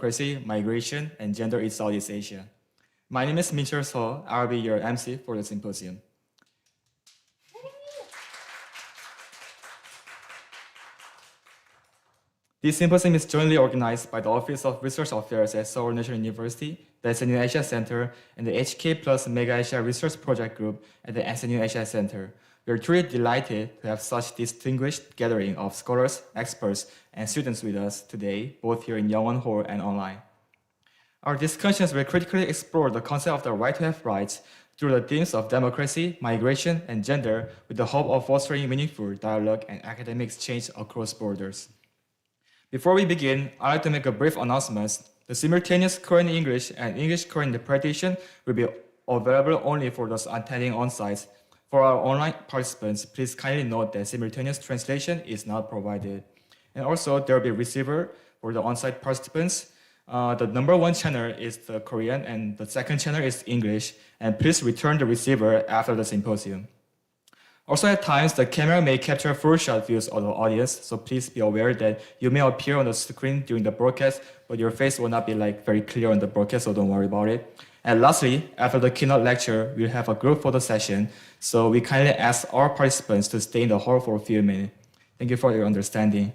democracy, migration, and gender in Southeast Asia. My name is Minchul Seo. I'll be your MC for the symposium. This symposium is jointly organized by the Office of Research Affairs at Seoul National University, the SNU Asia Center, and the HK Plus Mega Asia Research Project Group at the SNU Asia Center. We are truly delighted to have such distinguished gathering of scholars, experts, and students with us today, both here in Youngone Hall and online. Our discussions will critically explore the concept of the right to have rights through the themes of democracy, migration, and gender, with the hope of fostering meaningful dialogue and academic exchange across borders. Before we begin, I'd like to make a brief announcement. The simultaneous Korean English and English Korean interpretation will be available only for those attending on-site. For our online participants, please kindly note that simultaneous translation is not provided. And also, there will be a receiver for the on-site participants. The number one channel is the Korean, and the second channel is English. And please return the receiver after the symposium. Also, at times, the camera may capture full-shot views of the audience, so please be aware that you may appear on the screen during the broadcast, but your face will not be very clear on the broadcast, so don't worry about it. And lastly, after the keynote lecture, we'll have a group photo session, so we kindly ask all participants to stay in the hall for a few minutes. Thank you for your understanding.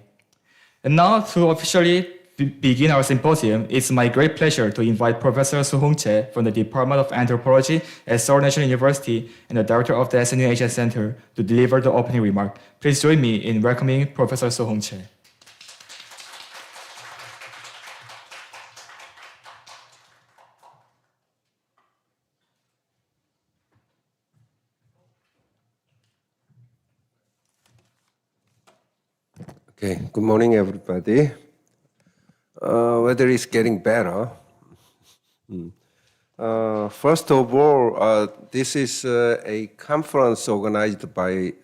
And now, to officially begin our symposium, it's my great pleasure to invite Professor Soo-Hong Che from the Department of Anthropology at Seoul National University and the Director of the SNU Asia Center to deliver the opening remark. Please join me in welcoming Professor Soo-Hong Che. Okay, good morning, everybody. Weather is getting better. First of all, this is a conference organized by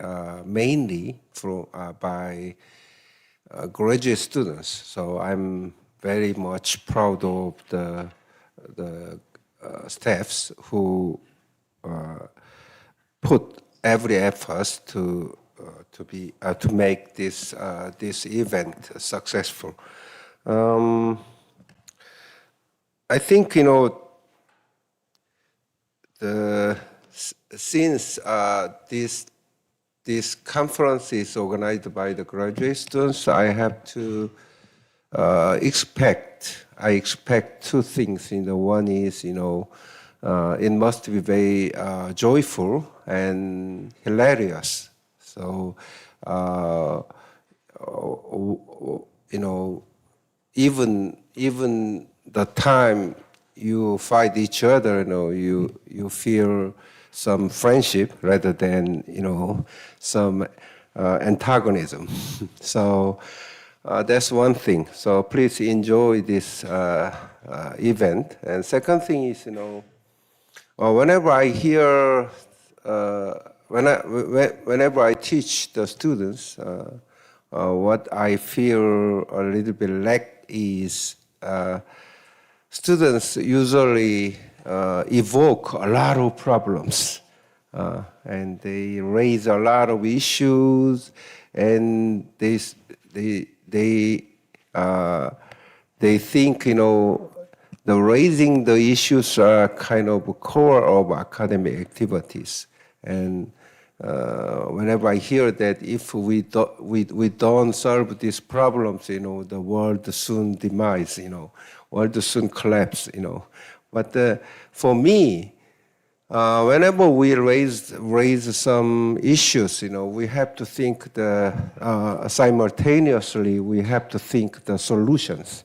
mainly by graduate students. So I'm very much proud of the staffs who put every effort to make this event successful. I think, since this conference is organized by the graduate students, I have to I expect two things. One is, it must be very joyful and hilarious. So, even the time you fight each other, you feel some friendship rather than some antagonism. So that's one thing. So please enjoy this event. And second thing is, whenever I hear, whenever I teach the students, what I feel a little bit lack is students usually evoke a lot of problems, and they raise a lot of issues, and they think the raising the issues are kind of core of academic activities. And whenever I hear that if we don't solve these problems, the world soon demise, world soon collapse, But for me, whenever we raise some issues, we have to think simultaneously. We have to think the solutions.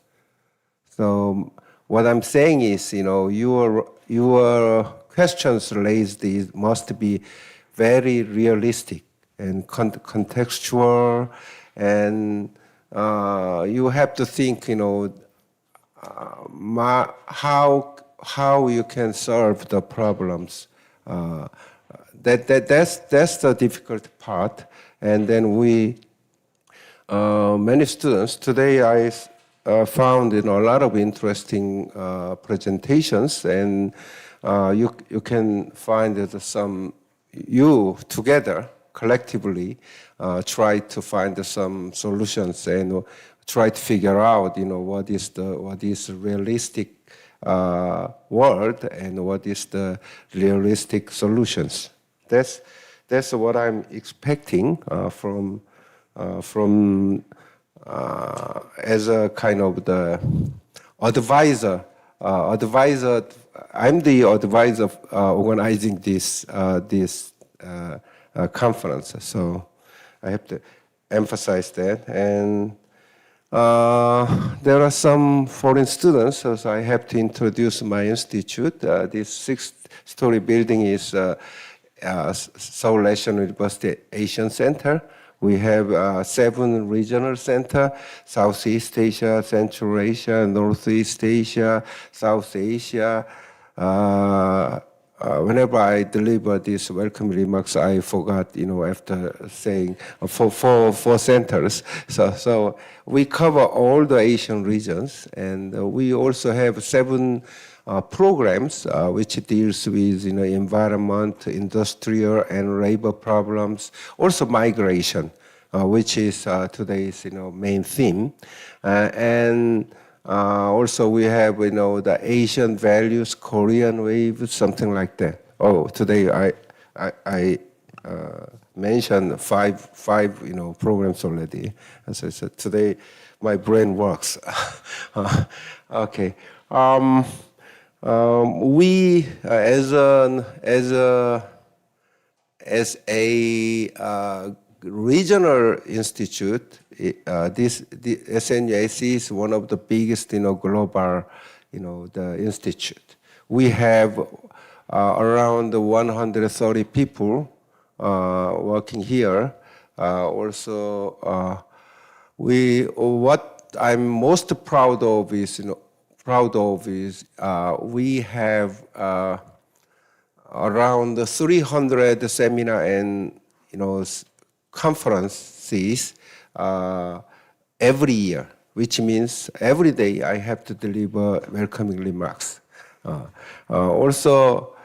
So what I'm saying is, your questions raised must be very realistic and contextual, and you have to think, how you can solve the problems. That's the difficult part. And then many students today, I found a lot of interesting presentations, and you can find that you together collectively try to find some solutions. And try to figure out, what is realistic world and what is the realistic solutions. That's what I'm expecting from as a kind of the advisor. I'm the advisor organizing this conference. So I have to emphasize that. And there are some foreign students, so I have to introduce my institute. This six-story building is Seoul National University Asian Center. We have 7 regional centers: Southeast Asia, Central Asia, Northeast Asia, South Asia. Whenever I deliver these welcome remarks, I forgot, after saying four centers. So we cover all the Asian regions, and we also have 7 programs which deals with, environment, industrial and labor problems, also migration, which is today's, main theme, and also we have, the Asian values, Korean wave, something like that. Oh, today I mentioned five, programs already. As I said, today my brain works. Okay. We as a regional institute, the SNUAC is one of the biggest, global, the institute. We have around 130 people working here. Also, what I'm most proud of is, we have around 300 seminar and conferences every year, which means every day I have to deliver welcoming remarks. Also,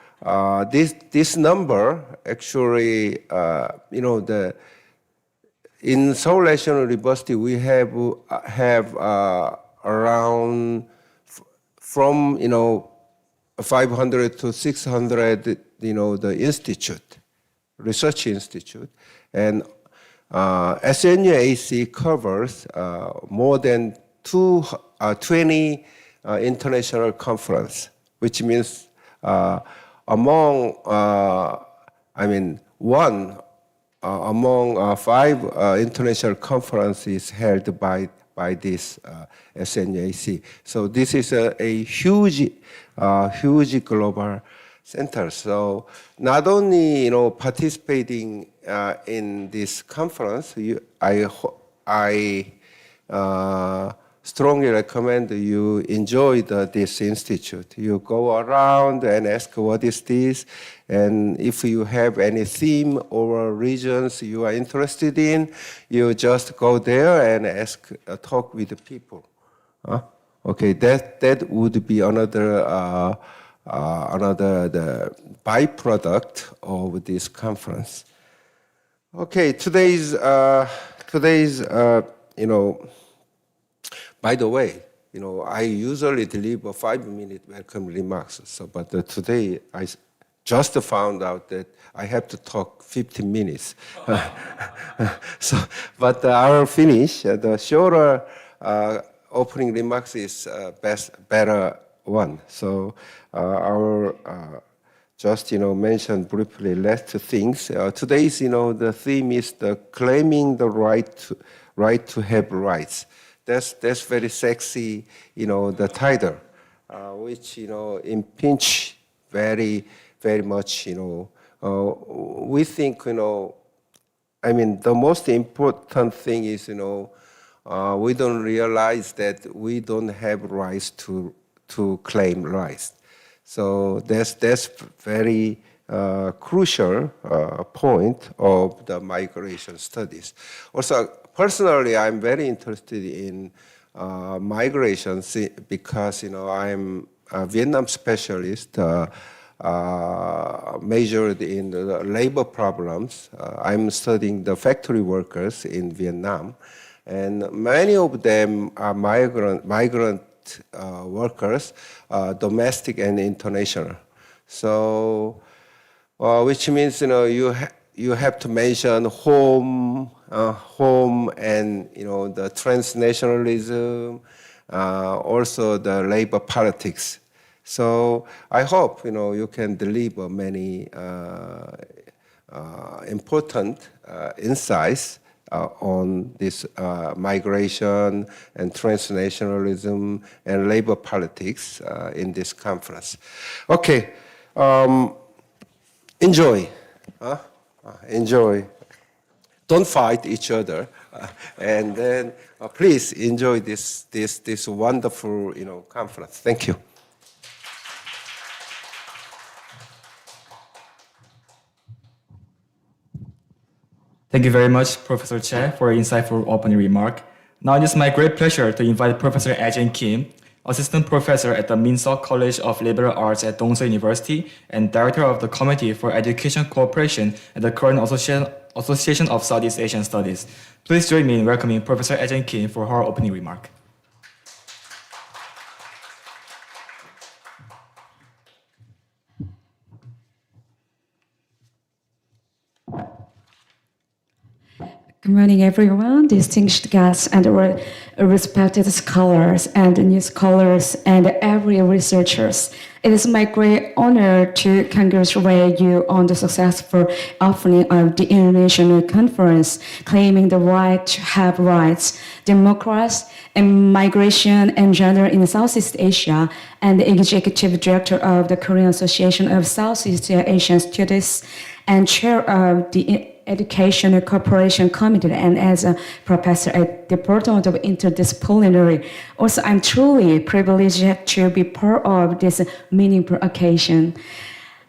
this number actually, in Seoul National University we have around from 500 to 600, the institute, research institute, and SNUAC covers more than 20 international conference, which means among 5 international conferences held by this SNUAC. So this is a huge global center. So not only participating in this conference, I strongly recommend you enjoy this institute. You go around and ask what is this, and if you have any theme or regions you are interested in, you just go there and ask, talk with the people. Okay, that would be another the byproduct of this conference. Okay, today's by the way, I usually deliver 5-minute welcome remarks. So, but today I just found out that I have to talk 15 minutes. So, but I'll finish. The shorter opening remarks is better one. So I'll just mention briefly last things. Today's the theme is the claiming the right to have rights. That's very sexy, the title, which impinge very much. We think the most important thing is we don't realize that we don't have rights to claim rights. So that's very crucial point of the migration studies. Also, personally, I'm very interested in migration because I'm a Vietnam specialist, majored in the labor problems. I'm studying the factory workers in Vietnam, and many of them are migrant workers, domestic and international. So, which means you have to mention home and the transnationalism, also the labor politics. So I hope you can deliver many important insights on this migration and transnationalism and labor politics in this conference. Okay, enjoy. Enjoy. Don't fight each other, and then please enjoy this wonderful conference. Thank you. Thank you very much, Professor Che, for your insightful opening remark. Now it is my great pleasure to invite Professor Ajin Kim, Assistant Professor at the Minseok College of Liberal Arts at Dongsuh University and Director of the Committee for Education Cooperation at the Korean Association of Southeast Asian Studies. Please join me in welcoming Professor Ajin Kim for her opening remark. Good morning, everyone, distinguished guests and respected scholars and new scholars and every researchers. It is my great honor to congratulate you on the successful opening of the International Conference claiming the right to have rights, democracy, and migration and gender in Southeast Asia, and the Executive Director of the Korean Association of Southeast Asian Studies and Chair of the Education Cooperation Committee and as a professor at the Department of Interdisciplinary. Also, I'm truly privileged to be part of this meaningful occasion.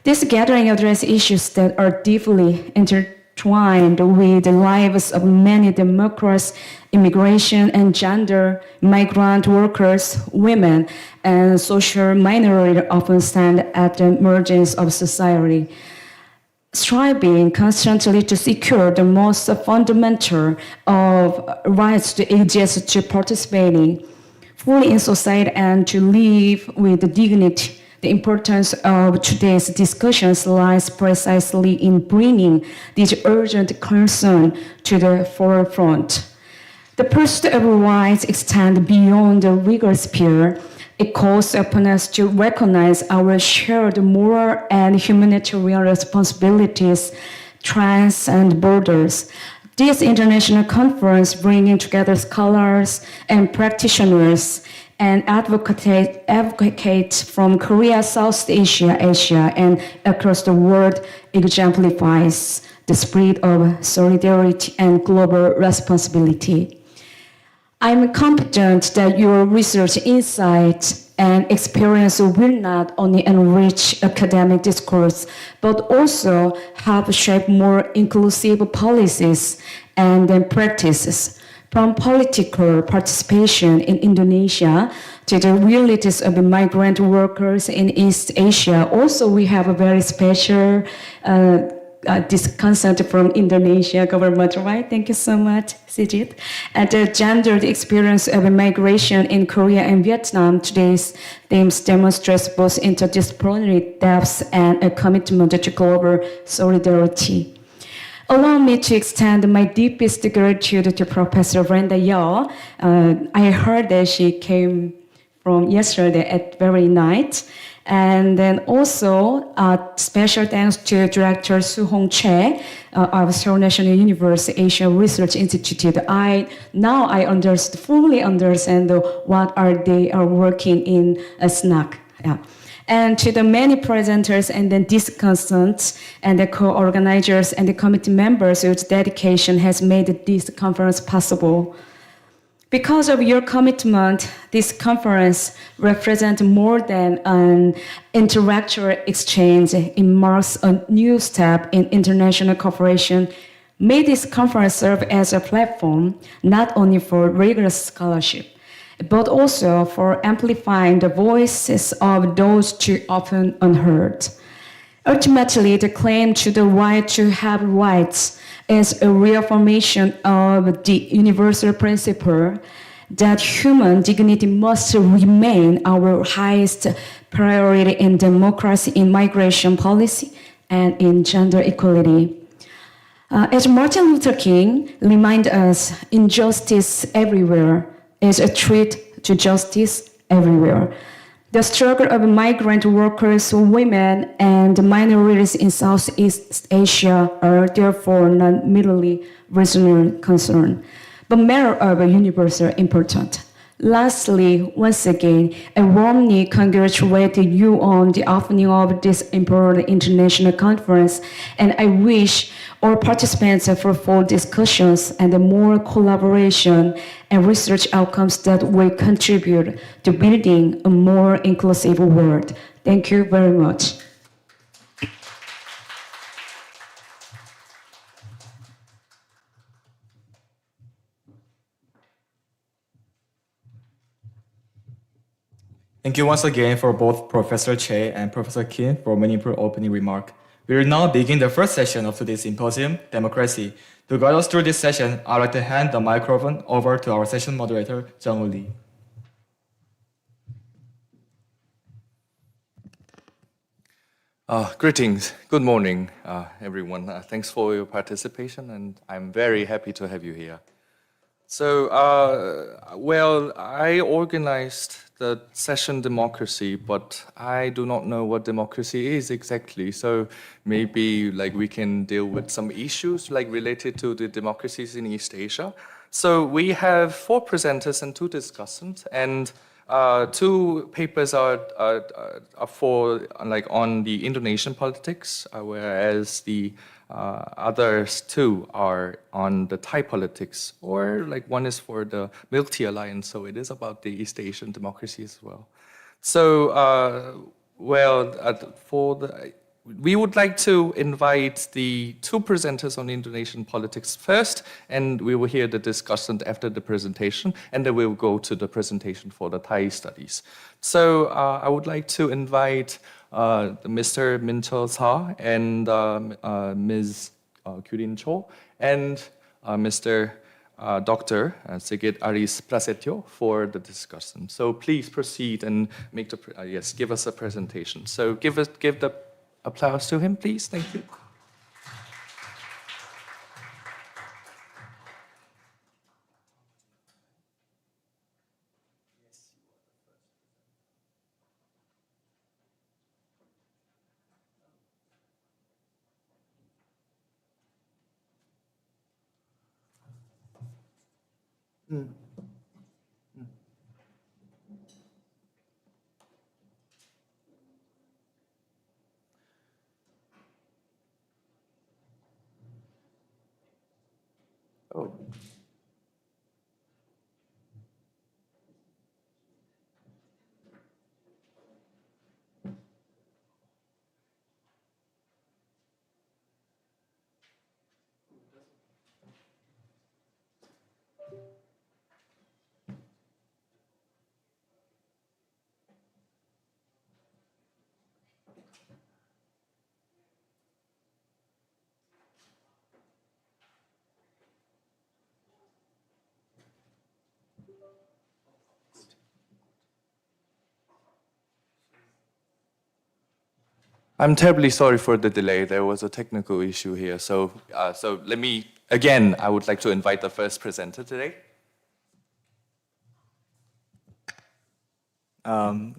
This gathering addresses issues that are deeply intertwined with the lives of many democracies, immigration and gender, migrant workers, women, and social minorities often stand at the margins of society, striving constantly to secure the most fundamental of rights to exist, to participating fully in society and to live with dignity. The importance of today's discussions lies precisely in bringing this urgent concern to the forefront. The pursuit of rights extends beyond the legal sphere. It calls upon us to recognize our shared moral and humanitarian responsibilities, transcend borders. This international conference, bringing together scholars and practitioners and advocates from Korea, South Asia, Asia, and across the world, exemplifies the spirit of solidarity and global responsibility. I'm confident that your research insights and experience will not only enrich academic discourse, but also help shape more inclusive policies and practices, from political participation in Indonesia to the realities of the migrant workers in East Asia. Also, we have a very special this consent from Indonesia government, right? Thank you so much, Sijit. And the gendered experience of migration in Korea and Vietnam, today's themes demonstrates both interdisciplinary depth and a commitment to global solidarity. Allow me to extend my deepest gratitude to Professor Brenda Yeo. I heard that she came from yesterday at very night. And then also special thanks to Director Soo-Hong Choi of Seoul National University Asian Research Institute. I fully understand what they are working in SNAC. Yeah. And to the many presenters and then discussants and the co-organizers and the committee members whose dedication has made this conference possible. Because of your commitment, this conference represents more than an intellectual exchange. It marks a new step in international cooperation. May this conference serve as a platform not only for rigorous scholarship, but also for amplifying the voices of those too often unheard. Ultimately, the claim to the right to have rights is a reaffirmation of the universal principle that human dignity must remain our highest priority in democracy, in migration policy, and in gender equality. As Martin Luther King reminds us, injustice everywhere is a threat to justice everywhere. The struggle of migrant workers, women, and minorities in Southeast Asia are therefore not merely regional concern, but matter of universal importance. Lastly, once again, I warmly congratulate you on the opening of this important international conference, and I wish all participants fruitful discussions and more collaboration and research outcomes that will contribute to building a more inclusive world. Thank you very much. Thank you once again for both Professor Che and Professor Kim for meaningful opening remark. We will now begin the first session of today's symposium, Democracy. To guide us through this session, I'd like to hand the microphone over to our session moderator, Jung-woo Lee. Greetings. Good morning, everyone. Thanks for your participation, and I'm very happy to have you here. So, I organized the session Democracy, but I do not know what democracy is exactly. So maybe we can deal with some issues related to the democracies in East Asia. So we have 4 presenters and 2 discussants, and 2 papers are for on the Indonesian politics, whereas the others 2 are on the Thai politics, or one is for the Milk Tea Alliance, so it is about the East Asian democracy as well. So, we would like to invite the 2 presenters on Indonesian politics first, and we will hear the discussion after the presentation, and then we'll go to the presentation for the Thai studies. So I would like to invite Mr. Minchol Sa and Ms. Kyurin Cho and Mr. Dr. Sigit Aris Prasetyo for the discussion. So please proceed and make the give us a presentation. So give the applause to him, please. Thank you. Oh. I'm terribly sorry for the delay. There was a technical issue here. So let me, again, I would like to invite the first presenter today. I'm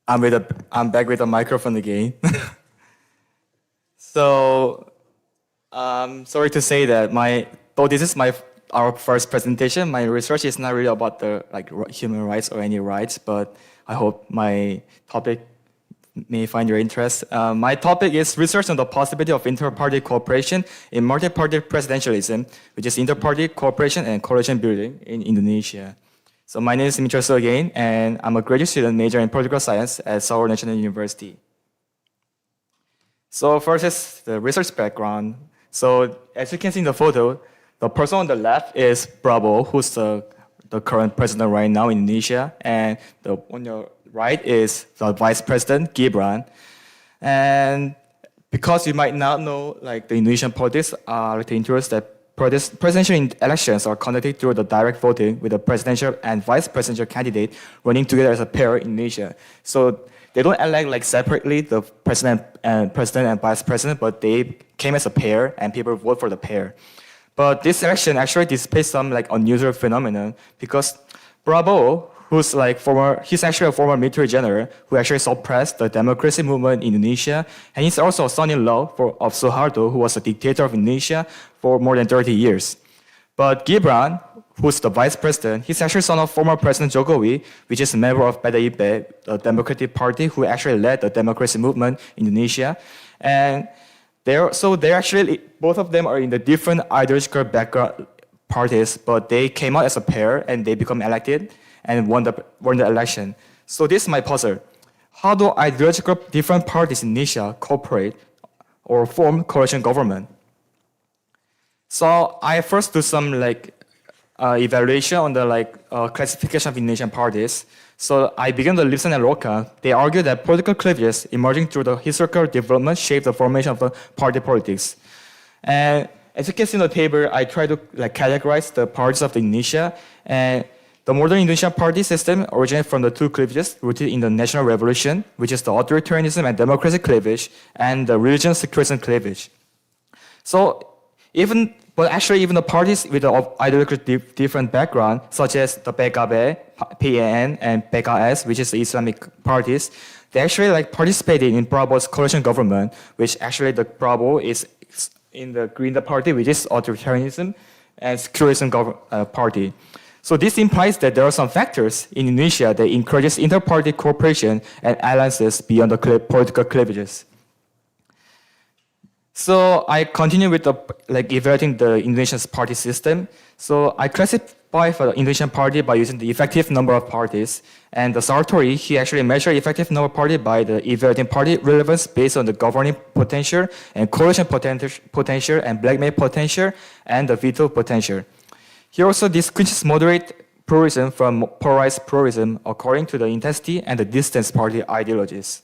back with the microphone again. So, sorry to say that though this is our first presentation, my research is not really about the human rights or any rights, but I hope my topic may find your interest. My topic is research on the possibility of inter-party cooperation in multi-party presidentialism, which is inter-party cooperation and coalition building in Indonesia. So my name is Mitchell So again, and I'm a graduate student major in political science at Seoul National University. So first is the research background. So as you can see in the photo, the person on the left is Prabowo, who's the current president right now in Indonesia, and on your right is the Vice President, Gibran. And Because you might not know, like the Indonesian politics are like the interest that presidential elections are conducted through the direct voting with the presidential and vice presidential candidate running together as a pair in Indonesia. So they don't elect like separately the president and vice president, but they came as a pair and people vote for the pair. But this election actually displays some like unusual phenomenon because Prabowo, he's actually a former military general who actually suppressed the democracy movement in Indonesia, and he's also a son-in-law of Suharto, who was a dictator of Indonesia for more than 30 years. But Gibran, who's the vice president, he's actually son of former President Jokowi, which is a member of PDIP, the Democratic Party, who actually led the democracy movement in Indonesia. And they're actually, both of them are in the different ideological background parties, but they came out as a pair and they become elected and won the election. So this is my puzzle. How do ideological different parties in Indonesia cooperate or form coalition government? So I first do some evaluation on the classification of Indonesian parties. So I began to listen and Roca. They argue that political cleavages emerging through the historical development shape the formation of the party politics. And as you can see in the table, I try to categorize the parties of Indonesia. And the modern Indonesian party system originated from the two cleavages rooted in the national revolution, which is the authoritarianism and democracy cleavage, and the religion secularism cleavage. So even the parties with the ideologically different background, such as the PKB, PAN, and PKS, which is the Islamic parties, they actually participated in Prabowo's coalition government, which actually the Prabowo is in the Green Party, which is authoritarianism, and secularism party. So this implies that there are some factors in Indonesia that encourages inter-party cooperation and alliances beyond the political cleavages. So I continue with evaluating the Indonesian party system. So I classify for the Indonesian party by using the effective number of parties. And the Sartori, he actually measured effective number of party by the evaluating party relevance based on the governing potential and coalition potential and blackmail potential and the veto potential. He also distinguishes moderate pluralism from polarized pluralism according to the intensity and the distance party ideologies.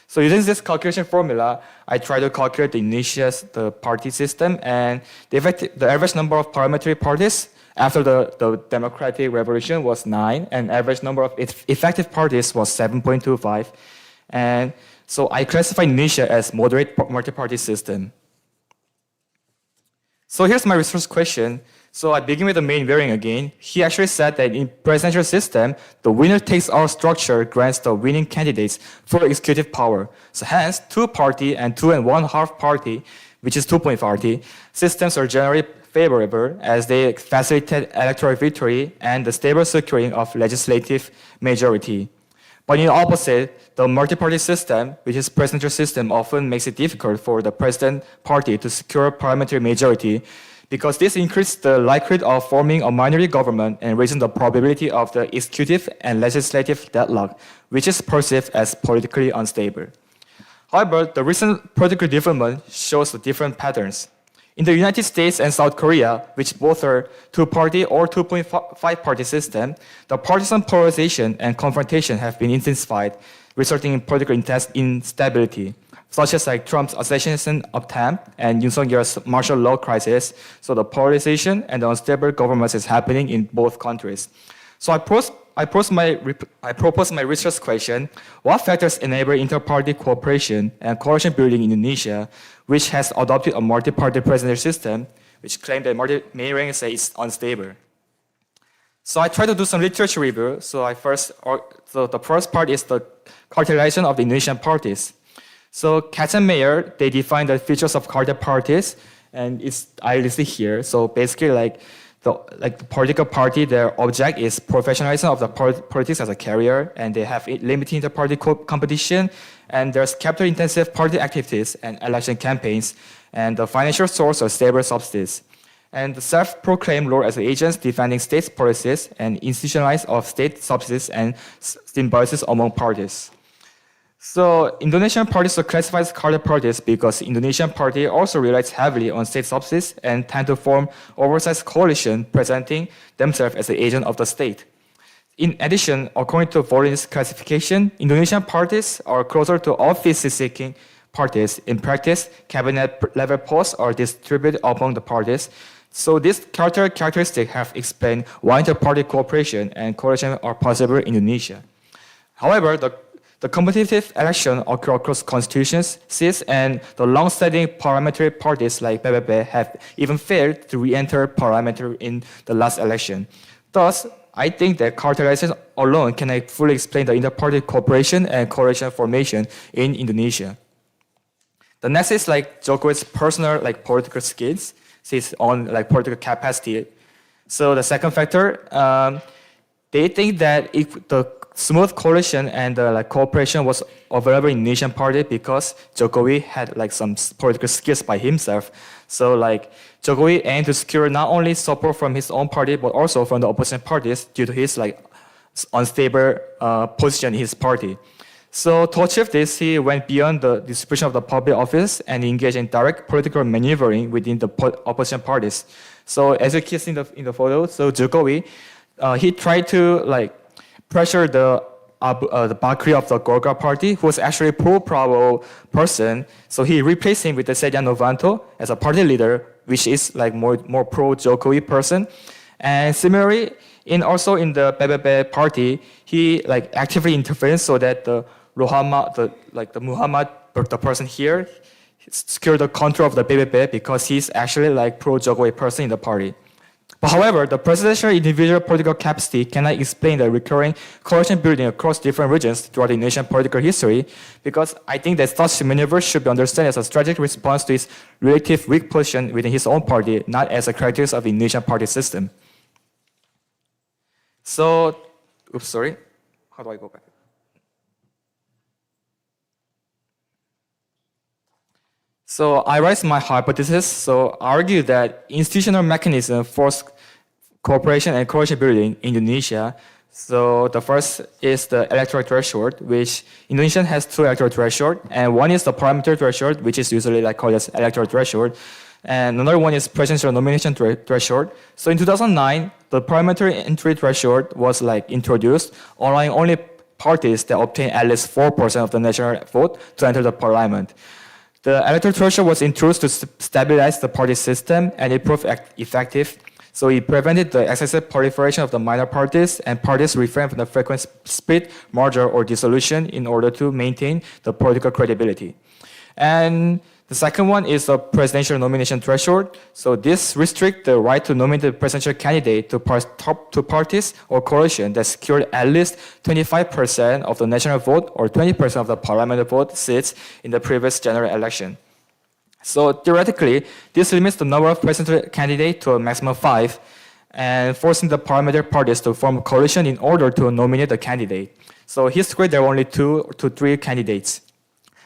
So using this calculation formula, I try to calculate the party system, and the average number of parliamentary parties after the democratic revolution was 9, and average number of effective parties was 7.25. And so I classify Indonesia as moderate multi-party system. So here's my research question. So I begin with the main variant again. He actually said that in presidential system, the winner-takes-all structure grants the winning candidates full executive power. So hence, two-party and 2 1/2 party, which is 2-point party, systems are generally favorable as they facilitate electoral victory and the stable securing of legislative majority. But in the opposite, the multi-party system, which is presidential system, often makes it difficult for the president party to secure parliamentary majority, because this increases the likelihood of forming a minority government and raising the probability of the executive and legislative deadlock, which is perceived as politically unstable. However, the recent political development shows the different patterns. In the United States and South Korea, which both are two-party or 2.5-party system, the partisan polarization and confrontation have been intensified, resulting in political instability, such as Trump's assassination attempt and Yoon Suk-yeol's martial law crisis. So the polarization and the unstable governments is happening in both countries. So I propose my research question: what factors enable inter-party cooperation and coalition building in Indonesia, which has adopted a multi-party presidential system, which claim that main say is unstable? So I try to do some literature review. So the first part is the characterization of the Indonesian parties. So Katz and Mayer, they define the features of cartel parties, and I list it here. So basically, the political party, their object is professionalism of the politics as a career, and they have limited inter-party competition, and there's capital-intensive party activities and election campaigns, and the financial source of stable subsidies, and the self-proclaimed role as agents defending state policies and institutionalized of state subsidies and symbiosis among parties. So Indonesian parties are classified as cartel parties because Indonesian party also relies heavily on state subsidies and tend to form oversized coalition presenting themselves as the agent of the state. In addition, according to Volin's classification, Indonesian parties are closer to office-seeking parties. In practice, cabinet-level posts are distributed among the parties. So these characteristics have explained why inter-party cooperation and coalition are possible in Indonesia. However, the competitive election occur across constituencies, and the long-standing parliamentary parties like PBB have even failed to re-enter parliament in the last election. Thus, I think that characterization alone cannot fully explain the inter-party cooperation and coalition formation in Indonesia. The next is like Jokowi's personal political skills, his own political capacity. So the second factor, they think that if the smooth coalition and cooperation was available in Indonesian party because Jokowi had some political skills by himself. So Jokowi aimed to secure not only support from his own party but also from the opposition parties due to his unstable position in his party. So to achieve this, he went beyond the distribution of the public office and engaged in direct political maneuvering within the opposition parties. So as you can see in the photo, so Jokowi, he tried to pressure the Bakri of the Golkar party, who was actually a pro-Prabowo person. So he replaced him with the Setia Novanto as a party leader, which is more pro-Jokowi person. And similarly, also in the PBB party, he actively intervened so that the Muhammad, the person here, secured the control of the PBB because he's actually pro-Jokowi person in the party. But however, the presidential individual political capacity cannot explain the recurring coalition building across different regions throughout the Indonesian political history, because I think that such maneuvers should be understood as a strategic response to his relative weak position within his own party, not as a characteristic of the Indonesian party system. So, how do I go back? So I raised my hypothesis. So I argue that institutional mechanism force cooperation and coalition building in Indonesia. So the first is the electoral threshold, which Indonesia has two electoral thresholds, and one is the parliamentary threshold, which is usually called as electoral threshold, and another one is presidential nomination threshold. So in 2009, the parliamentary entry threshold was introduced, allowing only parties that obtain at least 4% of the national vote to enter the parliament. The electoral threshold was introduced to stabilize the party system, and it proved effective. So it prevented the excessive proliferation of the minor parties, and parties refrained from the frequent split, merger, or dissolution in order to maintain the political credibility. And the second one is the presidential nomination threshold. So this restricts the right to nominate the presidential candidate to top two parties or coalition that secured at least 25% of the national vote or 20% of the parliamentary vote seats in the previous general election. So theoretically, this limits the number of presidential candidates to a maximum of 5, and forcing the parliamentary parties to form a coalition in order to nominate the candidate. So historically, there were only 2 to 3 candidates.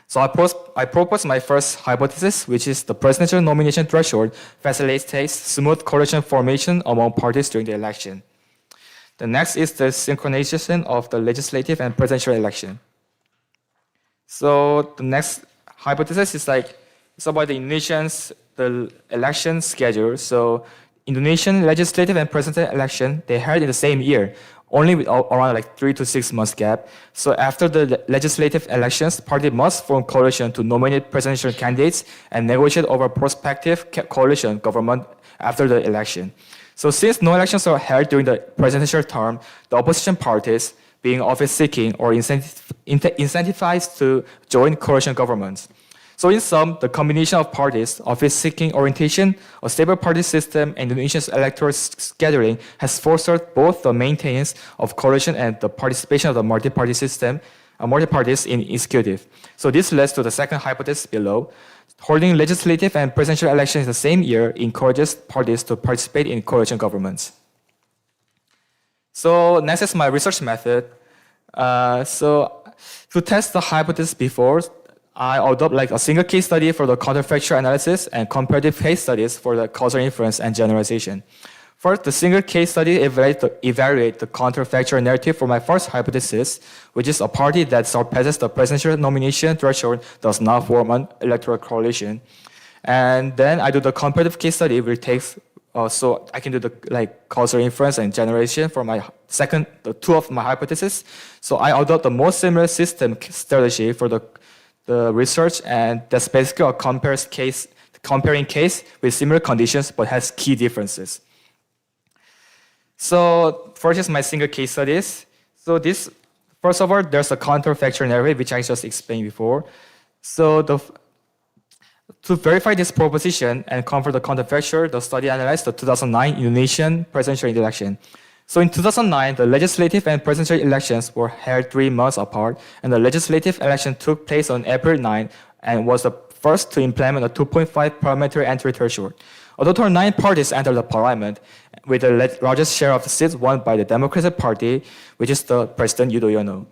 So I propose my first hypothesis, which is the presidential nomination threshold facilitates smooth coalition formation among parties during the election. The next is the synchronization of the legislative and presidential election. So the next hypothesis is it's about the Indonesians, the election schedule. So Indonesian legislative and presidential election, they held in the same year, only with around 3 to 6 months gap. So after the legislative elections, party must form coalition to nominate presidential candidates and negotiate over prospective coalition government after the election. So since no elections are held during the presidential term, the opposition parties, being office-seeking or incentivized to join coalition governments. So in sum, the combination of parties, office-seeking orientation, a stable party system, and Indonesia's electoral scheduling has fostered both the maintenance of coalition and the participation of the multi-party system, multi-parties in executive. So this leads to the second hypothesis below. Holding legislative and presidential elections in the same year encourages parties to participate in coalition governments. So next is my research method. So to test the hypothesis before, I adopt a single case study for the counterfactual analysis and comparative case studies for the causal inference and generalization. First, the single case study evaluate the counterfactual narrative for my first hypothesis, which is a party that surpasses the presidential nomination threshold does not form an electoral coalition. And then I do the comparative case study, which takes so I can do the causal inference and generalization for the two of my hypotheses. So I adopt the most similar system strategy for the the research, and that's basically a comparing case with similar conditions but has key differences. So first is my single case studies. So this, first of all, there's a counterfactual narrative, which I just explained before. So to verify this proposition and confirm the counterfactual, the study analyzed the 2009 Indonesian presidential election. So in 2009, the legislative and presidential elections were held 3 months apart, and the legislative election took place on April 9 and was the first to implement a 2.5 parliamentary entry threshold. A total of 9 parties entered the parliament, with the largest share of the seats won by the Democratic Party, which is the President Youngone.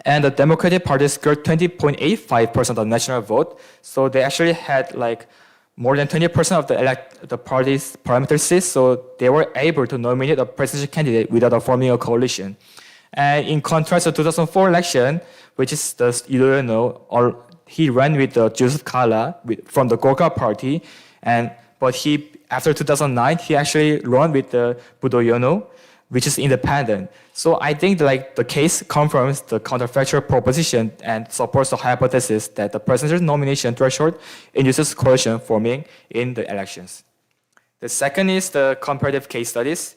And the Democratic Party scored 20.85% of the national vote, so they actually had like more than 20% of the party's parliamentary seats, so they were able to nominate a presidential candidate without forming a coalition. And in contrast to the 2004 election, which is the Youngone, he ran with the Joseph Kala from the Golkar Party, but after 2009, he actually ran with the Budoyono, which is independent. So I think the case confirms the counterfactual proposition and supports the hypothesis that the presidential nomination threshold induces coalition forming in the elections. The second is the comparative case studies.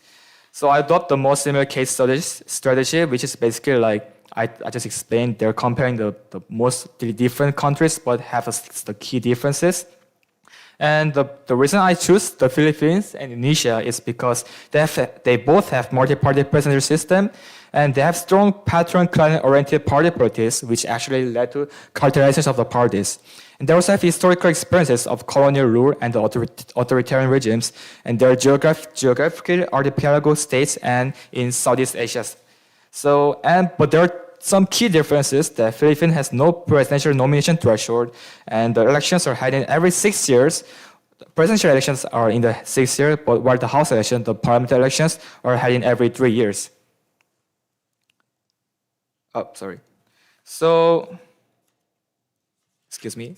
So I adopt the most similar case studies strategy, which is basically I just explained, they're comparing the most different countries but have the key differences. And the reason I choose the Philippines and Indonesia is because they both have multi-party presidential system, and they have strong patron client-oriented party politics, which actually led to characterization of the parties. And they also have historical experiences of colonial rule and the authoritarian regimes, and they're geographically archipelago states and in Southeast Asia. But there are some key differences. The Philippines has no presidential nomination threshold, and the elections are held in every 6 years. The presidential elections are in the 6th year, but while the House election, the parliamentary elections are held in every 3 years. Oh, sorry. So, excuse me.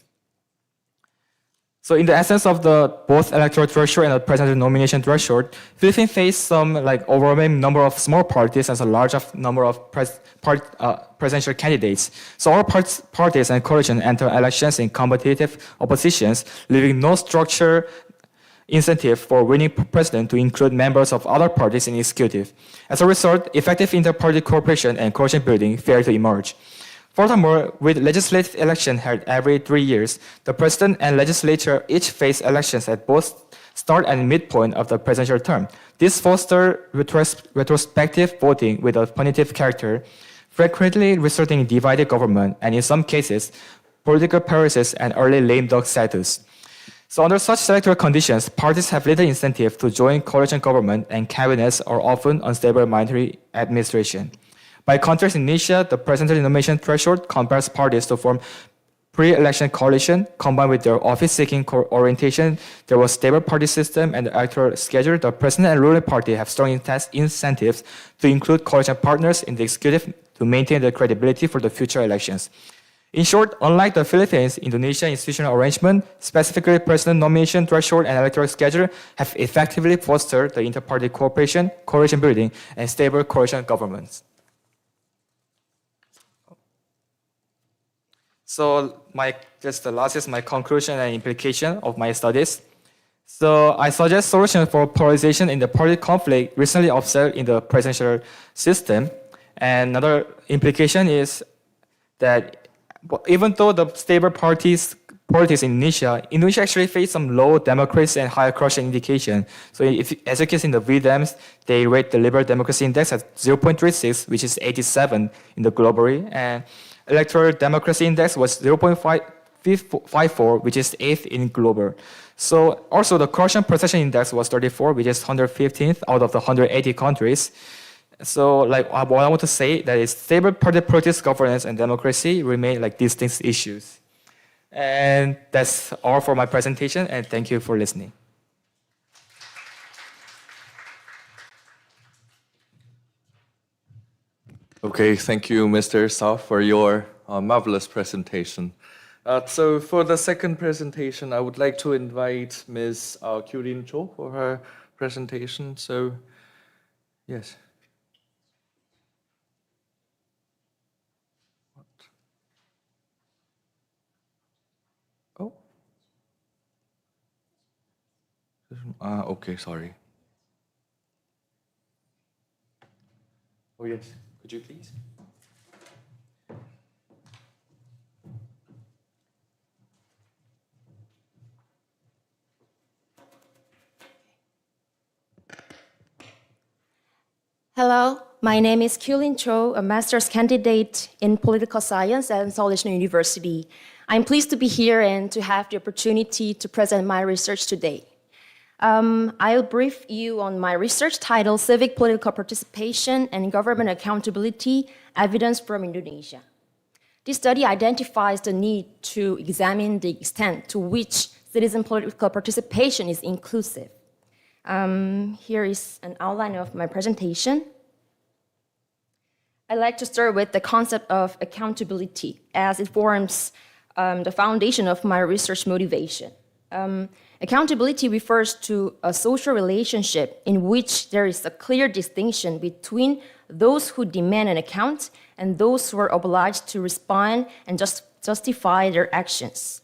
So in the essence of the both electoral threshold and the presidential nomination threshold, Philippines faced some overwhelming number of small parties and a large number of presidential candidates. So all parties and coalitions enter elections in competitive oppositions, leaving no structure incentive for winning president to include members of other parties in the executive. As a result, effective inter-party cooperation and coalition building failed to emerge. Furthermore, with legislative election held every 3 years, the president and legislature each face elections at both start and midpoint of the presidential term. This fosters retrospective voting with a punitive character, frequently resulting in divided government and, in some cases, political paralysis and early lame duck status. So under such electoral conditions, parties have little incentive to join coalition government, and cabinets are often unstable monetary administration. By contrast, in Indonesia, the presidential nomination threshold compels parties to form pre-election coalition. Combined with their office-seeking orientation, there was stable party system and the electoral schedule. The president and ruling party have strong incentives to include coalition partners in the executive to maintain their credibility for the future elections. In short, unlike the Philippines, Indonesian institutional arrangement, specifically president nomination threshold and electoral schedule, have effectively fostered the inter-party cooperation, coalition building, and stable coalition governments. So the last is my conclusion and implication of my studies. So I suggest solution for polarization in the party conflict recently observed in the presidential system. And another implication is that even though the stable politics in Indonesia actually face some low democracy and higher corruption indication. So as you can see in the VDEMs, they rate the liberal democracy index at 0.36, which is 87 in the globally, and electoral democracy index was 0.54, which is 8th in global. So also the corruption perception index was 34, which is 115th out of the 180 countries. So what I want to say that is stable party politics, governance, and democracy remain distinct issues. And that's all for my presentation, and thank you for listening. Okay, thank you, Mr. Sao, for your marvelous presentation. So for the second presentation, I would like to invite Ms. Kyurin Cho for her presentation. So, yes. Okay, sorry. Oh, yes. Could you please? Hello, my name is Kyulin Cho, a master's candidate in political science at Seoul National University. I'm pleased to be here and to have the opportunity to present my research today. I'll brief you on my research titled Civic Political Participation and Government Accountability, Evidence from Indonesia. This study identifies the need to examine the extent to which citizen political participation is inclusive. Here is an outline of my presentation. I'd like to start with the concept of accountability, as it forms the foundation of my research motivation. Accountability refers to a social relationship in which there is a clear distinction between those who demand an account and those who are obliged to respond and justify their actions.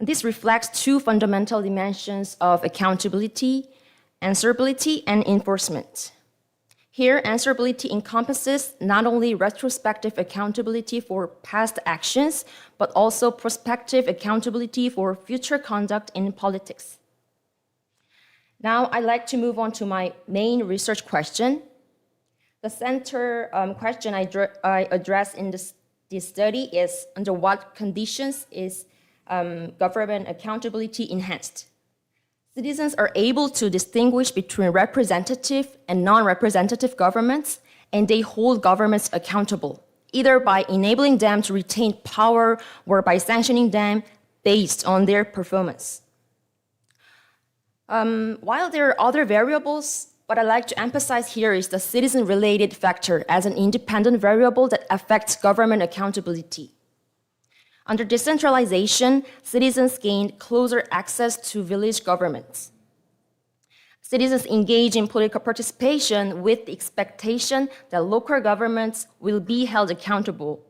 And this reflects two fundamental dimensions of accountability: answerability and enforcement. Here, answerability encompasses not only retrospective accountability for past actions, but also prospective accountability for future conduct in politics. Now, I'd like to move on to my main research question. The center question I address in this study is, under what conditions is government accountability enhanced? Citizens are able to distinguish between representative and non-representative governments, and they hold governments accountable, either by enabling them to retain power or by sanctioning them based on their performance. While there are other variables, what I'd like to emphasize here is the citizen-related factor as an independent variable that affects government accountability. Under decentralization, citizens gained closer access to village governments. Citizens engage in political participation with the expectation that local governments will be held accountable.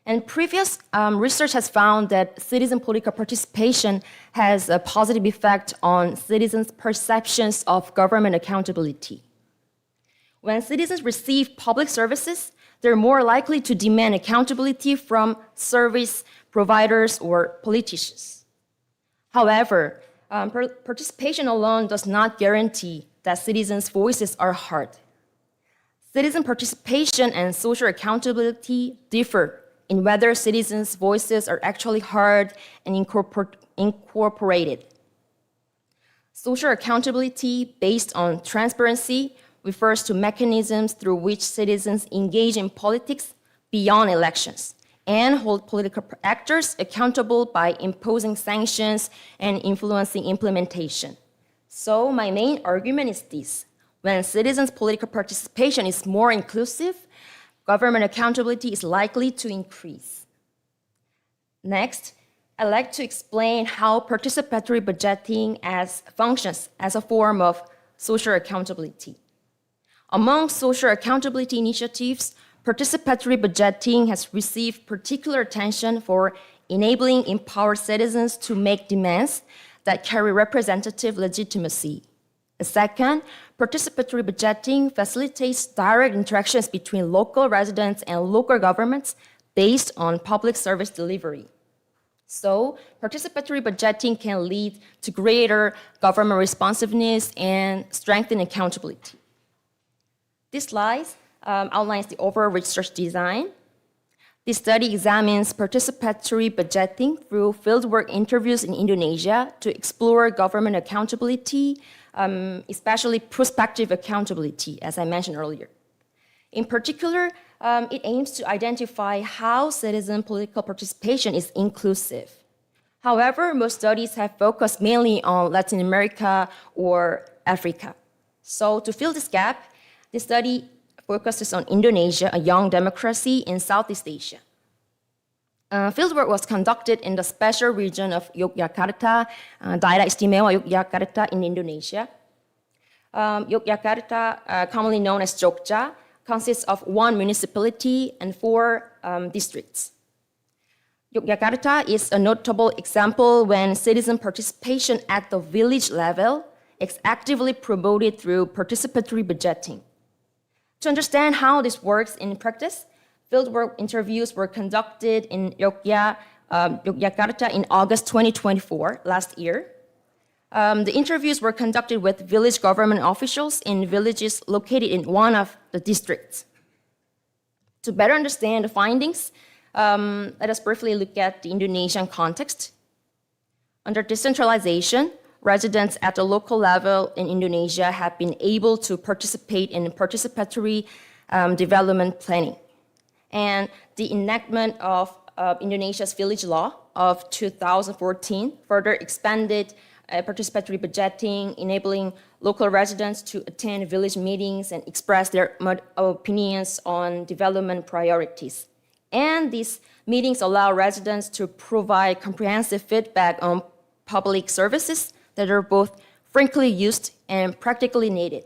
And previous research has found that citizen political participation has a positive effect on citizens' perceptions of government accountability. When citizens receive public services, they're more likely to demand accountability from service providers or politicians. However, participation alone does not guarantee that citizens' voices are heard. Citizen participation and social accountability differ in whether citizens' voices are actually heard and incorporated. Social accountability based on transparency refers to mechanisms through which citizens engage in politics beyond elections and hold political actors accountable by imposing sanctions and influencing implementation. So my main argument is this: when citizens' political participation is more inclusive, government accountability is likely to increase. Next, I'd like to explain how participatory budgeting functions as a form of social accountability. Among social accountability initiatives, participatory budgeting has received particular attention for enabling empowered citizens to make demands that carry representative legitimacy. Second, participatory budgeting facilitates direct interactions between local residents and local governments based on public service delivery. So, participatory budgeting can lead to greater government responsiveness and strengthen accountability. This slide outlines the overall research design. This study examines participatory budgeting through fieldwork interviews in Indonesia to explore government accountability, especially prospective accountability, as I mentioned earlier. In particular, it aims to identify how citizen political participation is inclusive. However, most studies have focused mainly on Latin America or Africa. So to fill this gap, this study focuses on Indonesia, a young democracy in Southeast Asia. Fieldwork was conducted in the special region of Yogyakarta, Daerah Istimewa Yogyakarta in Indonesia. Yogyakarta, commonly known as Jogja, consists of one municipality and 4 districts. Yogyakarta is a notable example when citizen participation at the village level is actively promoted through participatory budgeting. To understand how this works in practice, fieldwork interviews were conducted in Yogyakarta in August 2024, last year. The interviews were conducted with village government officials in villages located in one of the districts. To better understand the findings, let us briefly look at the Indonesian context. Under decentralization, residents at the local level in Indonesia have been able to participate in participatory development planning. And the enactment of Indonesia's village law of 2014 further expanded participatory budgeting, enabling local residents to attend village meetings and express their opinions on development priorities. And these meetings allow residents to provide comprehensive feedback on public services that are both frequently used and practically needed.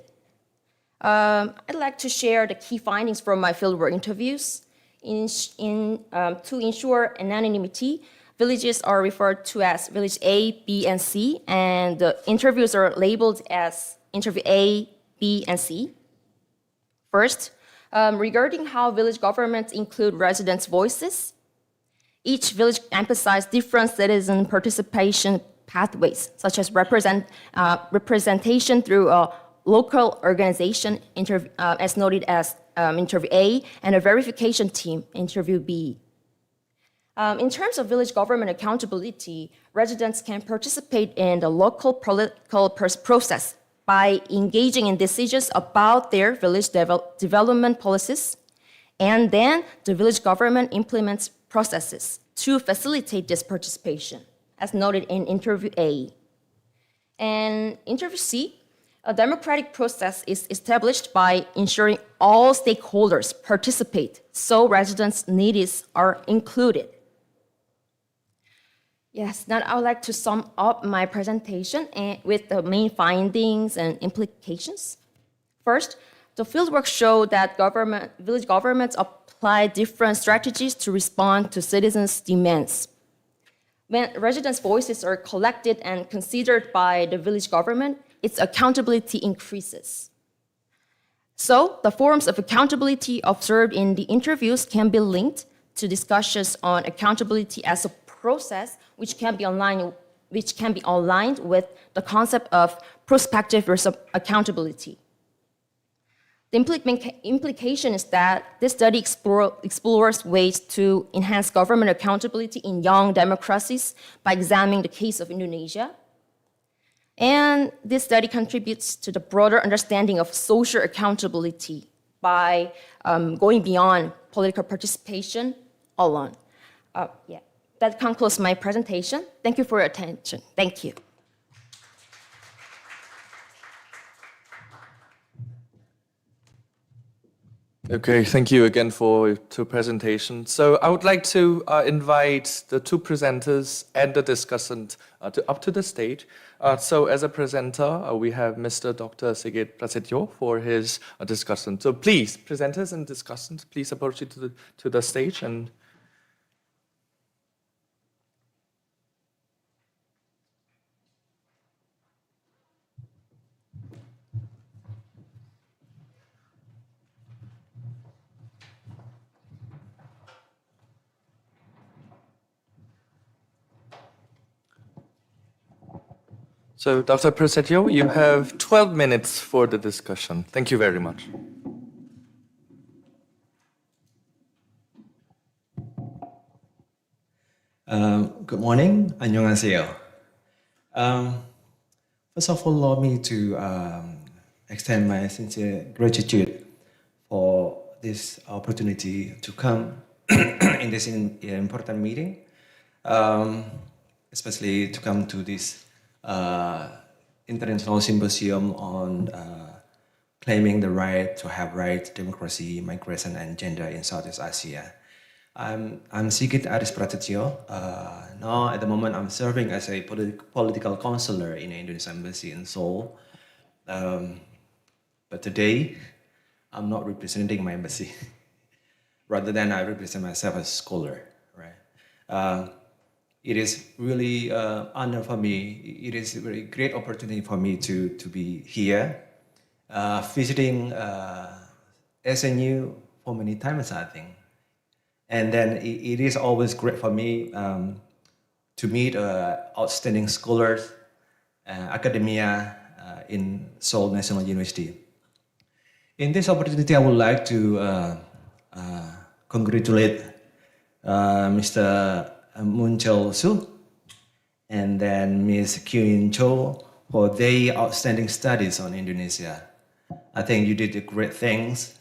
I'd like to share the key findings from my fieldwork interviews. To ensure anonymity, villages are referred to as Village A, B, and C, and the interviews are labeled as Interview A, B, and C. First, regarding how village governments include residents' voices, each village emphasized different citizen participation pathways, such as representation through a local organization, as noted as Interview A, and a verification team, Interview B. In terms of village government accountability, residents can participate in the local political process by engaging in decisions about their village development policies, and then the village government implements processes to facilitate this participation, as noted in Interview A. And Interview C, a democratic process is established by ensuring all stakeholders participate, so residents' needs are included. Yes, now I would like to sum up my presentation with the main findings and implications. First, the fieldwork showed that village governments apply different strategies to respond to citizens' demands. When residents' voices are collected and considered by the village government, its accountability increases. So, the forms of accountability observed in the interviews can be linked to discussions on accountability as a process which can be aligned with the concept of prospective versus accountability. The implication is that this study explores ways to enhance government accountability in young democracies by examining the case of Indonesia. And this study contributes to the broader understanding of social accountability by going beyond political participation alone. That concludes my presentation. Thank you for your attention. Thank you. Okay, thank you again for the presentation. So I would like to invite the two presenters and the discussant up to the stage. So as a presenter, we have Mr. Dr. Sigit Prasetyo for his discussant. So please, presenters and discussants, please approach it to the stage. And so, Dr. Prasetyo, you have 12 minutes for the discussion. Thank you very much. Good morning, 안녕하세요. First of all, allow me to extend my sincere gratitude for this opportunity to come in this important meeting, especially to come to this international symposium on claiming the right to have rights, democracy, migration, and gender in Southeast Asia. I'm Sigit Aris Prasetyo. Now, at the moment, I'm serving as a political counselor in the Indonesian Embassy in Seoul. But today, I'm not representing my embassy. Rather than I represent myself as a scholar, right? it is really honor for me. It is a very great opportunity for me to be here, visiting SNU for many times, I think. And then it is always great for me to meet outstanding scholars, academia in Seoul National University. In this opportunity, I would like to congratulate Mr. Moon Chol-soo and then Ms. Kyun Cho for their outstanding studies on Indonesia. I think you did great things,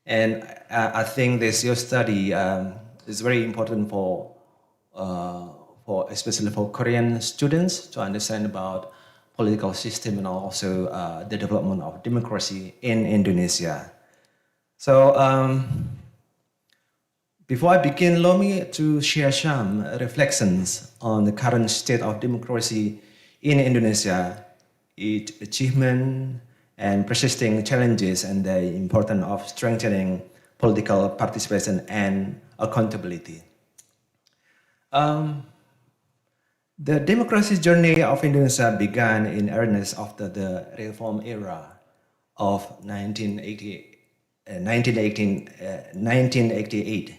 and I think this your study is very important for especially for Korean students to understand about political system and also the development of democracy in Indonesia. So before I begin, allow me to share some reflections on the current state of democracy in Indonesia, its achievement and persisting challenges, and the importance of strengthening political participation and accountability. The democracy journey of Indonesia began in earnest after the reform era of 1988,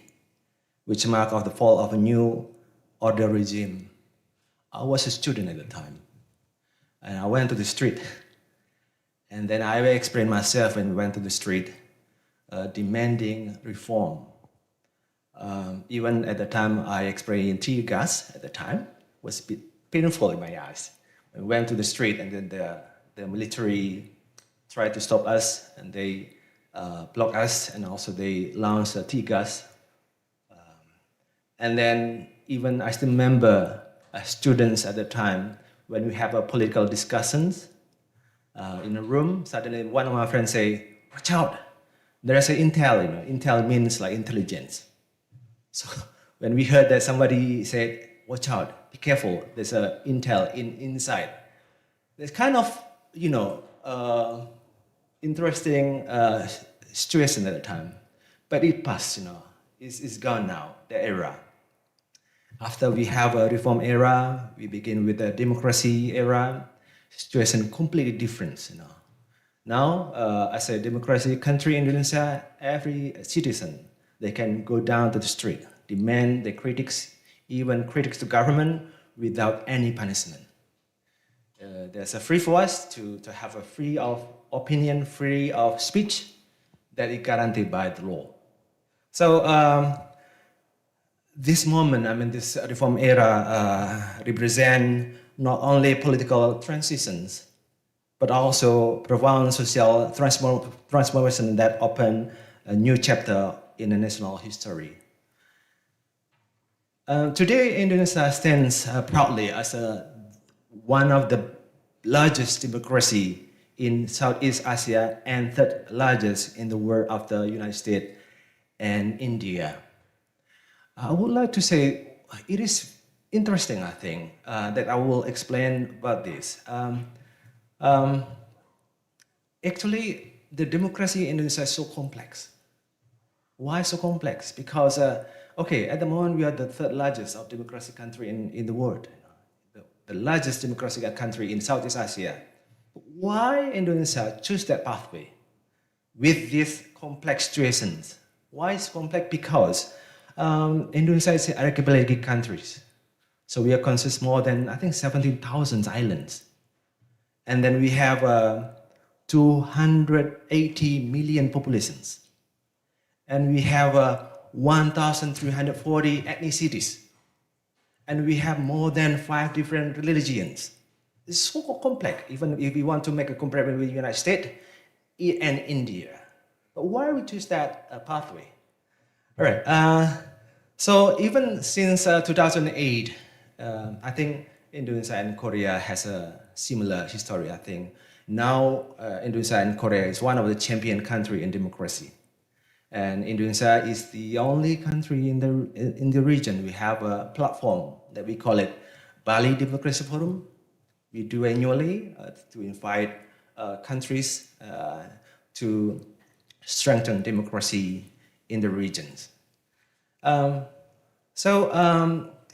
which marked the fall of a new order regime. I was a student at the time, and I went to the street, and then I explained myself and went to the street demanding reform. Even at the time, I experienced tear gas at the time. Was a bit painful in my eyes. We went to the street, and then the military tried to stop us, and they blocked us, and also they launched tear gas. And then even I still remember students at the time, when we have a political discussions in a room, suddenly one of my friends say, "Watch out, there's an intel." Intel means like intelligence. So when we heard that somebody said, "Watch out, be careful, there's an intel inside." There's kind of, interesting situation at the time. But it passed, it's gone now, the era. After we have a reform era, we begin with a democracy era, situation completely different, Now, as a democracy country in Indonesia, every citizen, they can go down to the street, demand the critics, even critics to government, without any punishment. There's a free for us to have a free of opinion, free of speech, that is guaranteed by the law. So this moment, this reform era represent not only political transitions, but also profound social transformation that open a new chapter in the national history. Today, Indonesia stands proudly as one of the largest democracy in Southeast Asia and third largest in the world after the United States and India. I would like to say it is interesting, I think, that I will explain about this. Actually, the democracy in Indonesia is so complex. Why so complex? Because at the moment we are the third largest of democracy country in the world, the largest democracy country in Southeast Asia. Why Indonesia choose that pathway with these complex situations? Why it's complex? Because Indonesia is an archipelagic country, so we are consist more than 17,000 islands, and then we have 280 million populations. And we have 1,340 ethnicities. And we have more than 5 different religions. It's so complex, even if we want to make a comparison with the United States and India. But why we choose that pathway? All right. So even since 2008, I think Indonesia and Korea has a similar history, I think. Now, Indonesia and Korea is one of the champion country in democracy. And Indonesia is the only country in the region. We have a platform that we call it Bali Democracy Forum. We do annually to invite countries to strengthen democracy in the regions.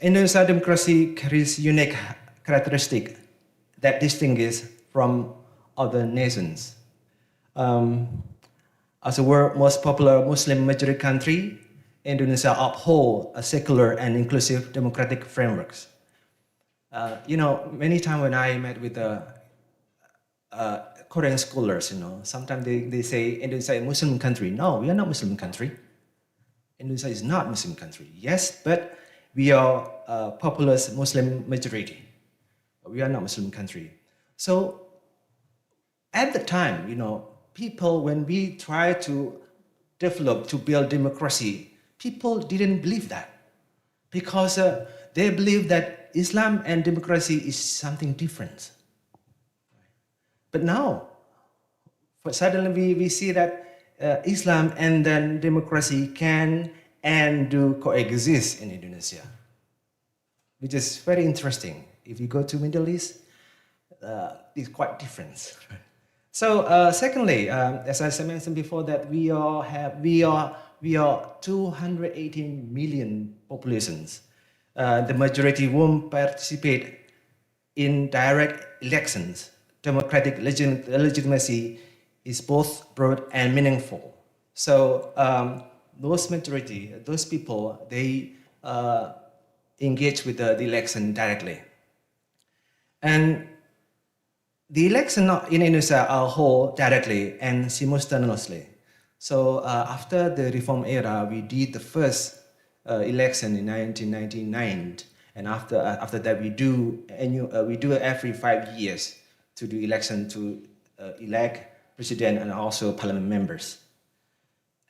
Indonesia democracy carries unique characteristic that distinguish from other nations. As the world's most popular Muslim majority country, Indonesia upholds a secular and inclusive democratic frameworks. Many times when I met with Korean scholars, sometimes they say Indonesia is a Muslim country. No, we are not Muslim country. Indonesia is not Muslim country. Yes, but we are a populous Muslim majority. We are not Muslim country. So at the time, people, when we try to develop, to build democracy, people didn't believe that because they believe that Islam and democracy is something different. But now, suddenly we see that Islam and then democracy can and do coexist in Indonesia, which is very interesting. If you go to Middle East, it's quite different. So secondly, as I mentioned before, that we are 218 million populations. The majority won't participate in direct elections. Democratic legitimacy is both broad and meaningful. So those majority, those people, they engage with the election directly. And the election in Indonesia are held directly and simultaneously. So after the reform era, we did the first election in 1999, and after that we do every 5 years to do election to elect president and also parliament members.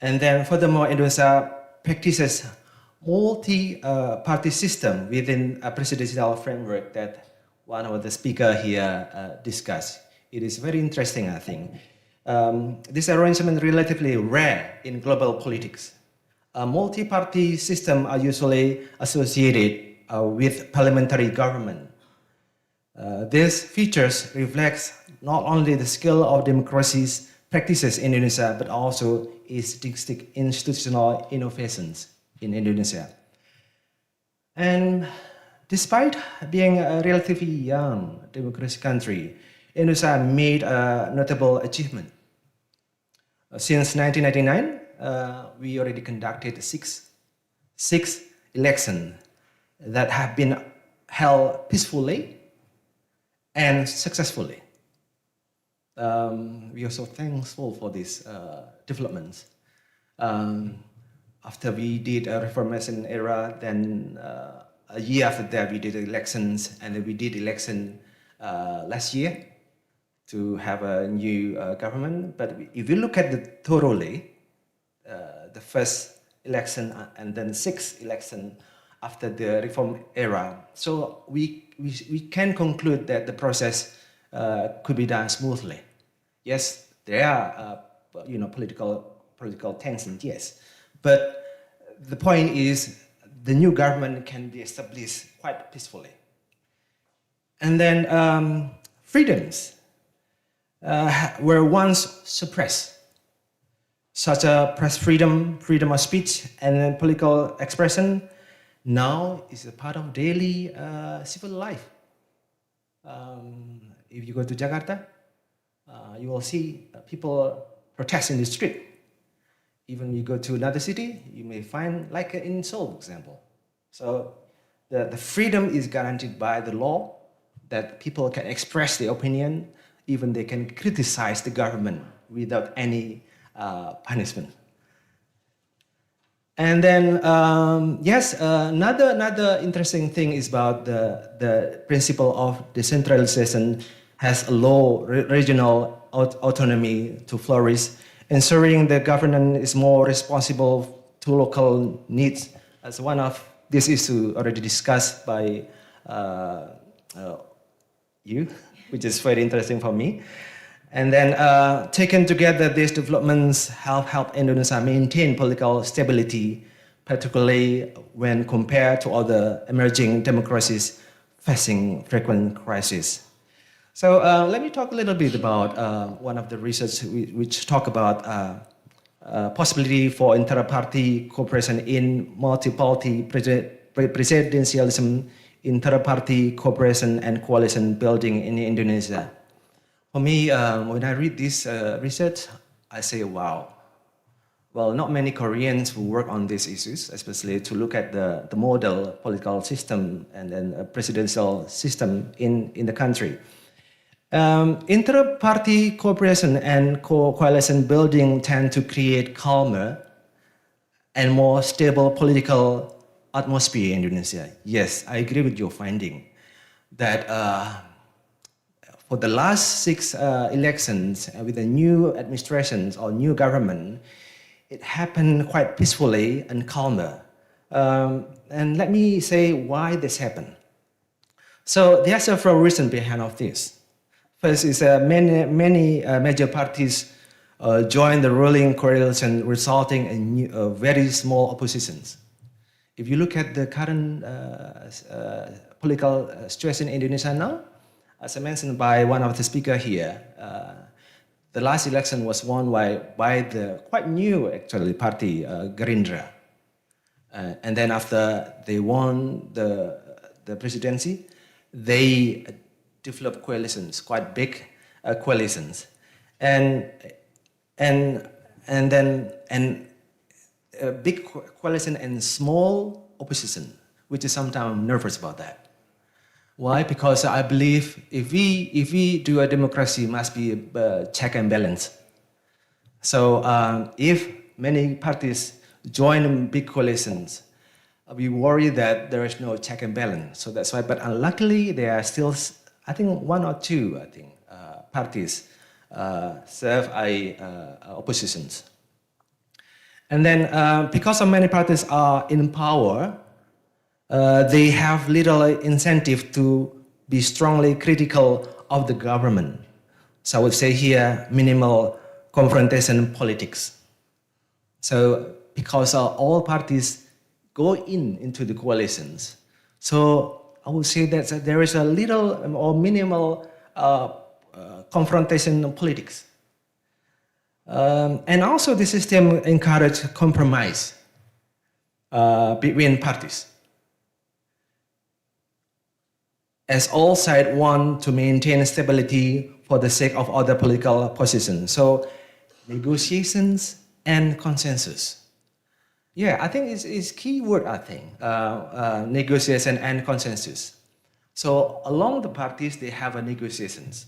And then furthermore, Indonesia practices multi-party system within a presidential framework that one of the speakers here discussed. It is very interesting, I think. This arrangement is relatively rare in global politics. A multi-party system are usually associated with parliamentary government. These features reflect not only the scale of democracy's practices in Indonesia, but also its distinct institutional innovations in Indonesia. And despite being a relatively young democratic country, Indonesia made a notable achievement. Since 1999, we already conducted six elections that have been held peacefully and successfully. We are so thankful for these developments. After we did a reformation era, then a year after that we did elections, and then we did election last year to have a new government. But if you look at the totally, the first election and then 6 election after the reform era, so we can conclude that the process could be done smoothly. Yes, there are political tensions, yes, but the point is the new government can be established quite peacefully. And then freedoms were once suppressed, such as press freedom, freedom of speech, and political expression. Now is a part of daily civil life. If you go to Jakarta, you will see people protest in the street. Even you go to another city, you may find, like in Seoul, for example. So the freedom is guaranteed by the law, that people can express their opinion, even they can criticize the government without any punishment. And then, another interesting thing is about the principle of decentralization has a low regional autonomy to flourish, ensuring the government is more responsible to local needs. As one of this issue already discussed by you, which is very interesting for me. And then taken together, these developments help Indonesia maintain political stability, particularly when compared to other emerging democracies facing frequent crises. So let me talk a little bit about one of the research which talk about possibility for inter-party cooperation in multi-party presidentialism, inter-party cooperation, and coalition building in Indonesia. For me, when I read this research, I say, wow. Well, not many Koreans who work on these issues, especially to look at the model political system and then a presidential system in the country. Inter-party cooperation and coalition building tend to create calmer and more stable political atmosphere in Indonesia. Yes, I agree with your finding that for the last 6 elections with the new administrations or new government, it happened quite peacefully and calmer. And let me say why this happened. So there are several reasons behind of this. First is many major parties joined the ruling coalition, resulting in very small oppositions. If you look at the current political situation in Indonesia now, as I mentioned by one of the speakers here, the last election was won by the quite new, actually, party, Gerindra. And then after they won the presidency, they developed coalitions, quite big coalitions. And then a big coalition and small opposition, which is sometimes nervous about that. Why? Because I believe if we do a democracy, must be a check and balance. So if many parties join big coalitions, we worry that there is no check and balance. So that's why. But unluckily, there are still, I think, 1 or 2, parties serve oppositions. And then because so many parties are in power, they have little incentive to be strongly critical of the government. So I would say here, minimal confrontation politics. So because all parties go into the coalitions, so I would say that there is a little or minimal confrontation politics. And also the system encourages compromise between parties, as all sides want to maintain stability for the sake of other political positions. So negotiations and consensus. Yeah, I think it's key word, I think, negotiation and consensus. So along the parties, they have a negotiations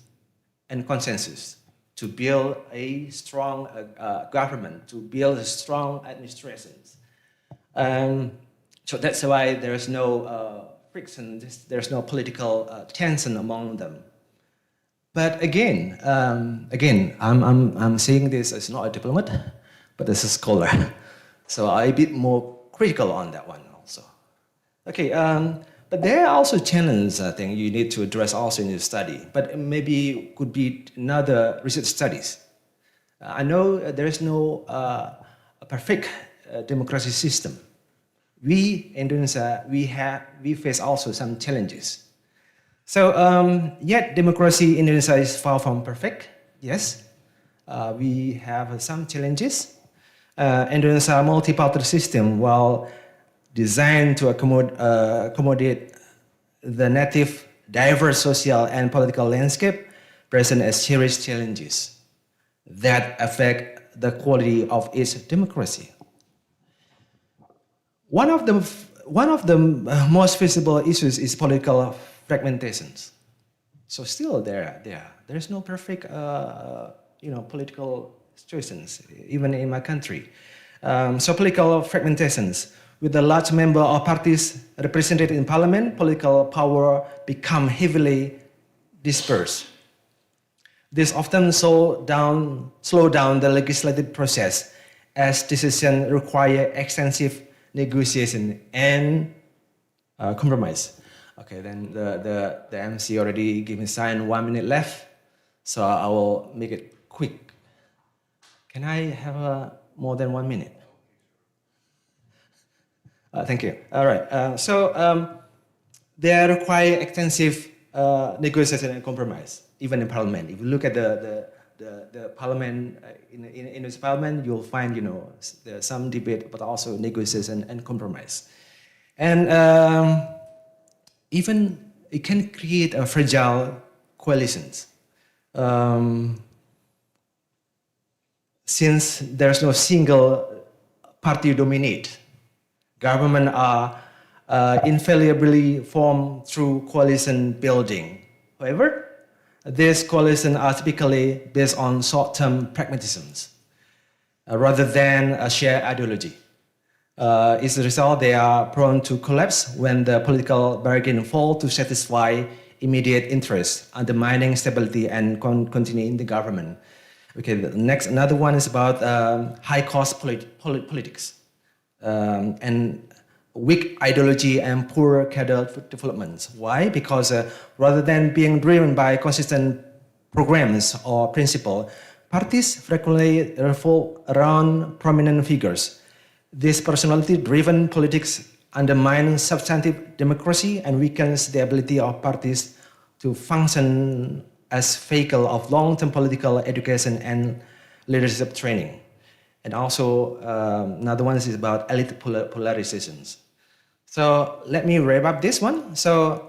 and consensus to build a strong government, to build a strong administrations. So that's why there's no friction, there's no political tension among them. But again, I'm saying this as not a diplomat, but as a scholar. So I'm a bit more critical on that one also. Okay, but there are also challenges, I think, you need to address also in your study, but maybe could be another research studies. I know there is no perfect democracy system. We in Indonesia, we face also some challenges. So yet democracy in Indonesia is far from perfect. Yes, we have some challenges. Indonesia multi-party system, while designed to accommodate the native diverse social and political landscape, present as serious challenges that affect the quality of its democracy. One of the most visible issues is political fragmentations. So still there's no perfect political situations, even in my country. So political fragmentations. With a large number of parties represented in parliament, political power become heavily dispersed. This often slow down the legislative process, as decisions require extensive negotiation and compromise. Okay, then the MC already gave me a sign, 1 minute left, so I will make it quick. Can I have more than 1 minute? Thank you. All right. So they require extensive negotiation and compromise, even in parliament. If you look at the parliament in this parliament, you'll find there's some debate, but also negotiation and compromise. And even it can create a fragile coalitions. Since there's no single party dominate, government are infallibly formed through coalition building. However, these coalitions are typically based on short-term pragmatisms rather than a shared ideology. As a result, they are prone to collapse when the political bargain falls to satisfy immediate interests, undermining stability and continuity in the government. Okay, another one is about high-cost politics and weak ideology and poor cadre development. Why? Because rather than being driven by consistent programs or principle, parties frequently revolve around prominent figures. This personality-driven politics undermines substantive democracy and weakens the ability of parties to function as vehicle of long-term political education and leadership training. And also, another one is about elite polarizations. So let me wrap up this one. So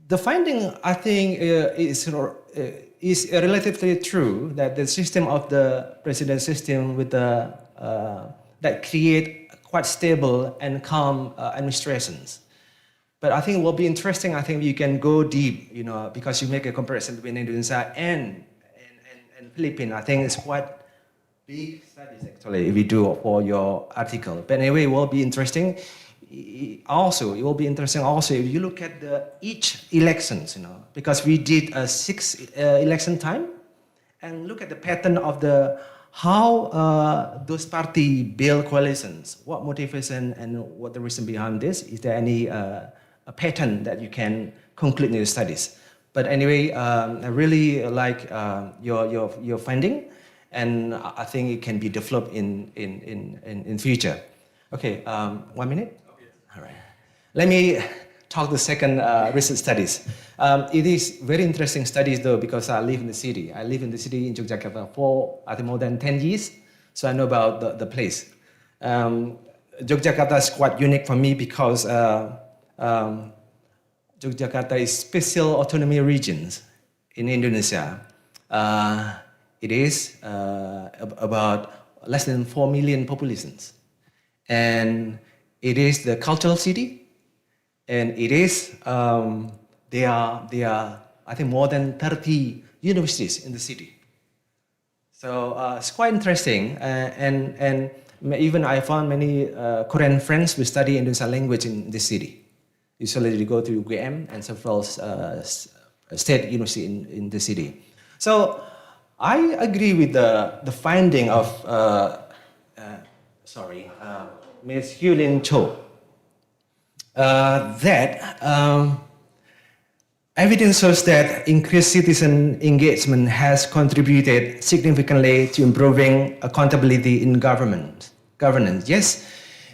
the finding, I think, is relatively true that the system of the president system with the that create quite stable and calm administrations. But I think it will be interesting. I think you can go deep, because you make a comparison between Indonesia and Philippines. I think it's quite big studies actually if you do for your article. But anyway, it will be interesting. Also, it will be interesting also if you look at each elections, because we did a 6 election time, and look at the pattern of how those parties build coalitions, what motivation and what the reason behind this. Is there any a pattern that you can conclude in your studies? But anyway, I really like your finding, and I think it can be developed in future. Okay, 1 minute. All right. Let me talk the second recent studies. It is very interesting studies though, because I live in the city. I live in the city in Yogyakarta for I think more than 10 years, so I know about the place. Yogyakarta is quite unique for me because Yogyakarta is special autonomy regions in Indonesia. It is about less than 4 million populations, and it is the cultural city, and it is there are I think more than 30 universities in the city. So it's quite interesting, and even I found many Korean friends who study Indonesian language in this city. Usually they go to UGM and several state university in the city. So I agree with the finding of Ms. Hyulin Cho that evidence shows that increased citizen engagement has contributed significantly to improving accountability in governance. Yes,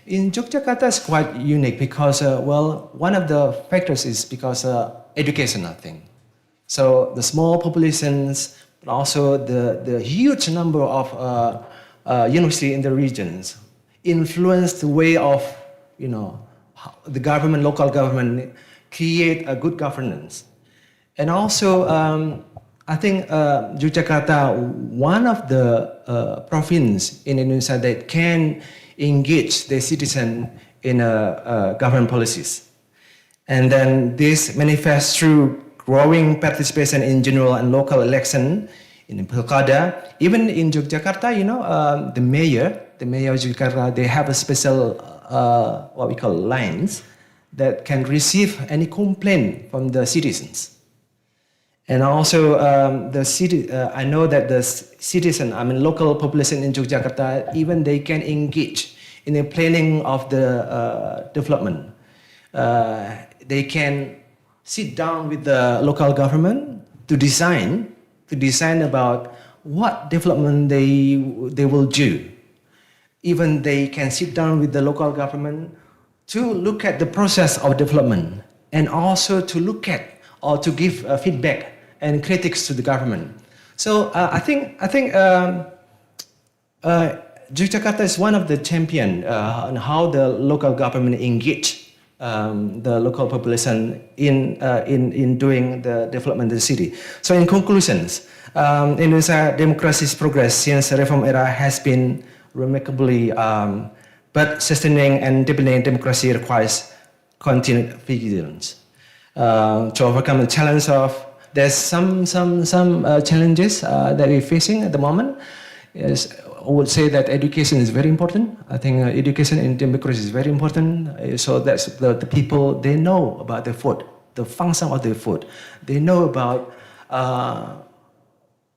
in Yogyakarta is quite unique because, one of the factors is because education, I think. So the small populations, but also the huge number of universities in the regions influence the way of, the government, local government, create a good governance. And also, I think Yogyakarta, one of the province in Indonesia that can engage the citizen in government policies. And then this manifests through growing participation in general and local election, in Pilkada. Even in Yogyakarta, the mayor of Yogyakarta, they have a special, what we call lines, that can receive any complaint from the citizens. And also, I know that the citizen, local population in Yogyakarta, even they can engage in the planning of the development. They can sit down with the local government to design about what development they will do. Even they can sit down with the local government to look at the process of development, and also to look at or to give feedback and critics to the government. So I think Yogyakarta is one of the champion on how the local government engage the local population in doing the development of the city. So in conclusions, Indonesia democracy's progress since the reform era has been remarkably, but sustaining and deepening democracy requires continued vigilance. To overcome the challenge of, there's some challenges that we're facing at the moment. Yes, I would say that education is very important. I think education in democracy is very important. So that's the people, they know about the food, the function of the food. They know about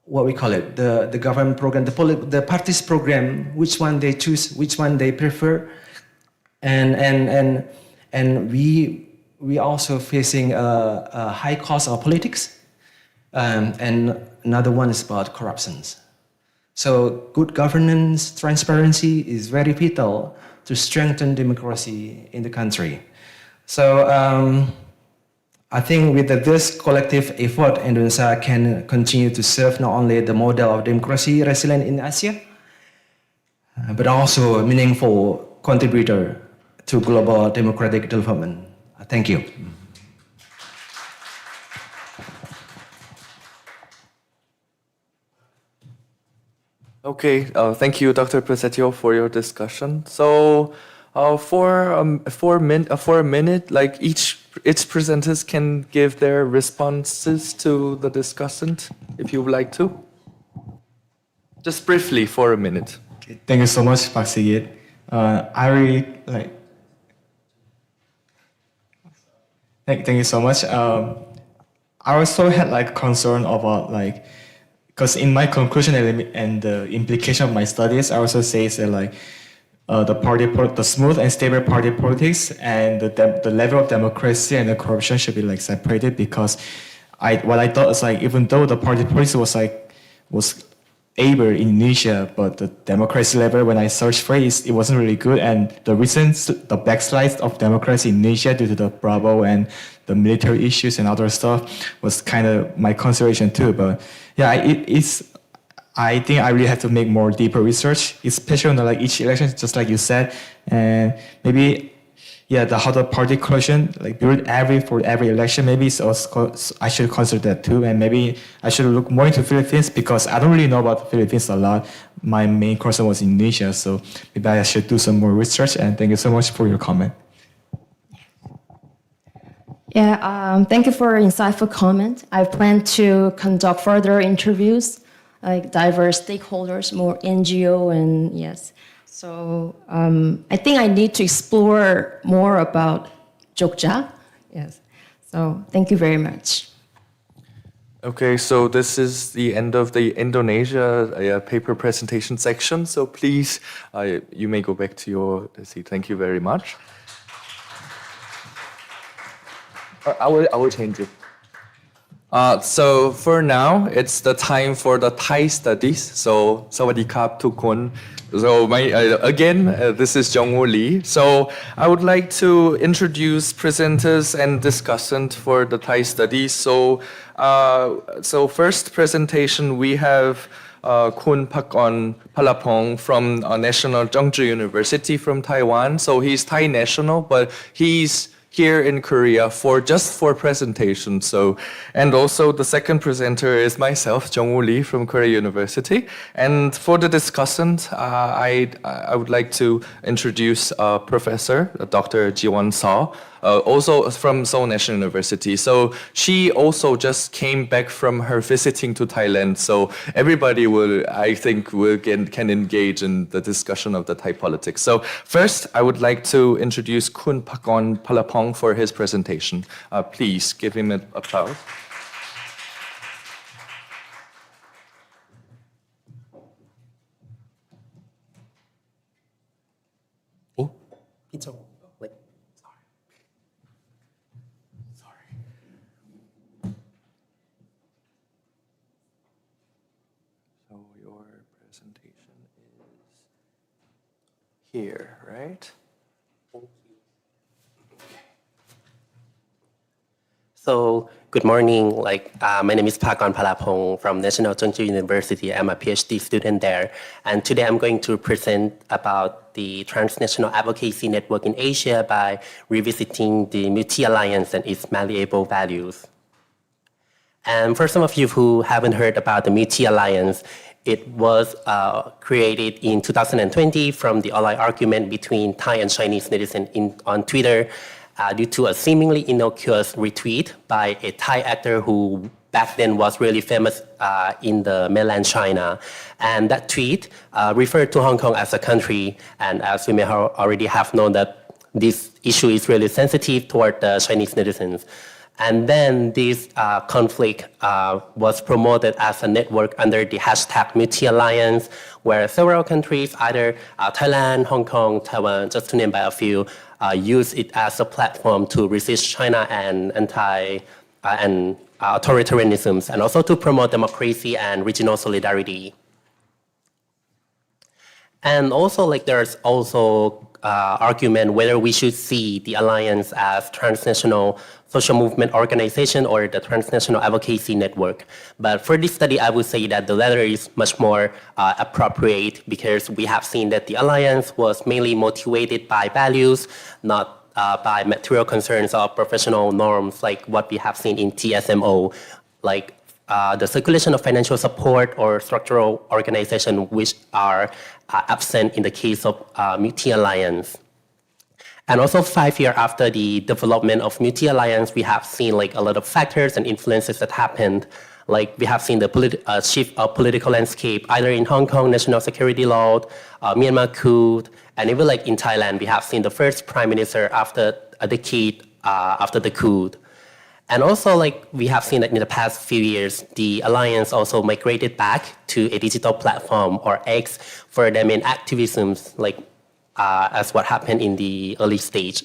what we call it, the government program, the party's program, which one they choose, which one they prefer. And we also facing a high cost of politics. And another one is about corruptions. So good governance, transparency is very vital to strengthen democracy in the country. So I think with this collective effort, Indonesia can continue to serve not only the model of democracy resilient in Asia, but also a meaningful contributor to global democratic development. Thank you. Okay, thank you, Dr. Prasetyo, for your discussion. So, for a minute, like each presenters can give their responses to the discussant, if you would like to. Just briefly, for a minute. Thank you so much, Pak Sigit. I really like. Thank you so much. I also had like concern about like, because in my conclusion and the implication of my studies, I also say that like the smooth and stable party politics and the level of democracy and the corruption should be like separated, because what I thought is like, even though the party politics was able in Indonesia, but the democracy level, when I searched for it, it wasn't really good. And the backslide of democracy in Indonesia due to the Bravo and the military issues and other stuff was kind of my consideration too. But yeah, I think I really have to make more deeper research, especially on like each election, just like you said, and maybe how the party coalition like build for every election. Maybe I should consider that too, and maybe I should look more into Philippines, because I don't really know about the Philippines a lot. My main concern was Indonesia, so maybe I should do some more research. And thank you so much for your comment. Yeah, thank you for your insightful comment. I plan to conduct further interviews, like diverse stakeholders, more NGO, and yes. So I think I need to explore more about Jogja. Yes. So thank you very much. Okay, so this is the end of the Indonesia paper presentation section. So please, you may go back to your seat. Thank you very much. I will change it. So for now, it's the time for the Thai studies. So, sawadee-krap tukon. So this is Jung-woo Lee. So I would like to introduce presenters and discussant for the Thai studies. So first presentation we have Kun Pakon Palapong from National Jeongju University from Taiwan. So he's Thai national, but he's here in Korea for presentation. So, and also the second presenter is myself, Jung-woo Lee from Korea University. And for the discussant, I would like to introduce Professor Dr. Jiwon Seo, also from Seoul National University. So she also just came back from her visiting to Thailand. So everybody can engage in the discussion of the Thai politics. So first, I would like to introduce Kun Pakon Palapong for his presentation. Please give him an applause. Oh, it's all. Wait. So your presentation is here, right? So, good morning. My name is Pagon Palapong from National Jeonju University. I'm a PhD student there. And today I'm going to present about the transnational advocacy network in Asia by revisiting the multi-alliance and its malleable values. And for some of you who haven't heard about the multi-alliance, it was created in 2020 from the online argument between Thai and Chinese netizens on Twitter due to a seemingly innocuous retweet by a Thai actor who back then was really famous in the mainland China. And that tweet referred to Hong Kong as a country. And as we may already have known that this issue is really sensitive toward the Chinese netizens. And then this conflict was promoted as a network under the hashtag multi-alliance, where several countries, either Thailand, Hong Kong, Taiwan, just to name by a few, use it as a platform to resist China and authoritarianism, and also to promote democracy and regional solidarity. And also, there's also argument whether we should see the alliance as transnational social movement organization or the transnational advocacy network. But for this study, I would say that the latter is much more appropriate, because we have seen that the alliance was mainly motivated by values, not by material concerns or professional norms like what we have seen in TSMO, like the circulation of financial support or structural organization, which are absent in the case of multi-alliance. And also 5 years after the development of multi-alliance, we have seen a lot of factors and influences that happened. We have seen the shift of political landscape, either in Hong Kong, national security law, Myanmar coup, and even in Thailand, we have seen the first prime minister after a decade after the coup. And also, we have seen that in the past few years, the alliance also migrated back to a digital platform, or X, for their main activisms, as what happened in the early stage.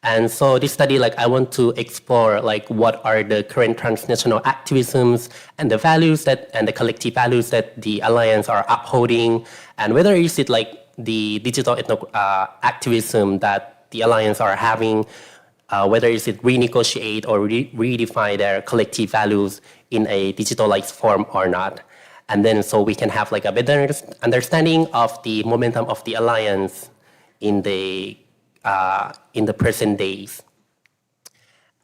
And so this study, I want to explore, what are the current transnational activisms and the values and the collective values that the alliance are upholding, and whether is it the digital activism that the alliance are having, whether is it renegotiate or redefine their collective values in a digitalized form or not. And then so we can have a better understanding of the momentum of the alliance in the present days.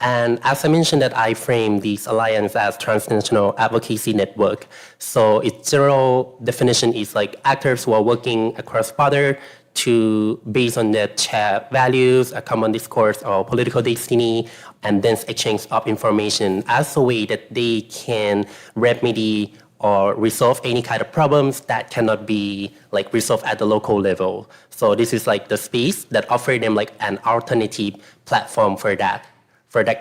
And as I mentioned, that I frame this alliance as transnational advocacy network. So its general definition is actors who are working across border based on their shared values, a common discourse or political destiny, and then exchange of information as a way that they can remedy or resolve any kind of problems that cannot be resolved at the local level. So this is the space that offers them an alternative platform for that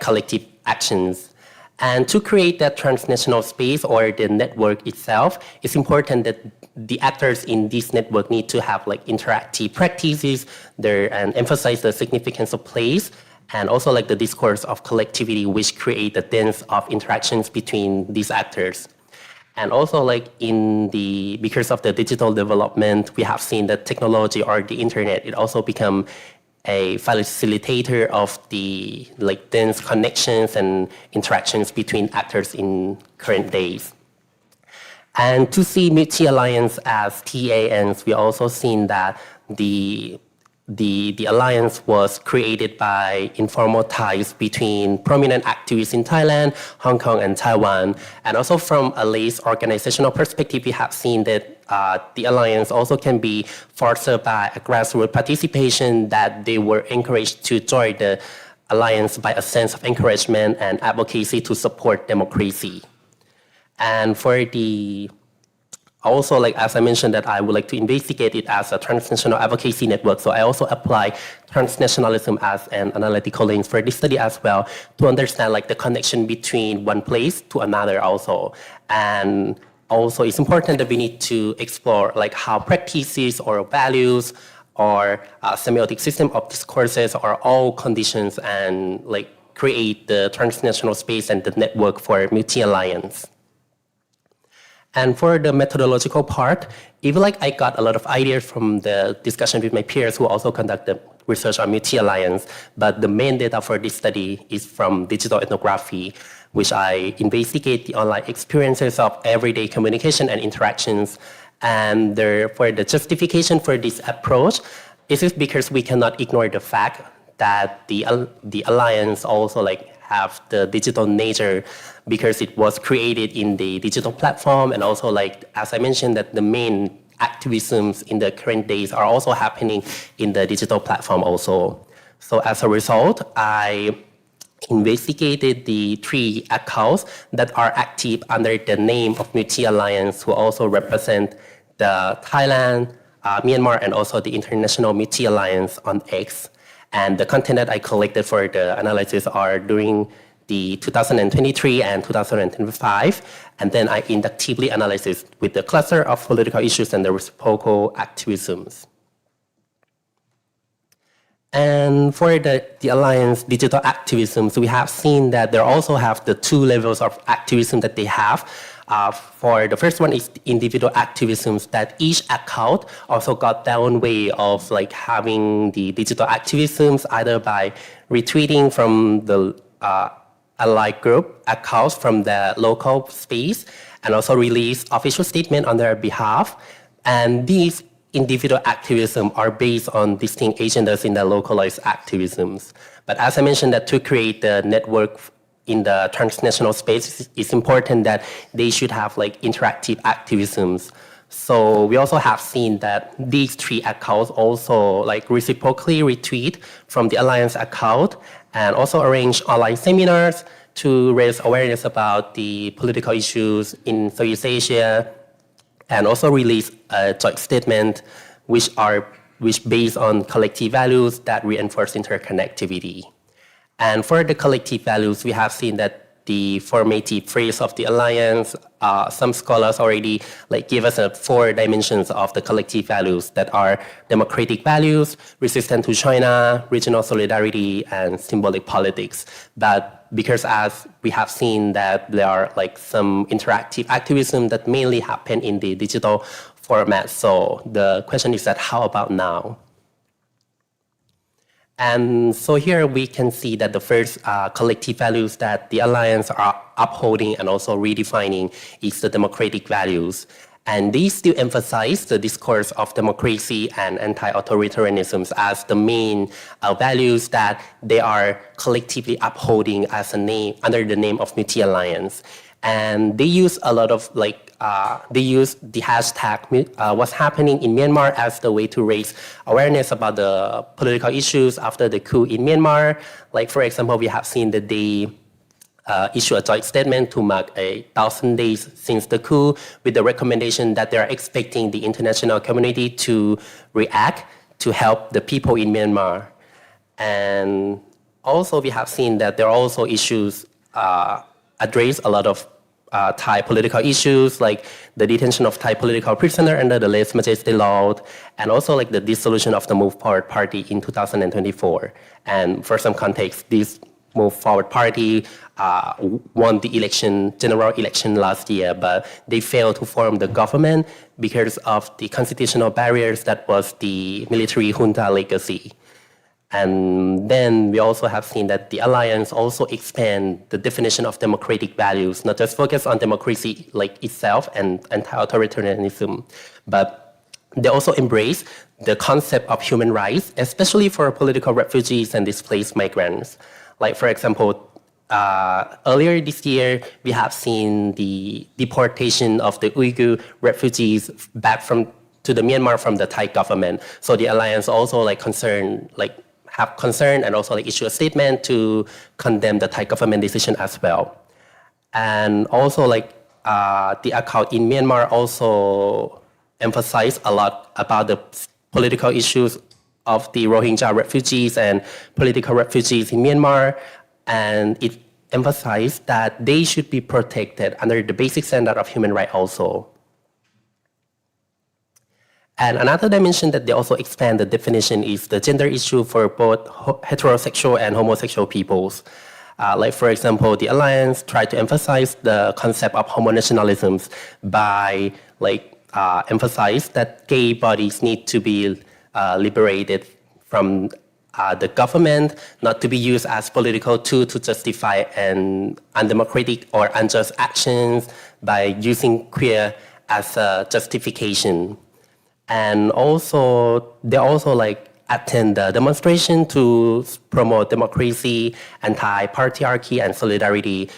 collective actions. And to create that transnational space or the network itself, it's important that the actors in this network need to have interactive practices there and emphasize the significance of place, and also the discourse of collectivity, which create the dance of interactions between these actors. And also because of the digital development, we have seen that technology or the internet, it also become a facilitator of the dense connections and interactions between actors in current days. And to see multi-alliance as TANs, we also seen that the alliance was created by informal ties between prominent activists in Thailand, Hong Kong, and Taiwan. And also from a less organizational perspective, we have seen that the alliance also can be fostered by a grassroots participation, that they were encouraged to join the alliance by a sense of encouragement and advocacy to support democracy. And for also, as I mentioned, that I would like to investigate it as a transnational advocacy network. So I also apply transnationalism as an analytical lens for this study as well, to understand the connection between one place to another also. And also it's important that we need to explore how practices or values or semiotic system of discourses are all conditions and create the transnational space and the network for multi-alliance. And for the methodological part, even like I got a lot of ideas from the discussion with my peers who also conducted research on multi-alliance, but the main data for this study is from digital ethnography, which I investigate the online experiences of everyday communication and interactions. And therefore, the justification for this approach is because we cannot ignore the fact that the alliance also like have the digital nature because it was created in the digital platform, and also like as I mentioned that the main activisms in the current days are also happening in the digital platform also. So as a result, I investigated the 3 accounts that are active under the name of Multi-Alliance, who also represent the Thailand, Myanmar, and also the International Multi-Alliance on X. And the content that I collected for the analysis are during the 2023 and 2025. And then I inductively analyzed with the cluster of political issues and the reciprocal activisms. And for the Alliance digital activisms, we have seen that they also have the 2 levels of activism that they have. For the first one is individual activisms that each account also got their own way of like having the digital activisms either by retweeting from the allied group accounts from the local space and also release official statement on their behalf. And these individual activism are based on distinct agendas in the localized activisms. But as I mentioned, that to create the network in the transnational space, it's important that they should have like interactive activisms. So we also have seen that these 3 accounts also like reciprocally retweet from the Alliance account and also arrange online seminars to raise awareness about the political issues in Southeast Asia, and also release a joint statement which based on collective values that reinforce interconnectivity. And for the collective values, we have seen that the formative phrase of the alliance, some scholars already like give us 4 dimensions of the collective values that are democratic values, resistance to China, regional solidarity, and symbolic politics. But because as we have seen that there are like some interactive activism that mainly happen in the digital format. So the question is that how about now? And so here we can see that the first collective values that the Alliance are upholding and also redefining is the democratic values. And these still emphasize the discourse of democracy and anti-authoritarianism as the main values that they are collectively upholding as a name under the name of Multi-Alliance. And they use a lot of they use the hashtag what's happening in Myanmar as the way to raise awareness about the political issues after the coup in Myanmar. Like for example, we have seen that they issue a joint statement to mark 1,000 days since the coup with the recommendation that they are expecting the international community to react to help the people in Myanmar. And also we have seen that there are also issues address a lot of Thai political issues like the detention of Thai political prisoner under the late Majesty law, and also like the dissolution of the Move Forward Party in 2024. And for some context, this Move Forward Party won the general election last year, but they failed to form the government because of the constitutional barriers that was the military junta legacy. And then we also have seen that the Alliance also expand the definition of democratic values, not just focus on democracy like itself and anti-authoritarianism, but they also embrace the concept of human rights, especially for political refugees and displaced migrants. Like for example, earlier this year, we have seen the deportation of the Uyghur refugees back to the Myanmar from the Thai government. So the Alliance also have concern and also issue a statement to condemn the Thai government decision as well. And also the account in Myanmar also emphasized a lot about the political issues of the Rohingya refugees and political refugees in Myanmar. And it emphasized that they should be protected under the basic standard of human rights also. And another dimension that they also expand the definition is the gender issue for both heterosexual and homosexual peoples. Like for example, the Alliance tried to emphasize the concept of homonationalism by emphasize that gay bodies need to be liberated from the government, not to be used as political tool to justify an undemocratic or unjust actions by using queer as a justification. And also, they also attend the demonstration to promote democracy, anti-patriarchy, and solidarity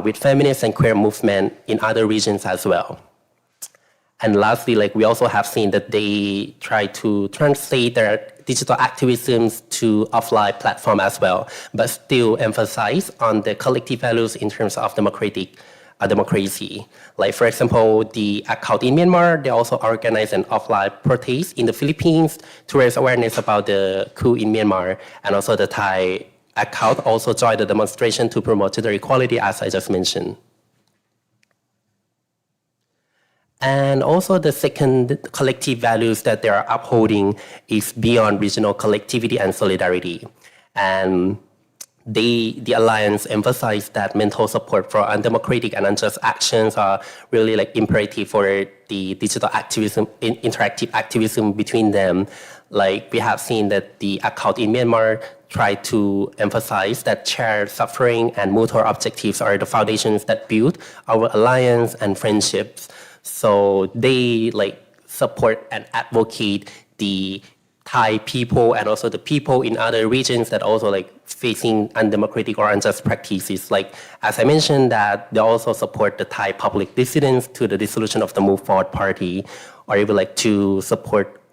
with feminist and queer movement in other regions as well. And lastly, we also have seen that they try to translate their digital activisms to offline platform as well, but still emphasize on the collective values in terms of democracy. Like for example, the account in Myanmar, they also organize an offline protest in the Philippines to raise awareness about the coup in Myanmar. And also the Thai account also joined the demonstration to promote gender equality, as I just mentioned. And also the second collective values that they are upholding is beyond regional collectivity and solidarity. And the Alliance emphasized that mental support for undemocratic and unjust actions are really imperative for the digital activism, interactive activism between them. We have seen that the account in Myanmar try to emphasize that shared suffering and mutual objectives are the foundations that build our alliance and friendships. So they support and advocate the Thai people and also the people in other regions that also facing undemocratic or unjust practices. As I mentioned, that they also support the Thai public dissidents to the dissolution of the Move Forward Party, or even to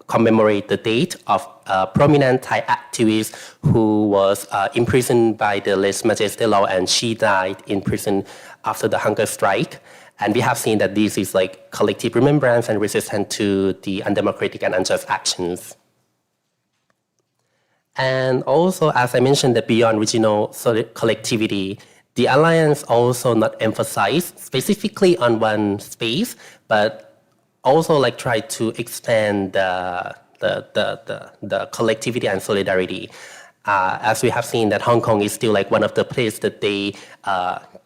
commemorate the date of a prominent Thai activist who was imprisoned by the lèse-majesté law, and she died in prison after the hunger strike. And we have seen that this is collective remembrance and resistance to the undemocratic and unjust actions. And also, as I mentioned, that beyond regional collectivity, the Alliance also not emphasize specifically on one space, but also try to expand the collectivity and solidarity. As we have seen that Hong Kong is still one of the places that they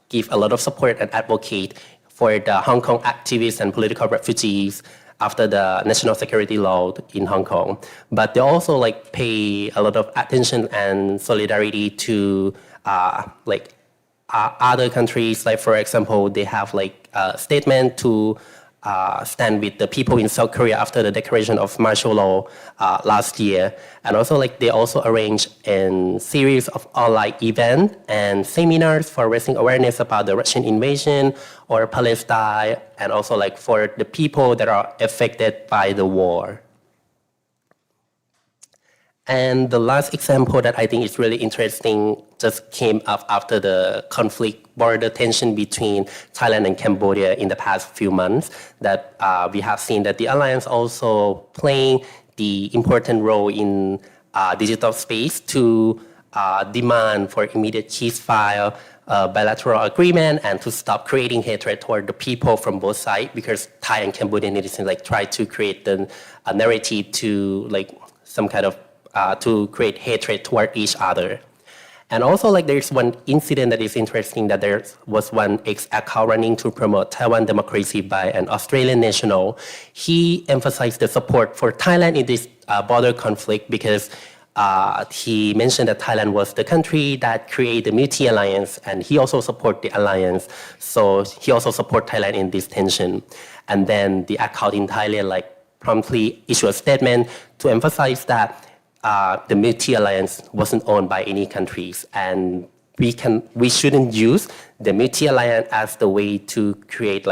give a lot of support and advocate for the Hong Kong activists and political refugees after the national security law in Hong Kong. But they also pay a lot of attention and solidarity to other countries. For example, they have a statement to stand with the people in South Korea after the declaration of martial law last year. And also they also arrange a series of online events and seminars for raising awareness about the Russian invasion or Palestine, and also for the people that are affected by the war. And the last example that I think is really interesting just came up after the conflict, border tension between Thailand and Cambodia in the past few months, that we have seen that the Alliance also playing the important role in digital space to demand for immediate ceasefire, bilateral agreement, and to stop creating hatred toward the people from both sides, because Thai and Cambodian citizens try to create the narrative to some kind of to create hatred toward each other. And also there's one incident that is interesting, that there was one ex-account running to promote Taiwan democracy by an Australian national. He emphasized the support for Thailand in this border conflict because he mentioned that Thailand was the country that created the multi-alliance, and he also support the alliance. So he also support Thailand in this tension. And then the account in Thailand promptly issued a statement to emphasize that the multi-alliance wasn't owned by any countries, and we shouldn't use the multi-alliance as the way to create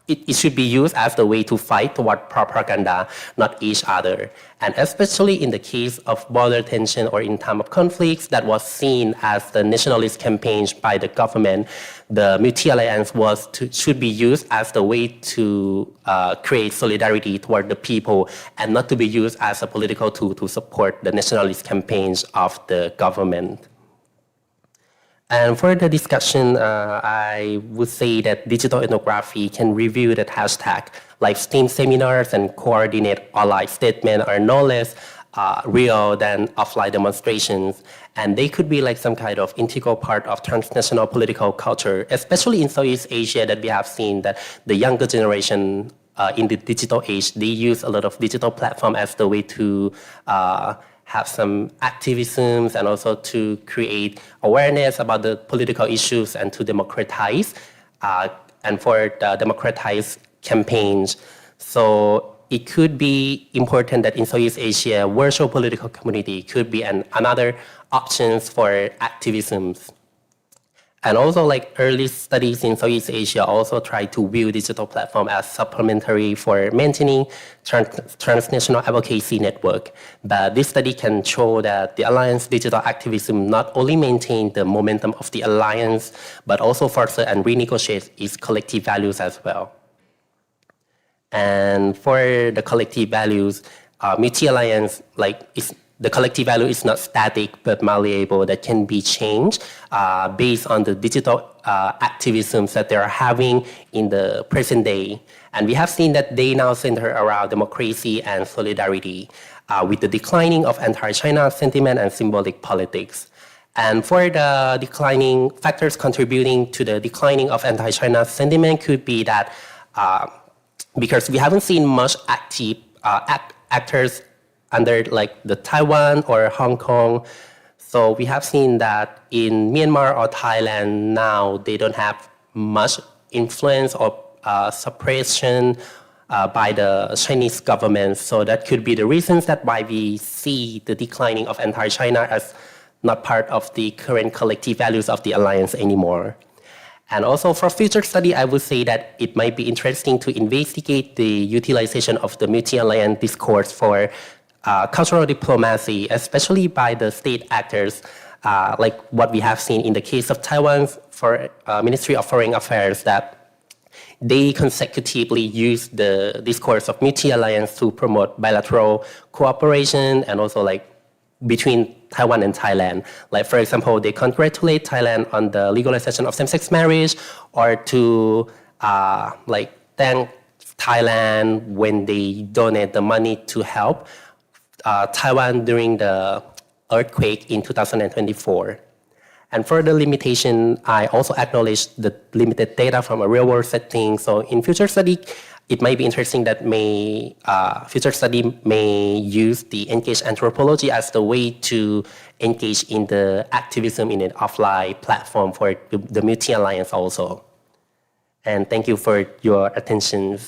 it should be used as the way to fight toward propaganda, not each other. And especially in the case of border tension or in time of conflicts that was seen as the nationalist campaigns by the government, the multi-alliance should be used as the way to create solidarity toward the people, and not to be used as a political tool to support the nationalist campaigns of the government. And for the discussion, I would say that digital ethnography can review that hashtag, live stream seminars and coordinate online statement are no less real than offline demonstrations. And they could be like some kind of integral part of transnational political culture, especially in Southeast Asia, that we have seen that the younger generation in the digital age, they use a lot of digital platform as the way to have some activisms and also to create awareness about the political issues and to democratize and for the democratized campaigns. So it could be important that in Southeast Asia, virtual political community could be another options for activisms. And also like early studies in Southeast Asia also try to view digital platform as supplementary for maintaining transnational advocacy network. But this study can show that the Alliance digital activism not only maintain the momentum of the Alliance, but also foster and renegotiate its collective values as well. And for the collective values, multi-alliance the collective value is not static but malleable that can be changed based on the digital activisms that they are having in the present day. And we have seen that they now center around democracy and solidarity with the declining of anti-China sentiment and symbolic politics. And for the declining factors contributing to the declining of anti-China sentiment could be that because we haven't seen much active actors under like the Taiwan or Hong Kong. So we have seen that in Myanmar or Thailand now, they don't have much influence or suppression by the Chinese government. So that could be the reasons that why we see the declining of anti-China as not part of the current collective values of the alliance anymore. And also for future study, I would say that it might be interesting to investigate the utilization of the multi-alliance discourse for cultural diplomacy, especially by the state actors, like what we have seen in the case of Taiwan for Ministry of Foreign Affairs, that they consecutively use the discourse of multi-alliance to promote bilateral cooperation and also like between Taiwan and Thailand. Like for example, they congratulate Thailand on the legalization of same-sex marriage, or to like thank Thailand when they donate the money to help Taiwan during the earthquake in 2024. And for the limitation, I also acknowledge the limited data from a real-world setting. So in future study, it might be interesting that future study may use the engaged anthropology as the way to engage in the activism in an offline platform for the multi-alliance also. And thank you for your attention.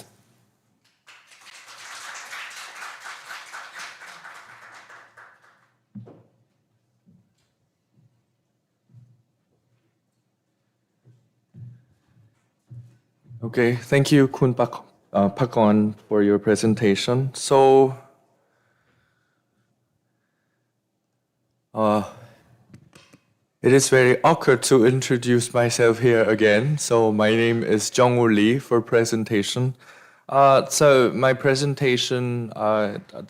Okay, thank you, Kun Pakon, for your presentation. So, it is very awkward to introduce myself here again. So my name is Jung-woo Lee for presentation. So my presentation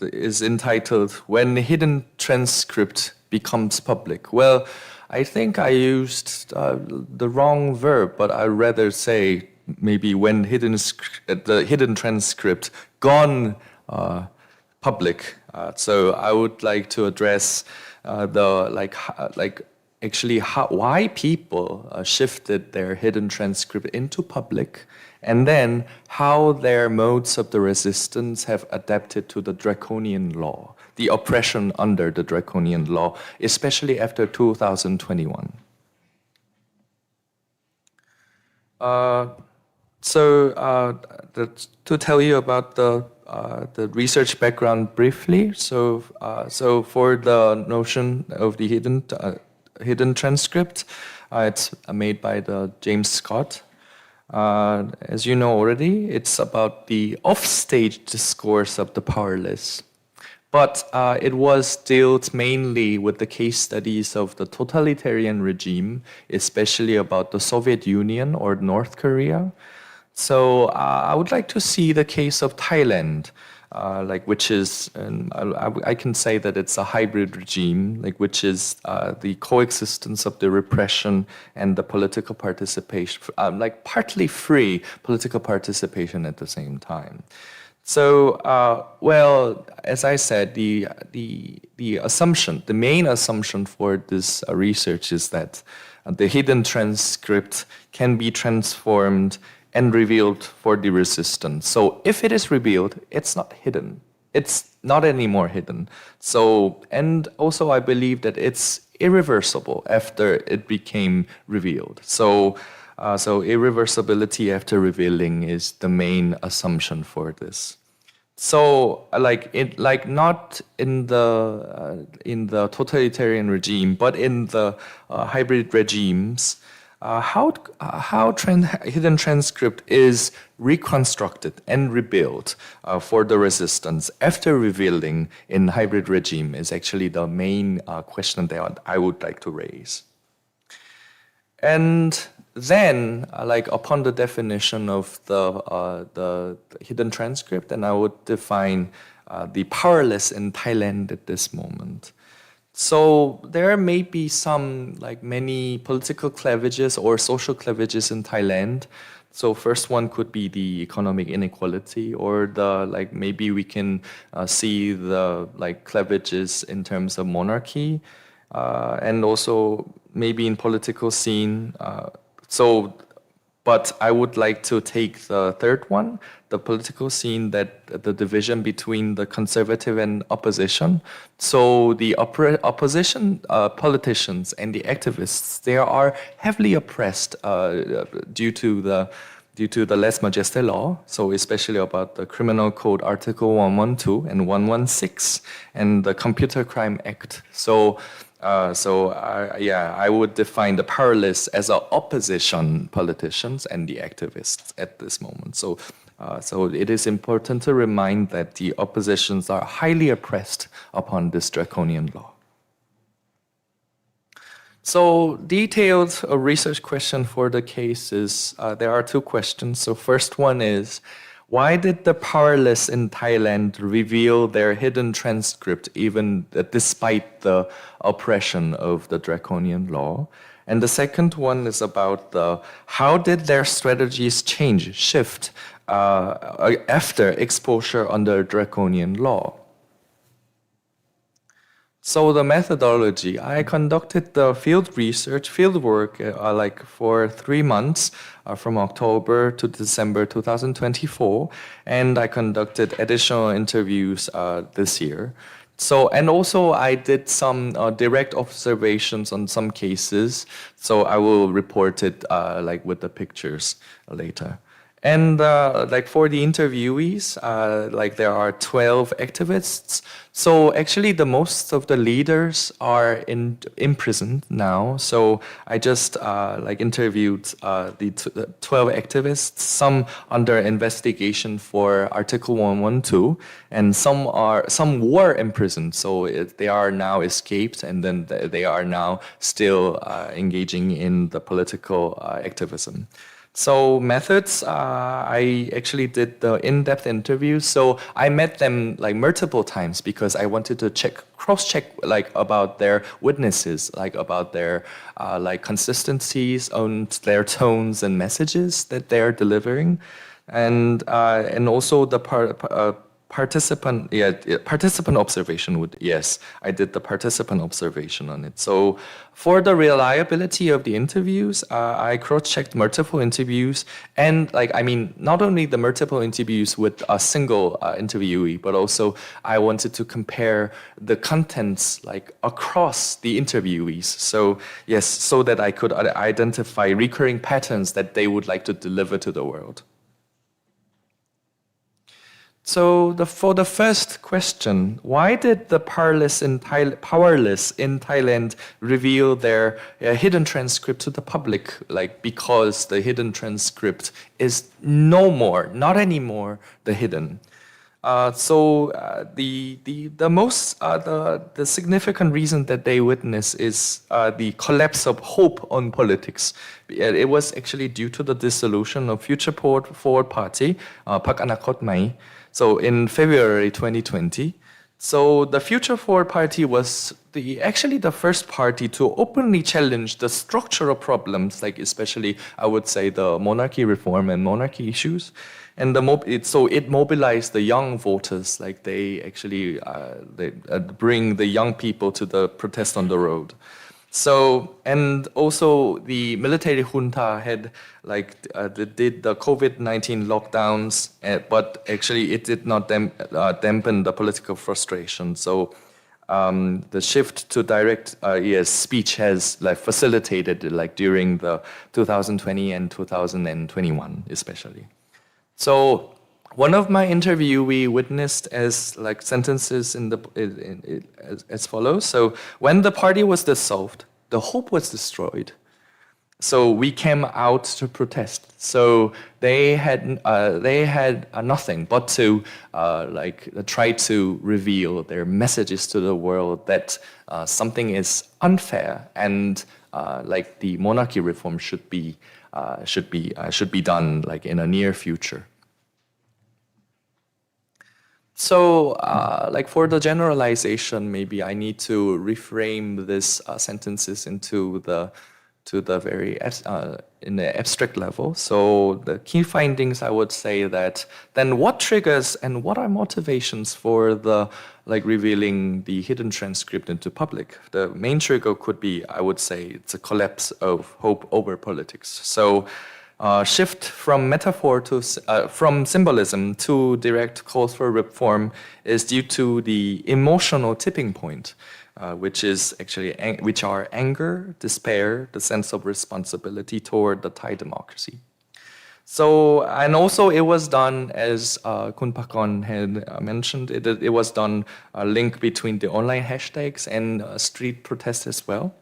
is entitled "When Hidden Transcript Becomes Public." Well, I think I used the wrong verb, but I'd rather say maybe when the hidden transcript gone public. So I would like to address why people shifted their hidden transcript into public, and then how their modes of the resistance have adapted to the draconian law, the oppression under the draconian law, especially after 2021. To tell you about the research background briefly, so for the notion of the hidden transcript, it's made by the James Scott. As you know already, it's about the offstage discourse of the powerless. But it was dealt mainly with the case studies of the totalitarian regime, especially about the Soviet Union or North Korea. So I would like to see the case of Thailand, which is, I can say that it's a hybrid regime, which is the coexistence of the repression and the political participation, partly free political participation at the same time. So, well, as I said, the assumption, the main assumption for this research is that the hidden transcript can be transformed and revealed for the resistance. So if it is revealed, it's not hidden. It's not anymore hidden. So, and also I believe that it's irreversible after it became revealed. So irreversibility after revealing is the main assumption for this. So, like not in the totalitarian regime, but in the hybrid regimes, hidden transcript is reconstructed and rebuilt for the resistance after revealing in hybrid regime is actually the main question that I would like to raise. And then, upon the definition of the hidden transcript, then I would define the powerless in Thailand at this moment. So there may be some, many political cleavages or social cleavages in Thailand. So first one could be the economic inequality, or maybe we can see the cleavages in terms of monarchy, and also maybe in political scene. But I would like to take the third one, the political scene, that the division between the conservative and opposition. So the opposition politicians and the activists, they are heavily oppressed due to the lèse-majesté law, so especially about the Criminal Code Article 112 and 116 and the Computer Crime Act. I would define the powerless as opposition politicians and the activists at this moment. So it is important to remind that the oppositions are highly oppressed upon this draconian law. So detailed research question for the case is, there are two questions. So first one is, why did the powerless in Thailand reveal their hidden transcript even despite the oppression of the draconian law? And the second one is about how did their strategies shift after exposure under draconian law? So the methodology, I conducted the field work for 3 months from October to December 2024, and I conducted additional interviews this year. So, and also I did some direct observations on some cases, so I will report it with the pictures later. And for the interviewees, there are 12 activists. So actually, most of the leaders are imprisoned now. So I just interviewed the 12 activists. Some under investigation for Article 112, and some were imprisoned. So they are now escaped, and then they are now still engaging in the political activism. So methods, I actually did the in-depth interviews. So I met them multiple times because I wanted to cross-check about their witnesses, about their consistencies on their tones and messages that they are delivering, and also the participant observation I did the participant observation on it. So for the reliability of the interviews, I cross-checked multiple interviews, and not only the multiple interviews with a single interviewee, but also I wanted to compare the contents across the interviewees. So yes, so that I could identify recurring patterns that they would like to deliver to the world. So for the first question, why did the powerless in Thailand reveal their hidden transcript to the public? Because the hidden transcript is not anymore the hidden. The significant reason that they witness is the collapse of hope on politics. It was actually due to the dissolution of Future Forward Party, Phak Anakot Mai. So in February 2020, So the Future Forward Party was actually the first party to openly challenge the structural problems, like especially I would say the monarchy reform and monarchy issues, and it mobilized the young voters, like they actually bring the young people to the protest on the road. So, and also the military junta had did the COVID-19 lockdowns, but actually it did not dampen the political frustration. So the shift to direct speech has facilitated during the 2020 and 2021 especially. So one of my interviewee witnessed as sentences as follows. So when the party was dissolved, the hope was destroyed. So we came out to protest. So they had nothing but to try to reveal their messages to the world that something is unfair and the monarchy reform should be done in a near future. So, for the generalization, maybe I need to reframe this sentences into the very in the abstract level. So the key findings, I would say that then what triggers and what are motivations for the revealing the hidden transcript into public? The main trigger could be, I would say, it's a collapse of hope over politics. So. Shift from metaphor to from symbolism to direct calls for reform is due to the emotional tipping point, which are anger, despair, the sense of responsibility toward the Thai democracy. So, and also it was done, as Kun Pakon had mentioned, it was done a link between the online hashtags and street protests as well.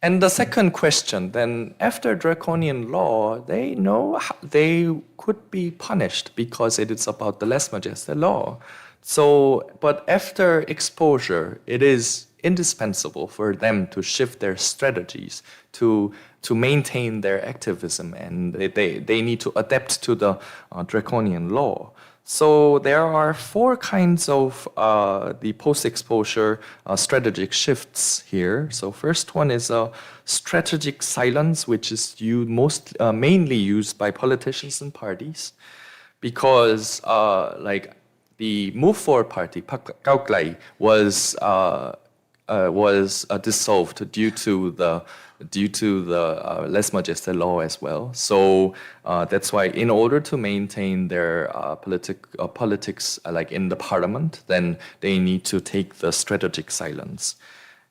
And the second question, then after draconian law, they know they could be punished because it is about the lèse majesté law. So, but after exposure, it is indispensable for them to shift their strategies to maintain their activism, and they need to adapt to the draconian law. So there are 4 kinds of the post-exposure strategic shifts here. So first one is a strategic silence, which is mainly used by politicians and parties, because the Move Forward Party, Cao Klai, was dissolved due to the lèse majesté law as well. So that's why, in order to maintain their politics in the parliament, then they need to take the strategic silence.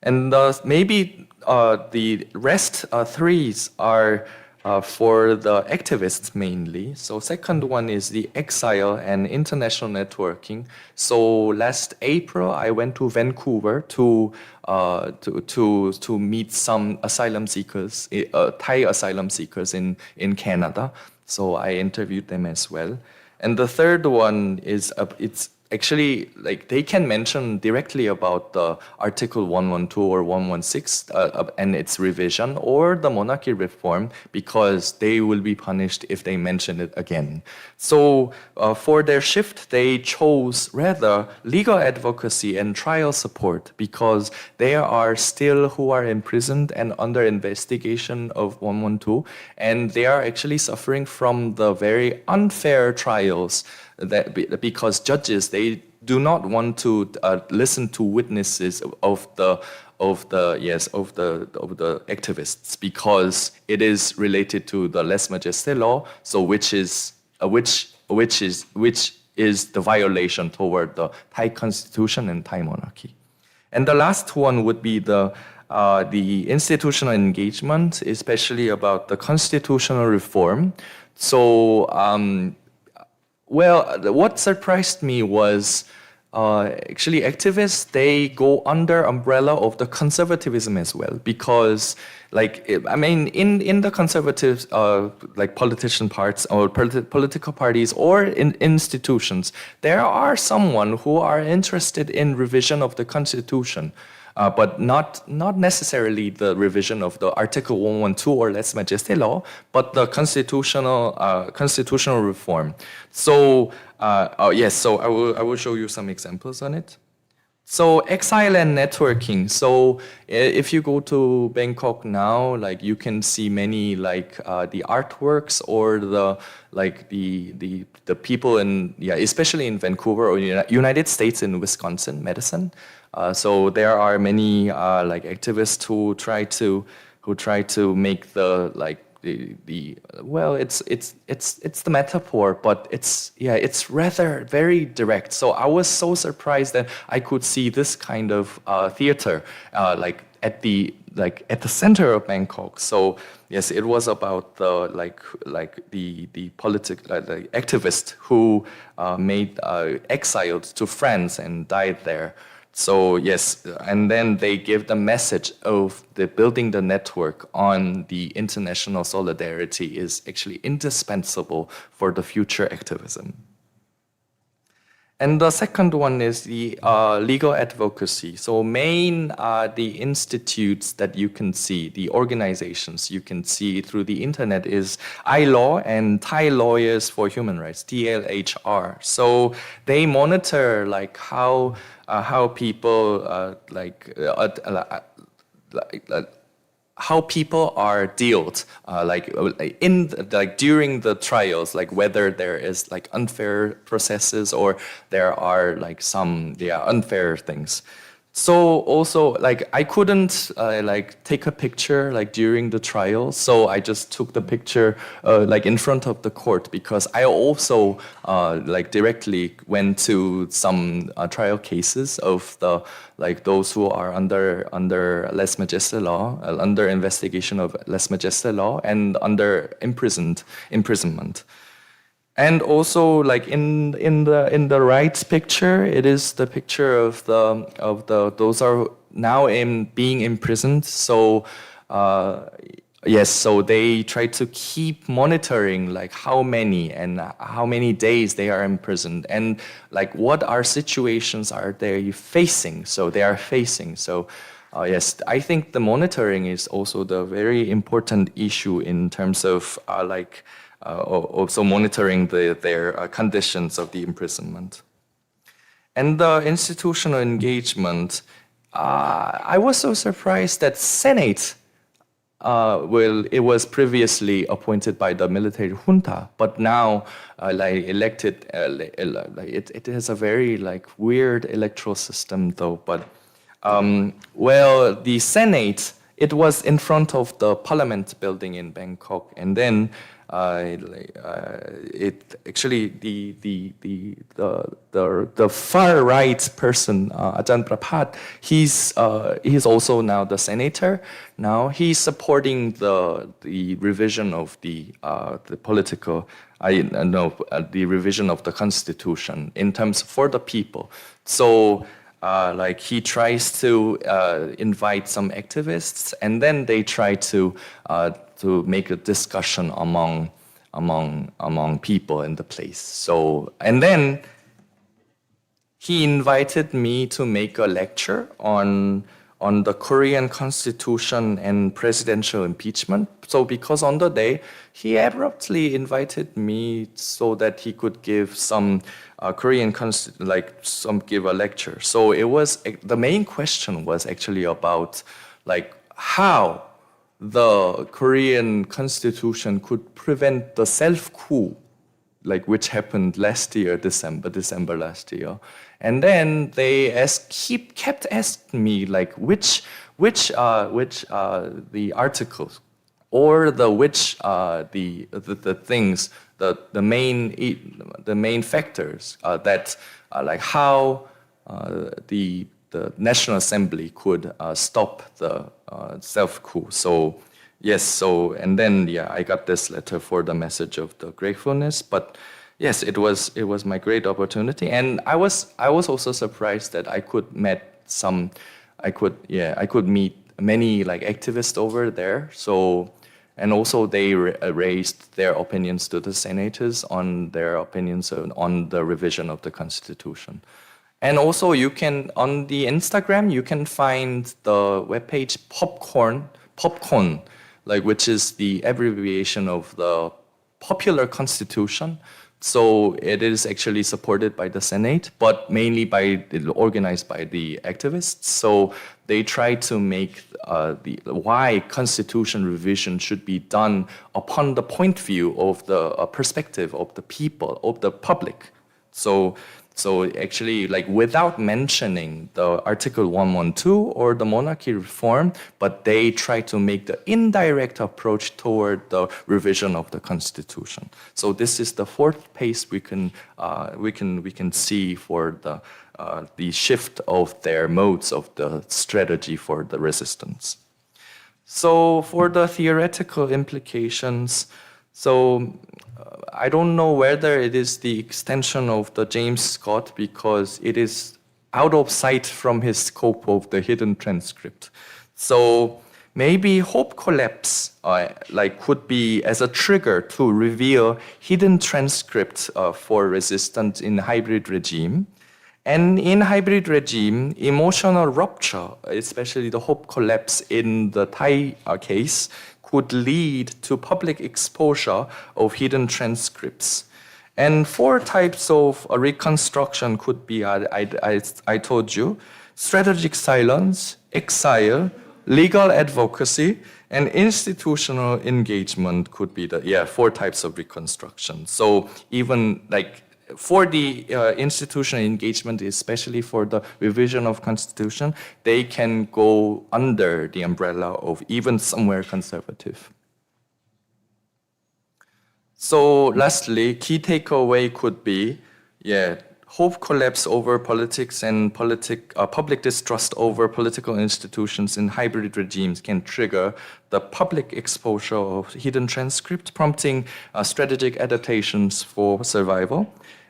And maybe the rest 3s are for the activists mainly. So second one is the exile and international networking. So last April, I went to Vancouver to meet some asylum seekers, Thai asylum seekers in Canada. So I interviewed them as well. And the third one is it's actually they can mention directly about the Article 112 or 116 and its revision, or the monarchy reform, because they will be punished if they mention it again. So for their shift, they chose rather legal advocacy and trial support, because there are still who are imprisoned and under investigation of 112, and they are actually suffering from the very unfair trials because judges, they do not want to listen to witnesses of the activists, because it is related to the lèse majesté law, so which is the violation toward the Thai constitution and Thai monarchy. And the last one would be the institutional engagement, especially about the constitutional reform. So what surprised me was actually activists, they go under umbrella of the conservatism as well, because in the conservative politician parts or political parties or in institutions, there are someone who are interested in revision of the constitution. but not necessarily the revision of the Article 112 or lèse majesté law, but the constitutional reform. So yes, so I will show you some examples on it. So exile and networking. So if you go to Bangkok now, like you can see many like the artworks or the people in especially in Vancouver or United States, in Wisconsin, Madison. So there are many like activists who try to make the like well, it's the metaphor, but it's rather very direct. So I was so surprised that I could see this kind of theater like at the center of Bangkok. So yes, it was about the the activist who made exiled to France and died there. So yes, and then they give the message of the building the network on the international solidarity is actually indispensable for the future activism. And the second one is the legal advocacy. So the institutes that you can see, the organizations you can see through the internet is iLaw and Thai Lawyers for Human Rights, TLHR. So they monitor like how people how people are dealt during the trials, like whether there is like unfair processes or there are like some unfair things. So also like I couldn't take a picture like during the trial, so I just took the picture like in front of the court, because I also directly went to some trial cases of the those who are under lèse majesté law, under investigation of lèse majesté law, and under imprisonment. And also, like in the right picture, it is the picture of those are now being imprisoned. So yes, so they try to keep monitoring like how many days they are imprisoned, and like what situations are they facing. So they are facing. So yes, I think the monitoring is also the very important issue in terms of also monitoring their conditions of the imprisonment. And the institutional engagement, I was so surprised that Senate, it was previously appointed by the military junta, but now elected, it has a very weird electoral system though. But the Senate, it was in front of the Parliament building in Bangkok, and then it actually the far right person, Ajahn Prapat, he's also now the senator. Now he's supporting the revision of the political the revision of the constitution in terms for the people. So he tries to invite some activists, and then they try to make a discussion among people in the place. So, and then he invited me to make a lecture on the Korean Constitution and presidential impeachment. So because on the day, he abruptly invited me so that he could give some give a lecture. So it was, the main question was actually about how the Korean Constitution could prevent the self-coup, which happened last year, December last year. And then they kept asking me which the articles or the things, the main factors that how the National Assembly could stop the self-coup. So yes, and then I got this letter for the message of the gratefulness. But yes, it was my great opportunity, and I was also surprised that I could meet many activists over there. So, and also they raised their opinions to the senators on their opinions on the revision of the constitution. And also you can, on the Instagram, you can find the webpage popcorn, like which is the abbreviation of the popular constitution. So it is actually supported by the Senate, but mainly organized by the activists. So they try to make why constitution revision should be done upon the point view of the perspective of the people, of the public. So actually, like without mentioning the Article 112 or the monarchy reform, but they try to make the indirect approach toward the revision of the constitution. So this is the fourth pace we can see for the shift of their modes of the strategy for the resistance. So for the theoretical implications, I don't know whether it is the extension of the James Scott because it is out of sight from his scope of the hidden transcript. So maybe hope collapse could be as a trigger to reveal hidden transcripts for resistance in hybrid regime. And in hybrid regime, emotional rupture, especially the hope collapse in the Thai case, could lead to public exposure of hidden transcripts. And four types of reconstruction could be, I told you, strategic silence, exile, legal advocacy, and institutional engagement could be the four types of reconstruction. So even like for the institutional engagement, especially for the revision of constitution, they can go under the umbrella of even somewhere conservative. So lastly, key takeaway could be, hope collapse over politics and public distrust over political institutions in hybrid regimes can trigger the public exposure of hidden transcript, prompting strategic adaptations for survival.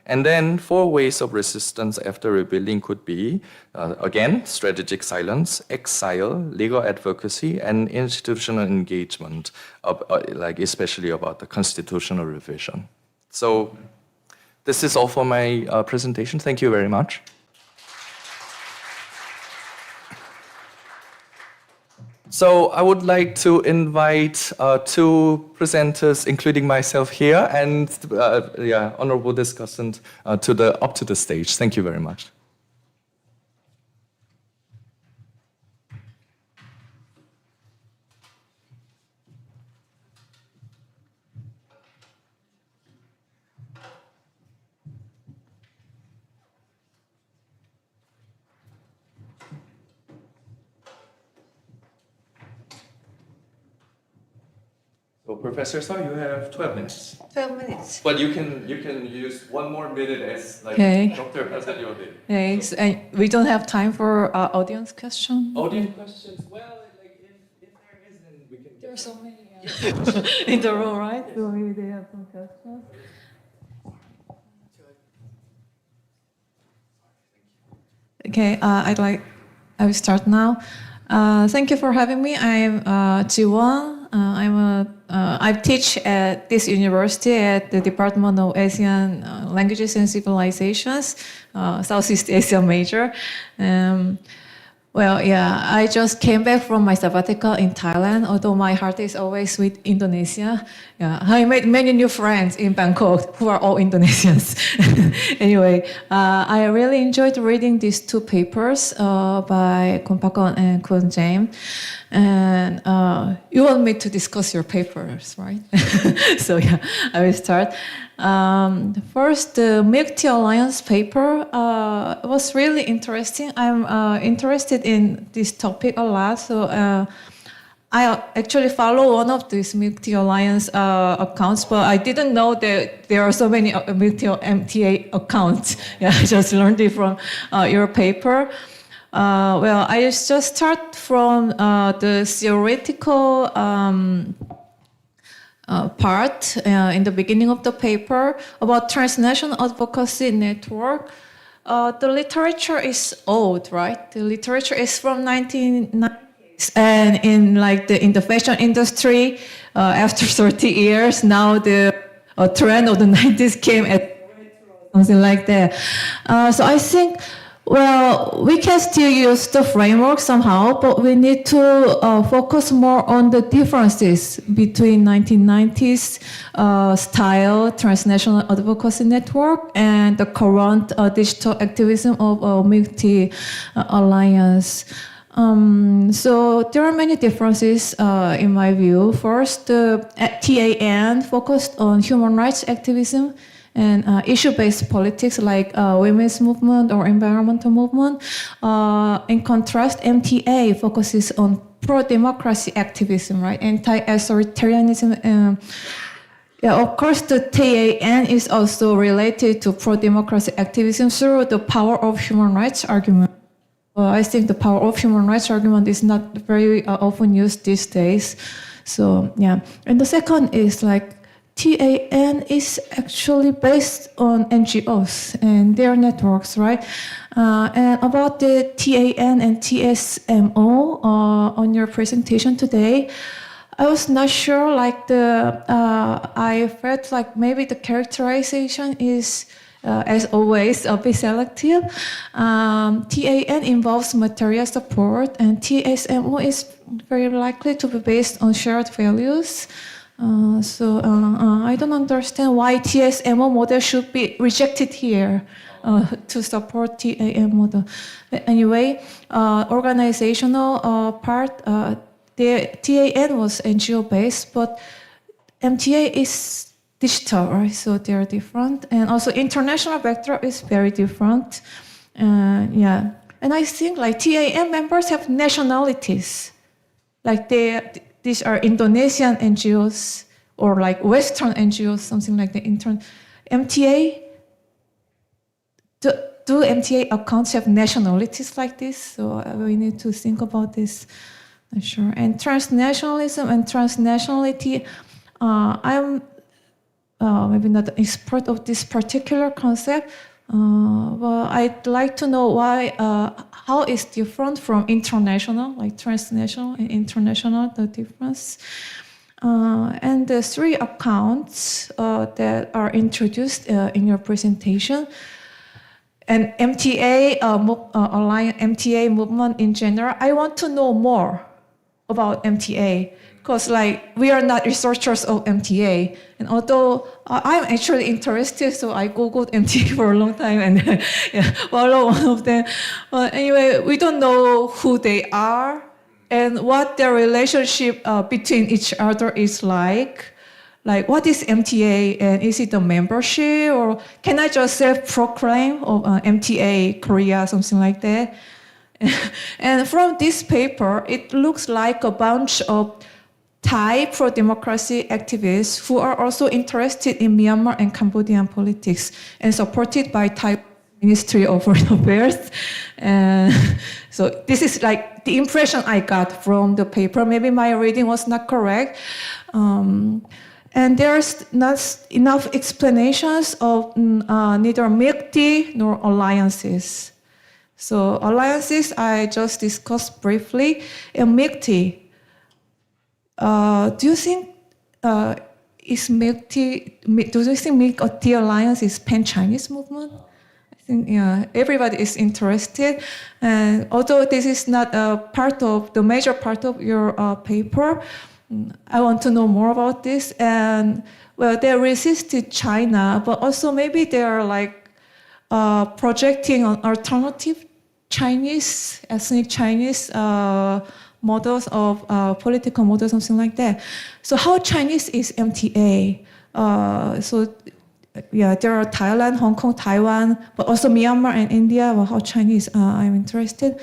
And then four ways of resistance after rebellion could be, again, strategic silence, exile, legal advocacy, and institutional engagement, especially about the constitutional revision. So this is all for my presentation. Thank you very much. So I would like to invite two presenters, including myself here, and honorable discussant up to the stage. Thank you very much. So Professor So, you have 12 minutes. 12 minutes. But you can use 1 more minute as Okay. Dr. Pasadeo did. Thanks. And we don't have time for audience question. Audience questions? Well, if there isn't, we can. There are so many in the room, right? So maybe they have some questions. Okay, I will start now. Thank you for having me. I'm Jiwon. I teach at this university at the Department of Asian Languages and Civilizations, Southeast Asia major. I just came back from my sabbatical in Thailand, although my heart is always with Indonesia. Yeah, I made many new friends in Bangkok who are all Indonesians. Anyway, I really enjoyed reading these two papers by Kun Pakon and Kun James. And you want me to discuss your papers, right? So yeah, I will start. First, the Milk Tea Alliance paper was really interesting. I'm interested in this topic a lot, so I actually follow one of these Milk Tea Alliance accounts, but I didn't know that there are so many Milk Tea MTA accounts. Yeah, I just learned it from your paper. I just start from the theoretical part in the beginning of the paper about transnational advocacy network. The literature is old, right? The literature is from 1990s, and in the fashion industry, after 30 years, now the trend of the 90s came at something like that. So I think Well, we can still use the framework somehow, but we need to focus more on the differences between 1990s style transnational advocacy network and the current digital activism of Multi Alliance. So there are many differences in my view. First, the TAN focused on human rights activism and issue-based politics like women's movement or environmental movement. In contrast, MTA focuses on pro-democracy activism, right? Anti-authoritarianism. Yeah, of course, the TAN is also related to pro-democracy activism through the power of human rights argument. I think the power of human rights argument is not very often used these days. So yeah, and the second is like TAN is actually based on NGOs and their networks, right? And about the TAN and TSMO on your presentation today, I was not sure. Like I felt like maybe the characterization is, as always, a bit selective. TAN involves material support, and TSMO is very likely to be based on shared values. So I don't understand why TSMO model should be rejected here to support TAN model. But anyway, organizational part, the TAN was NGO based, but MTA is digital, right? So they're different, and also international backdrop is very different. Yeah, and I think like TAN members have nationalities, like these are Indonesian NGOs or like Western NGOs, something like the MTA. Do MTA accounts have nationalities like this? So we need to think about this. Not sure. And transnationalism and transnationality, I'm maybe not an expert of this particular concept, but I'd like to know why, how it's different from international, like transnational and international, the difference. And the three accounts that are introduced in your presentation, and MTA, Alliance MTA movement in general, I want to know more about MTA. Because like we are not researchers of MTA, and although I'm actually interested, so I googled MTA for a long time and follow one of them. But anyway, we don't know who they are and what their relationship between each other is like. Like what is MTA, and is it a membership, or can I just self-proclaim of MTA Korea, something like that? And from this paper, it looks like a bunch of Thai pro-democracy activists who are also interested in Myanmar and Cambodian politics and supported by Thai Ministry of Foreign Affairs. And so this is like the impression I got from the paper. Maybe my reading was not correct. And there's not enough explanations of neither milk tea nor alliances. So alliances I just discussed briefly, and milk tea. Do you think is milk tea? Do you think milk tea alliance is pan-Chinese movement? I think everybody is interested, and although this is not a part of the major part of your paper, I want to know more about this. And well, they resisted China, but also maybe they are like projecting on alternative Chinese, ethnic Chinese models of political models, something like that. So how Chinese is MTA? So yeah, there are Thailand, Hong Kong, Taiwan, but also Myanmar and India. Well, how Chinese? I'm interested.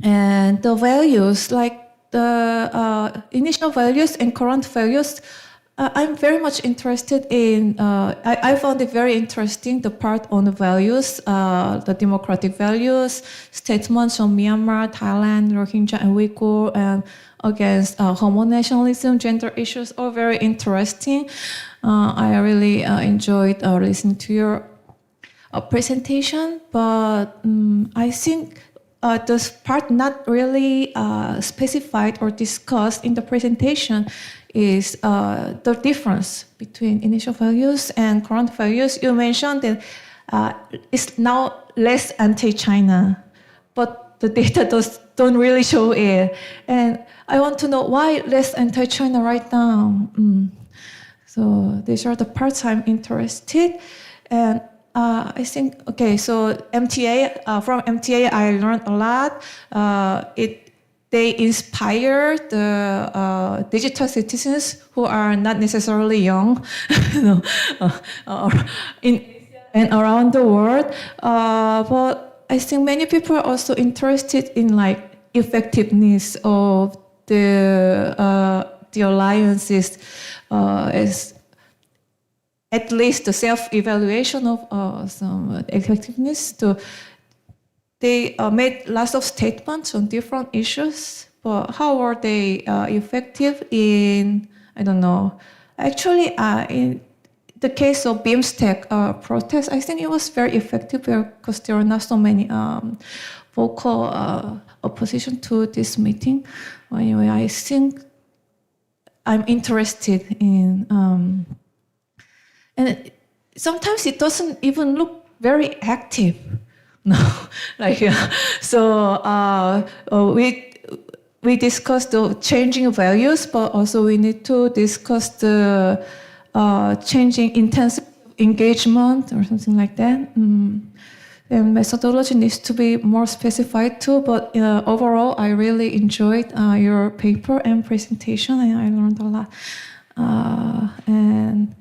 And the values, like the initial values and current values, I'm very much interested in, I found it very interesting, the part on the values, the democratic values, statements on Myanmar, Thailand, Rohingya, and Uyghur, and against homo-nationalism, gender issues, all very interesting. I really enjoyed listening to your presentation, but I think this part not really specified or discussed in the presentation is the difference between initial values and current values. You mentioned that is now less anti-China, but the data don't really show it. And I want to know why less anti-China right now. So these are the parts I'm interested. And I think, okay, so MTA, from MTA I learned a lot. They inspire the digital citizens who are not necessarily young and around the world. But I think many people are also interested in like effectiveness of the alliances as at least the self-evaluation of some effectiveness. They made lots of statements on different issues, but how are they effective in, I don't know. Actually, in the case of BIMSTEC protest, I think it was very effective because there are not so many vocal opposition to this meeting. Anyway, I think I'm interested in, and sometimes it doesn't even look very active. No, like so. We discussed the changing values, but also we need to discuss the changing intensive engagement or something like that. And methodology needs to be more specified too. But overall, I really enjoyed your paper and presentation, and I learned a lot. And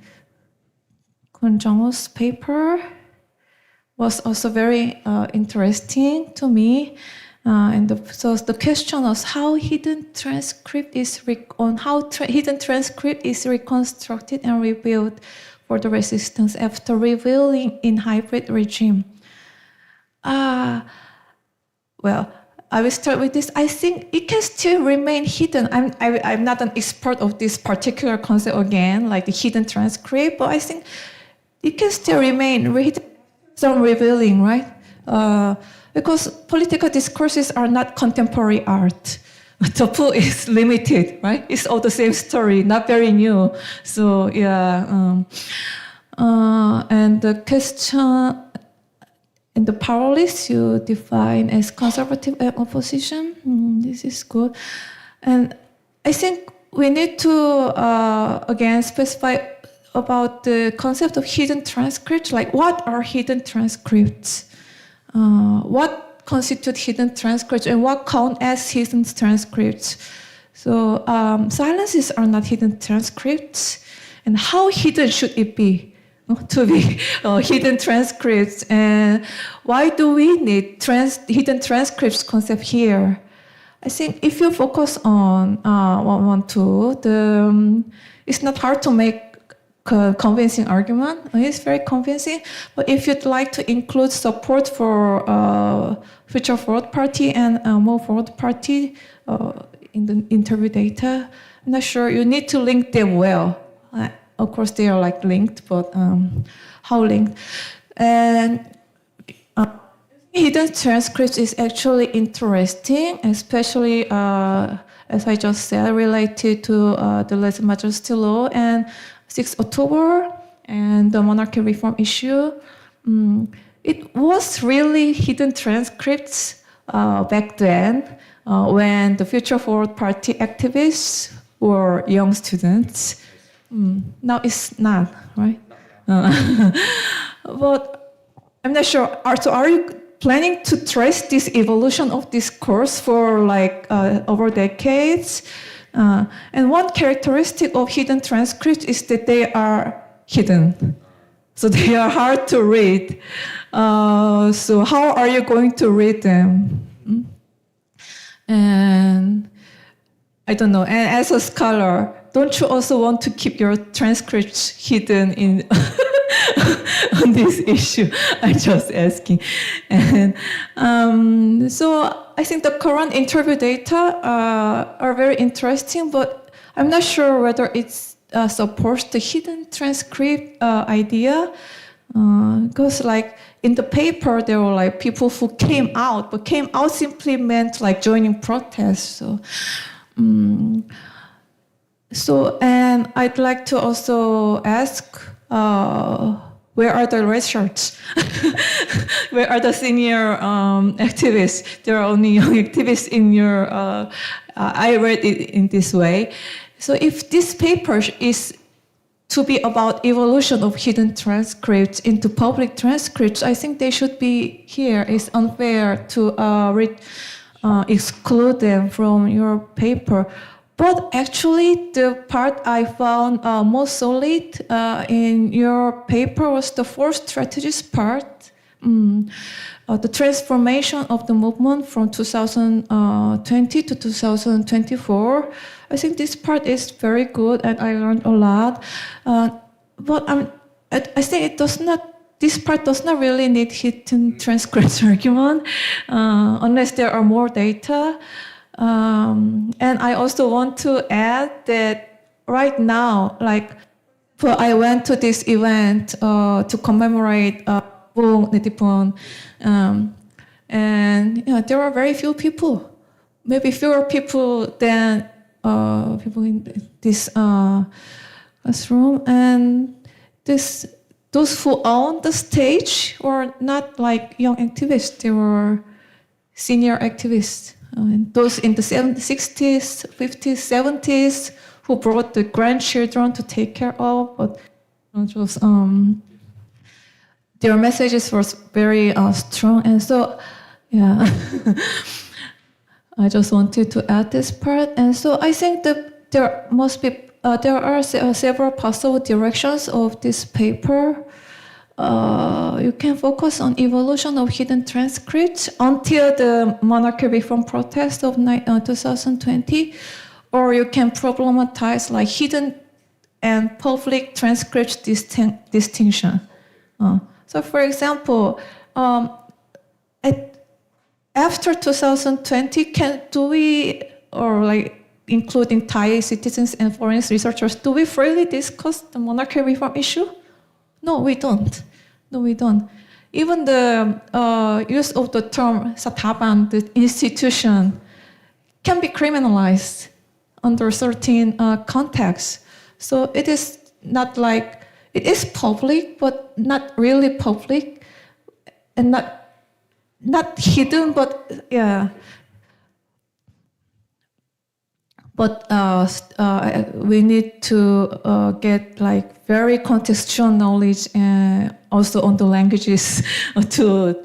Kwon Jung-ho's paper was also very interesting to me. So the question was how hidden transcript is hidden transcript is reconstructed and rebuilt for the resistance after revealing in hybrid regime. Well, I will start with this. I think it can still remain hidden. I'm not an expert of this particular concept again, like the hidden transcript, but I think it can still remain hidden, some revealing, right? Because political discourses are not contemporary art. The pool is limited, right? It's all the same story, not very new. So yeah, and the question and the powerless you define as conservative and opposition. This is good, and I think we need to again specify about the concept of hidden transcripts. Like, what are hidden transcripts? What constitute hidden transcripts and what count as hidden transcripts? So silences are not hidden transcripts. And how hidden should it be to be hidden transcripts? And why do we need hidden transcripts concept here? I think if you focus on 112, it's not hard to make convincing argument. It's very convincing. But if you'd like to include support for Future Forward Party and Move Forward Party in the interview data, I'm not sure. You need to link them well. Of course, they are like linked, but how linked? And hidden transcripts is actually interesting, especially as I just said, related to the Lese Majesty law and 6 October and the monarchy reform issue. It was really hidden transcripts back then when the Future Forward Party activists were young students. Now it's not, right? But I'm not sure. So are you planning to trace this evolution of discourse for like over decades? And one characteristic of hidden transcripts is that they are hidden. So they are hard to read. So how are you going to read them? And I don't know. And as a scholar, don't you also want to keep your transcripts hidden in on this issue? I'm just asking. And so I think the current interview data are very interesting, but I'm not sure whether it supports the hidden transcript idea. Because like in the paper, there were like people who came out, but came out simply meant like joining protests. So, and I'd like to also ask Where are the red shirts? Where are the senior activists? There are only young activists in your. I read it in this way. So if this paper is to be about evolution of hidden transcripts into public transcripts, I think they should be here. It's unfair to exclude them from your paper. But actually, the part I found most solid in your paper was the fourth strategies part. The transformation of the movement from 2020 to 2024. I think this part is very good, and I learned a lot. But I think it does not. This part does not really need hidden transcripts argument unless there are more data. And I also want to add that right now, I went to this event to commemorate Bung Nitipon, and there are very few people, maybe fewer people than people in this classroom, and those who own the stage were not like young activists; they were senior activists. And those in the 60s, 50s, 70s who brought the grandchildren to take care of, but their messages were very strong, and so I just wanted to add this part, and so I think that there are several possible directions of this paper. You can focus on evolution of hidden transcripts until the monarchy reform protest of 2020, or you can problematize like hidden and public transcripts distinction. So, for example, after 2020, do we, or like including Thai citizens and foreign researchers, do we freely discuss the monarchy reform issue? No, we don't. Even the use of the term "sataban," the institution, can be criminalized under certain contexts. So it is not like, it is public, but not really public, and not hidden, but yeah. But we need to get like very contextual knowledge and also on the languages to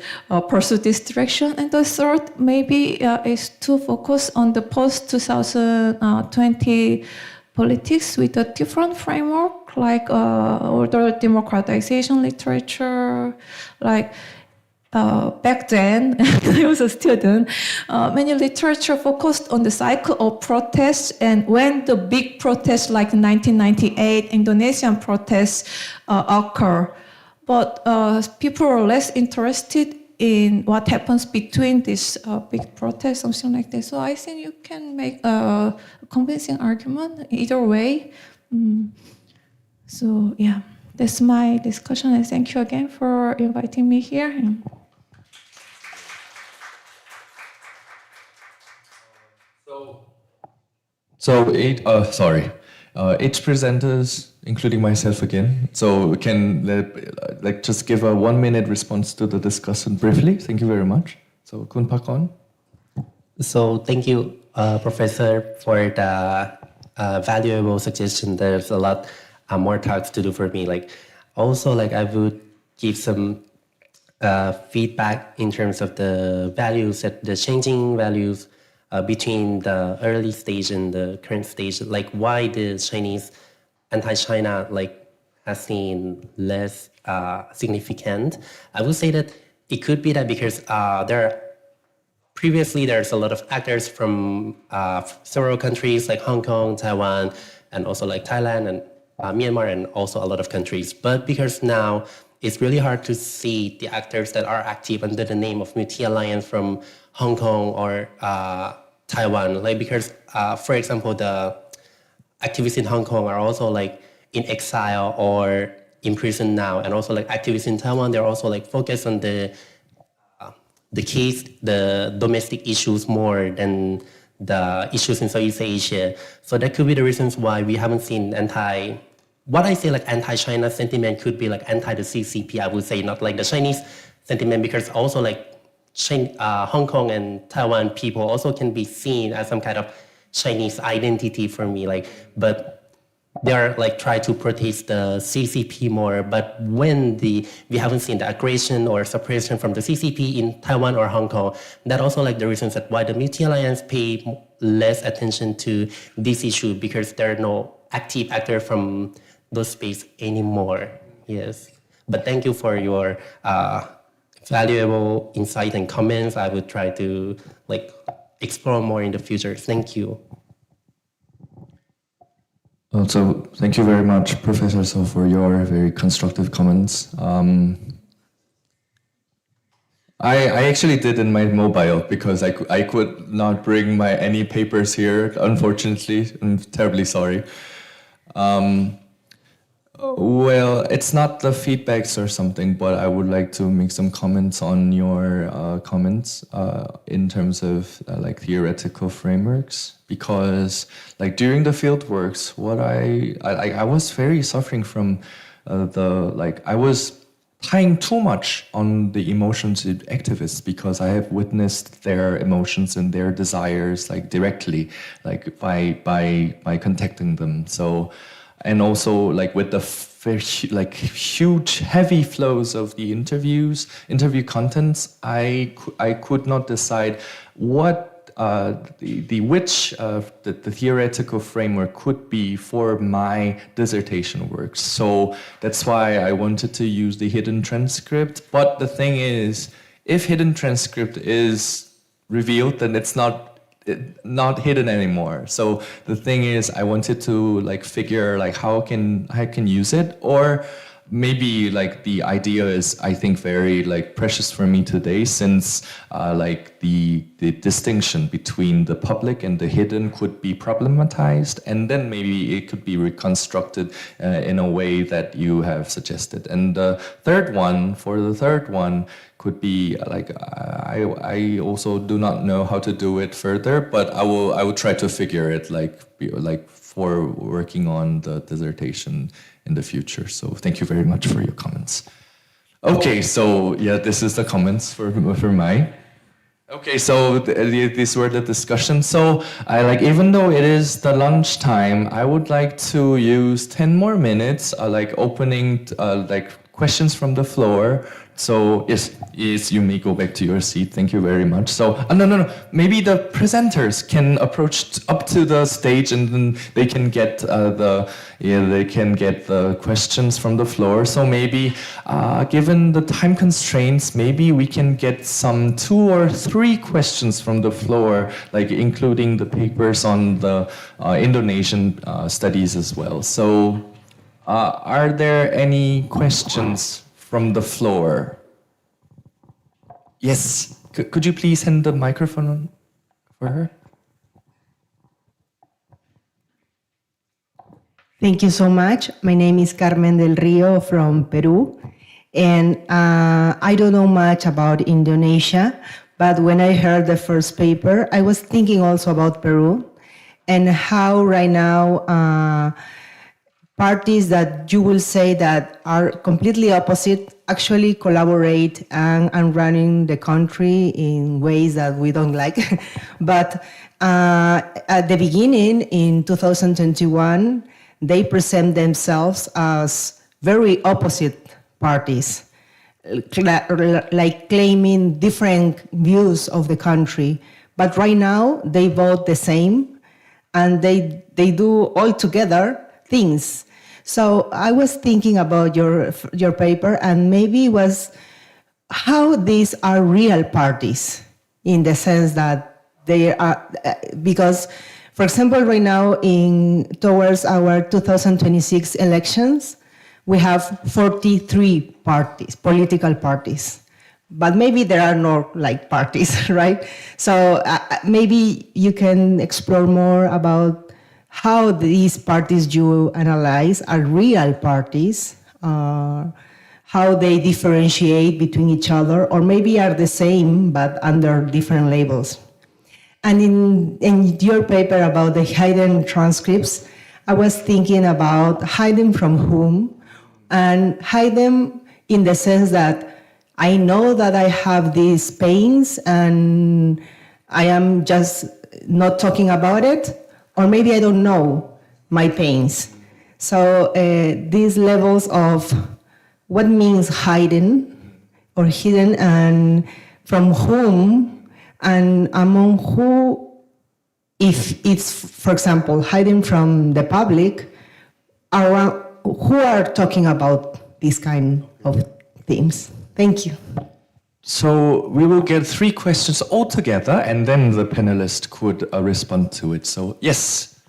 pursue this direction. And the third maybe is to focus on the post-2020 politics with a different framework, like older democratization literature, like back then, I was a student, many literature focused on the cycle of protests, and when the big protests like the 1998 Indonesian protests occur. But people are less interested in what happens between these big protests, something like that. So I think you can make a convincing argument either way. So yeah, that's my discussion, and thank you again for inviting me here. Each presenters, including myself again, so we can just give a 1-minute response to the discussion briefly. Thank you very much. So Kun Pakon. So thank you, Professor, for the valuable suggestion. There's a lot more talks to do for me. Also, I would give some feedback in terms of the values, the changing values between the early stage and the current stage, like why the Chinese anti-China has seen less significant. I would say that it could be that because previously there's a lot of actors from several countries like Hong Kong, Taiwan, and also like Thailand and Myanmar, and also a lot of countries. But because now it's really hard to see the actors that are active under the name of multi-alliance from Hong Kong or Taiwan, because, for example, the activists in Hong Kong are also in exile or in prison now, and also activists in Taiwan, they're also focused on the case, the domestic issues more than the issues in Southeast Asia. So that could be the reasons why we haven't seen what I say like anti-China sentiment could be like anti the CCP, I would say not like the Chinese sentiment, because also like Hong Kong and Taiwan people also can be seen as some kind of Chinese identity for me, like, but they are like try to protest the CCP more, but when we haven't seen the aggression or suppression from the CCP in Taiwan or Hong Kong, that also like the reasons that why the multi-alliance pay less attention to this issue, because there are no active actor from those space anymore. Yes, but thank you for your valuable insight and comments. I would try to like explore more in the future. Thank you. So thank you very much, Professor So, for your very constructive comments. I actually did in my mobile because I could not bring any papers here, unfortunately. I'm terribly sorry. Well, it's not the feedbacks or something, but I would like to make some comments on your comments in terms of like theoretical frameworks, because like during the fieldworks, what I was very suffering from I was tying too much on the emotions of activists, because I have witnessed their emotions and their desires like directly, like by contacting them. So. And also, like with the very huge, heavy flows of the interview contents, I could not decide what the theoretical framework could be for my dissertation work. So that's why I wanted to use the hidden transcript. But the thing is, if hidden transcript is revealed, then it's not hidden anymore. So the thing is, I wanted to like figure like how I can use it, or maybe like the idea is, I think, very like precious for me today, since like the distinction between the public and the hidden could be problematized, and then maybe it could be reconstructed in a way that you have suggested. And the third one could be like I also do not know how to do it further, but I will try to figure it like for working on the dissertation in the future. So thank you very much for your comments. Okay, so yeah, this is the comments for mine. Okay, so these were the discussions. So I like, even though it is the lunch time, I would like to use 10 more minutes, like opening like questions from the floor. So yes, you may go back to your seat. Thank you very much. So no. Maybe the presenters can approach up to the stage, and then they can get the questions from the floor. So maybe, given the time constraints, maybe we can get some 2 or 3 questions from the floor, like including the papers on the Indonesian studies as well. So, are there any questions from the floor? Yes. Could you please hand the microphone for her? Thank you so much. My name is Carmen del Rio from Peru, and I don't know much about Indonesia, but when I heard the first paper, I was thinking also about Peru and how right now parties that you will say that are completely opposite actually collaborate and running the country in ways that we don't like. But at the beginning, in 2021, they present themselves as very opposite parties, like claiming different views of the country. But right now, they vote the same, and they do all together things. So I was thinking about your paper, and maybe it was how these are real parties, in the sense that they are, because, for example, right now towards our 2026 elections, we have 43 parties, political parties. But maybe there are no like parties, right? So maybe you can explore more about how these parties you analyze are real parties, how they differentiate between each other, or maybe are the same but under different labels. And in your paper about the hidden transcripts, I was thinking about hiding from whom, and hide them in the sense that I know that I have these pains and I am just not talking about it, or maybe I don't know my pains. So these levels of what means hiding or hidden, and from whom and among who, if it's, for example, hiding from the public, who are talking about these kind of things. Thank you. So we will get 3 questions all together, and then the panelist could respond to it. So yes,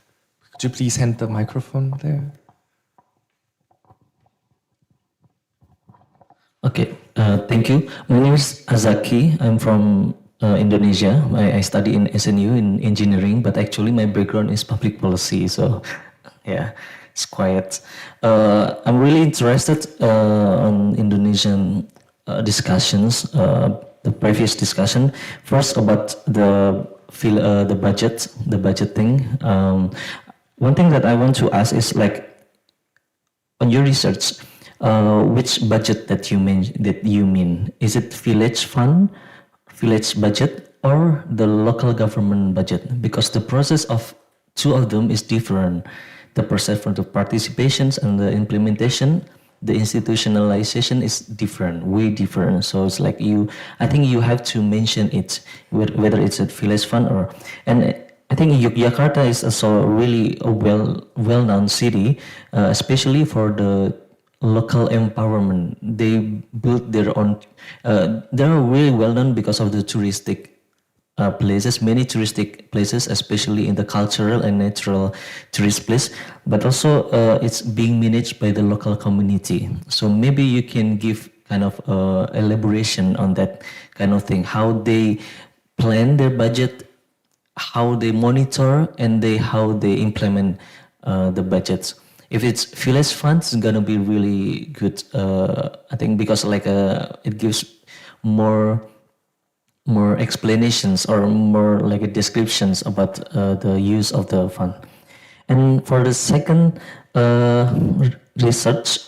could you please hand the microphone there? Okay, thank you. My name is Azaki. I'm from Indonesia. I study in SNU in engineering, but actually my background is public policy. So yeah, it's quiet. I'm really interested on Indonesian discussions, the previous discussion. First about the budget thing. One thing that I want to ask is like, on your research, which budget that you mean? Is it village budget, or the local government budget? Because the process of 2 of them is different. The process for the participations and the implementation, the institutionalization is different, way different. So it's like I think you have to mention it, whether it's a village fund or, and I think Yogyakarta is also really a well-known city, especially for the local empowerment. They built their own, they're really well-known because of the touristic places, many touristic places, especially in the cultural and natural tourist place, but also it's being managed by the local community. So maybe you can give kind of elaboration on that kind of thing, how they plan their budget, how they monitor, and how they implement the budgets. If it's village funds, it's gonna be really good. I think because like it gives more explanations or more like descriptions about the use of the fund. And for the second research,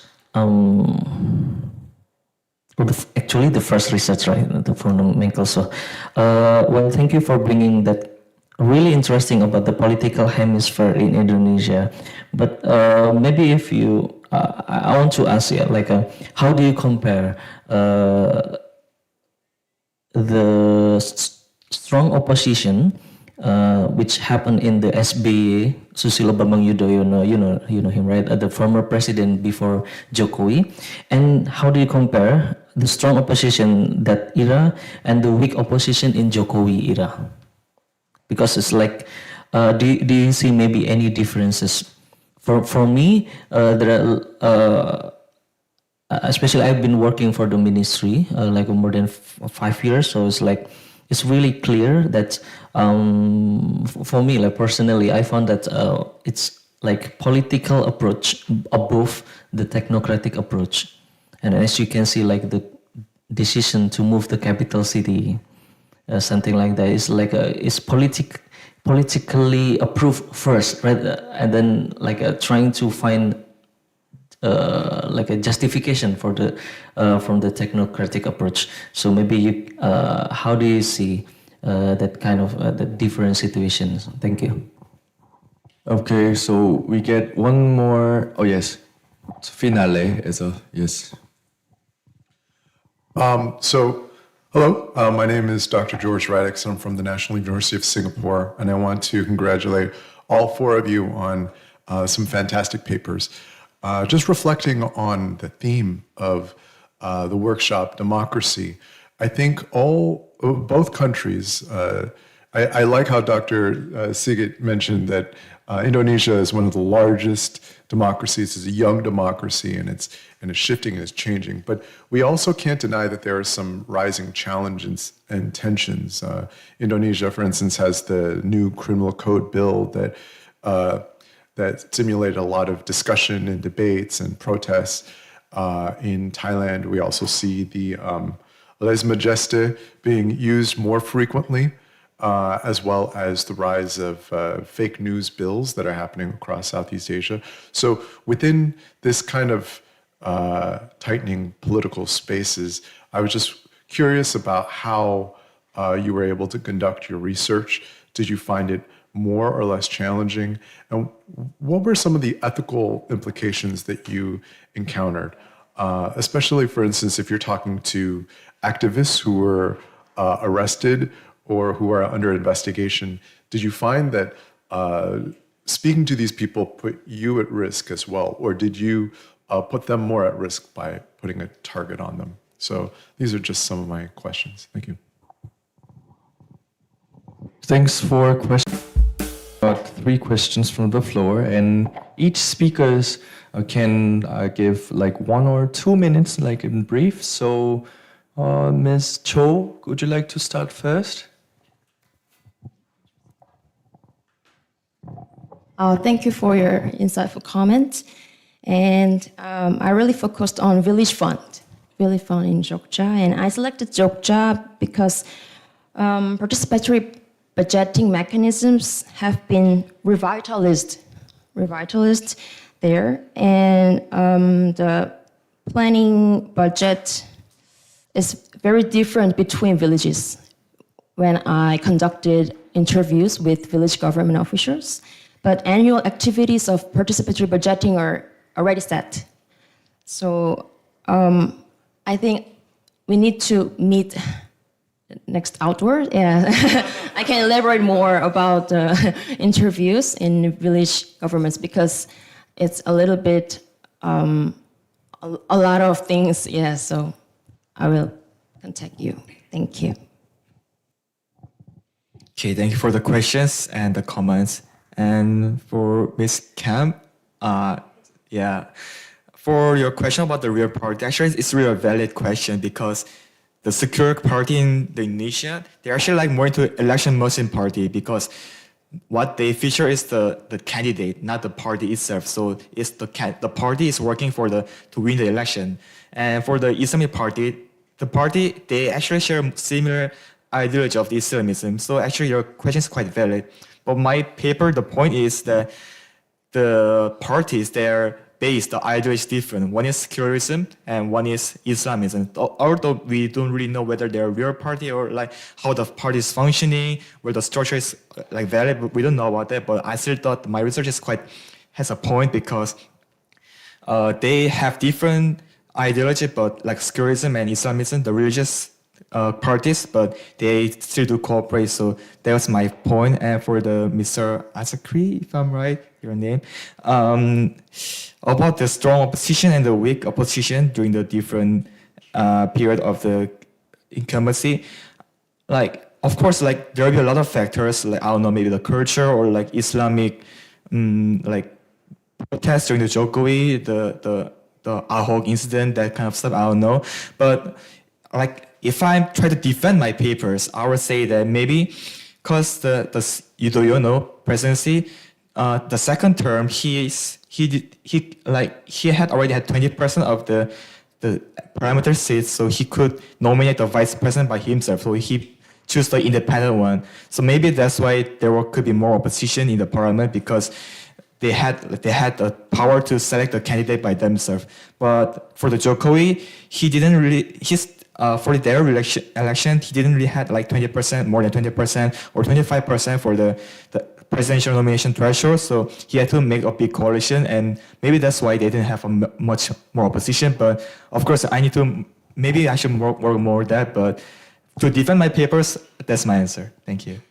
actually the first research, right, from Menkel. So, well, thank you for bringing that. Really interesting about the political hemisphere in Indonesia. But maybe if you, I want to ask you, like, how do you compare the strong opposition which happened in the SBY, Susilo Bambang Yudhoyono, you know him, right? The former president before Jokowi. And how do you compare the strong opposition that era and the weak opposition in Jokowi era? Because it's like, do you see maybe any differences? For me, there are, especially I've been working for the ministry like more than 5 years, so it's like, it's really clear that for me, like personally, I found that it's like political approach above the technocratic approach. And as you can see, like the decision to move the capital city, something like that, is like it's politically approved first, right? And then like trying to find like a justification for the from the technocratic approach. So maybe you, how do you see that kind of the different situations? Thank you. Okay, so we get one more. Oh yes, finale as a yes. Hello, my name is Dr. George Radix. I'm from the National University of Singapore, and I want to congratulate all 4 of you on some fantastic papers. Just reflecting on the theme of the workshop, democracy, I think both countries, I like how Dr. Sigit mentioned that Indonesia is one of the largest democracies. It's a young democracy, and it's shifting and it's changing. But we also can't deny that there are some rising challenges and tensions. Indonesia, for instance, has the new criminal code bill that stimulated a lot of discussion and debates and protests. In Thailand, we also see the lèse majesté being used more frequently. as well as the rise of fake news bills that are happening across Southeast Asia. So within this kind of tightening political spaces, I was just curious about how you were able to conduct your research. Did you find it more or less challenging? And what were some of the ethical implications that you encountered? Especially, for instance, if you're talking to activists who were arrested or who are under investigation, did you find that speaking to these people put you at risk as well? Or did you put them more at risk by putting a target on them? So these are just some of my questions. Thank you. Thanks for questions. Got 3 questions from the floor, and each speakers can give like 1 or 2 minutes, like in brief. So, Ms. Cho, would you like to start first? Thank you for your insightful comment. And I really focused on Village Fund in Jogja. And I selected Jogja because participatory budgeting mechanisms have been revitalized there. And the planning budget is very different between villages. When I conducted interviews with village government officials, but annual activities of participatory budgeting are already set. So I think we need to meet next outward. Yeah. I can elaborate more about interviews in village governments because it's a little bit, a lot of things. Yeah, so I will contact you. Thank you. Okay, thank you for the questions and the comments. And for Ms. Camp, yeah, for your question about the real party, actually it's really a valid question because the secular party in Indonesia, they're actually like more into election motion party because what they feature is the candidate, not the party itself. So it's the party is working for to win the election. And for the Islamic party, they actually share similar ideology of the Islamism. So actually your question is quite valid. But my paper, the point is that the parties, they're based, the ideology is different. One is secularism and one is Islamism. Although we don't really know whether they're a real party or like how the party is functioning, where the structure is like valid, but we don't know about that. But I still thought my research has a point because they have different ideology, but like secularism and Islamism, the religious parties, but they still do cooperate. So that was my point. And for the Mr. Azakri, if I'm right, your name, about the strong opposition and the weak opposition during the different period of the incumbency, like of course, like there will be a lot of factors, like I don't know, maybe the culture or like Islamic, like protests during the Jokowi, the Ahok incident, that kind of stuff. I don't know, but like. If I try to defend my papers, I would say that maybe because the Yudhoyono presidency, the second term, he had already had 20% of the parameter seats, so he could nominate the vice president by himself. So he chose the independent one. So maybe that's why could be more opposition in the parliament because they had the power to select the candidate by themselves. But for the Jokowi, he didn't really. For their election, he didn't really have like 20%, more than 20%, or 25% for the presidential nomination threshold. So he had to make a big coalition, and maybe that's why they didn't have much more opposition. But of course, maybe I should work more on that. But to defend my papers, that's my answer. Thank you.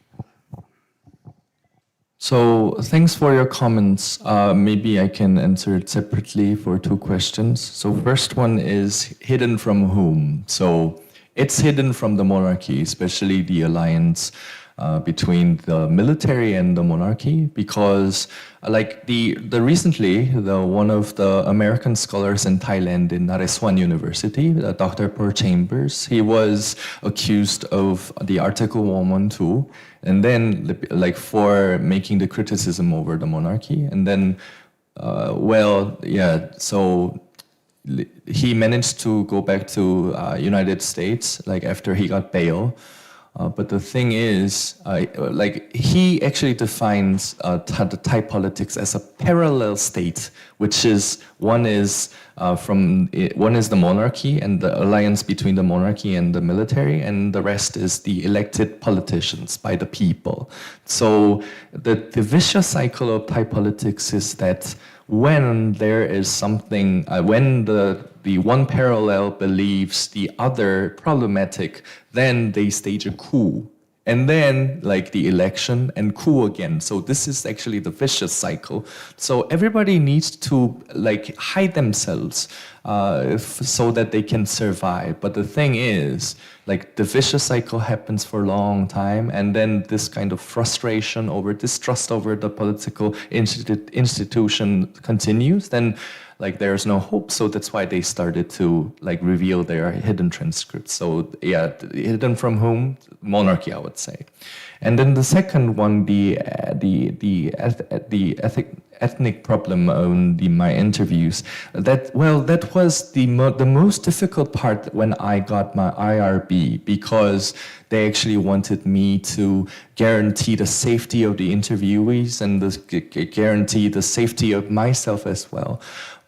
So thanks for your comments. Maybe I can answer it separately for 2 questions. So first one is hidden from whom? So it's hidden from the monarchy, especially the alliance between the military and the monarchy, because like recently, one of the American scholars in Thailand in Naresuan University, Dr. Pearl Chambers, he was accused of the Article 112, and then like for making the criticism over the monarchy, and then so he managed to go back to United States like after he got bail. But the thing is, like he actually defines the Thai politics as a parallel state, which is one is the monarchy and the alliance between the monarchy and the military, and the rest is the elected politicians by the people. So the vicious cycle of Thai politics is that when there is something, when the one parallel believes the other problematic, then they stage a coup. And then, like the election and coup again. So this is actually the vicious cycle. So everybody needs to like hide themselves so that they can survive. But the thing is, like the vicious cycle happens for a long time, and then this kind of frustration over distrust over the political institution continues. Then like there's no hope, so that's why they started to like reveal their hidden transcripts. So yeah, hidden from whom? Monarchy, I would say. And then the second one, the ethnic problem on my interviews. That was the most difficult part when I got my IRB, because they actually wanted me to guarantee the safety of the interviewees and guarantee the safety of myself as well.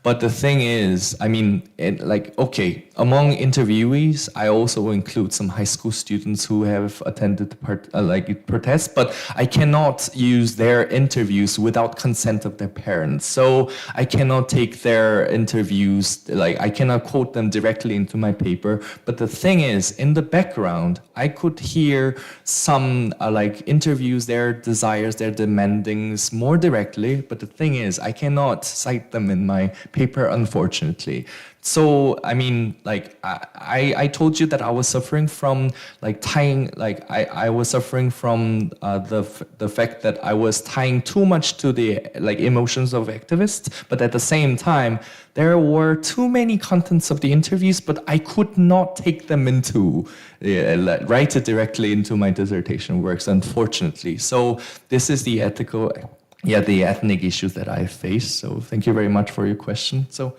But the thing is, I mean, okay, among interviewees, I also include some high school students who have attended protests, but I cannot use their interviews without consent of their parents. So I cannot take their interviews, I cannot quote them directly into my paper. But the thing is, in the background, I could hear some interviews, their desires, their demandings more directly. But the thing is, I cannot cite them in my paper, unfortunately. So, I mean, I told you that I was suffering from I was suffering from the fact that I was tying too much to the emotions of activists, but at the same time, there were too many contents of the interviews, but I could not take them into, write it directly into my dissertation works, unfortunately. So this is the the ethnic issues that I face. So thank you very much for your question. So.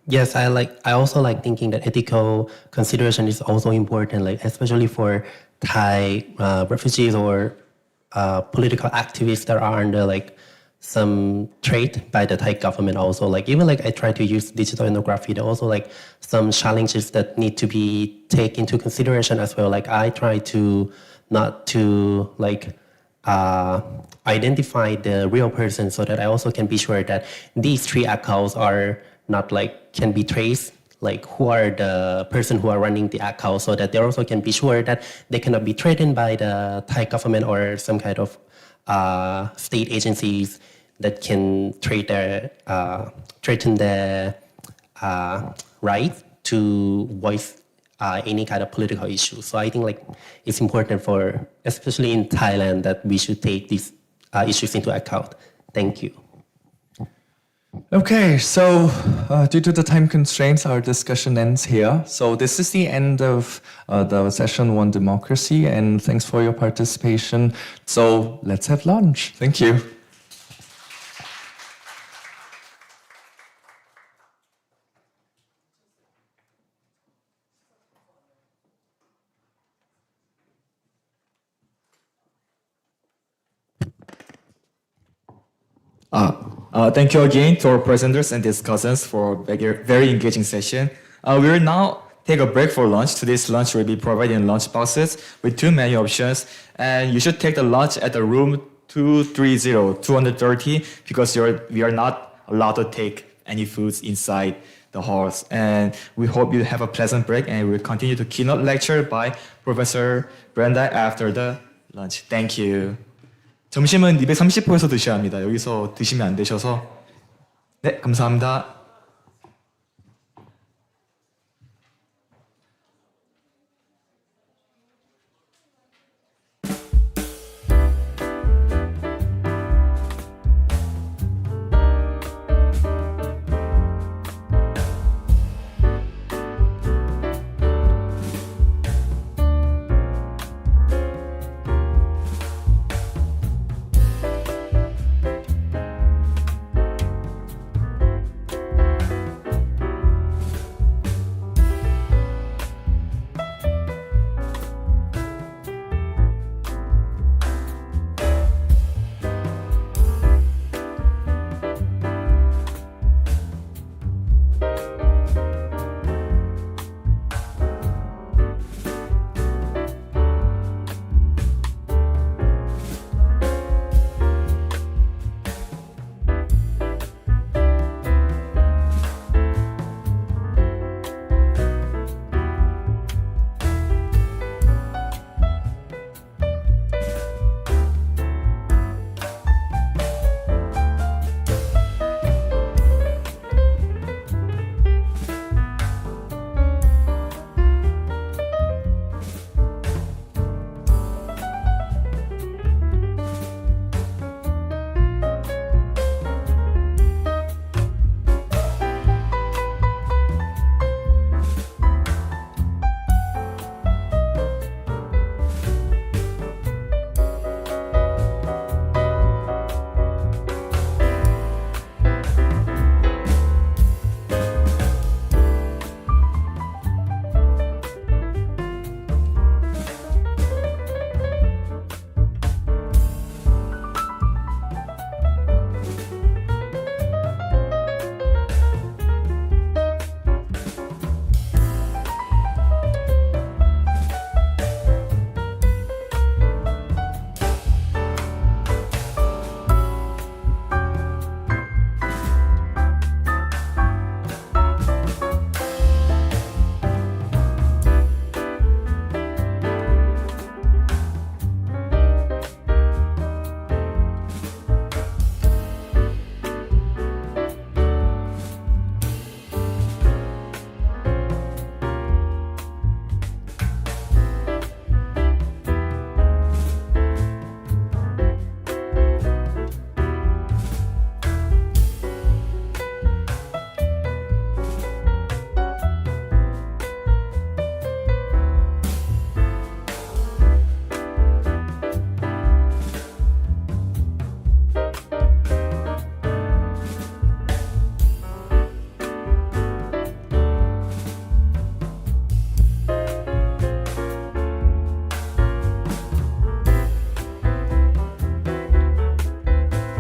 Yes, I also like thinking that ethical consideration is also important, especially for Thai refugees or political activists that are under some threat by the Thai government. Also, even I try to use digital ethnography, there are also some challenges that need to be taken into consideration as well. I try to not to identify the real person, so that I also can be sure that these 3 accounts are not can be traced, who are the person who are running the account, so that they also can be sure that they cannot be threatened by the Thai government or some kind of state agencies that can threaten their right to voice any kind of political issue. So I think it's important for, especially in Thailand, that we should take these issues into account. Thank you. Okay, so due to the time constraints, our discussion ends here. So this is the end of the session 1 democracy, and thanks for your participation. So let's have lunch. Thank you. Thank you again to our presenters and discussants for a very engaging session. We will now take a break for lunch. Today's lunch will be provided in lunch boxes with 2 menu options, and you should take the lunch at the room 230, because we are not allowed to take any foods inside the halls. And we hope you have a pleasant break, and we'll continue to keynote lecture by Professor Brenda after the lunch. Thank you. 점심은 230호에서 드셔야 합니다. 여기서 드시면 안 되셔서. 네, 감사합니다.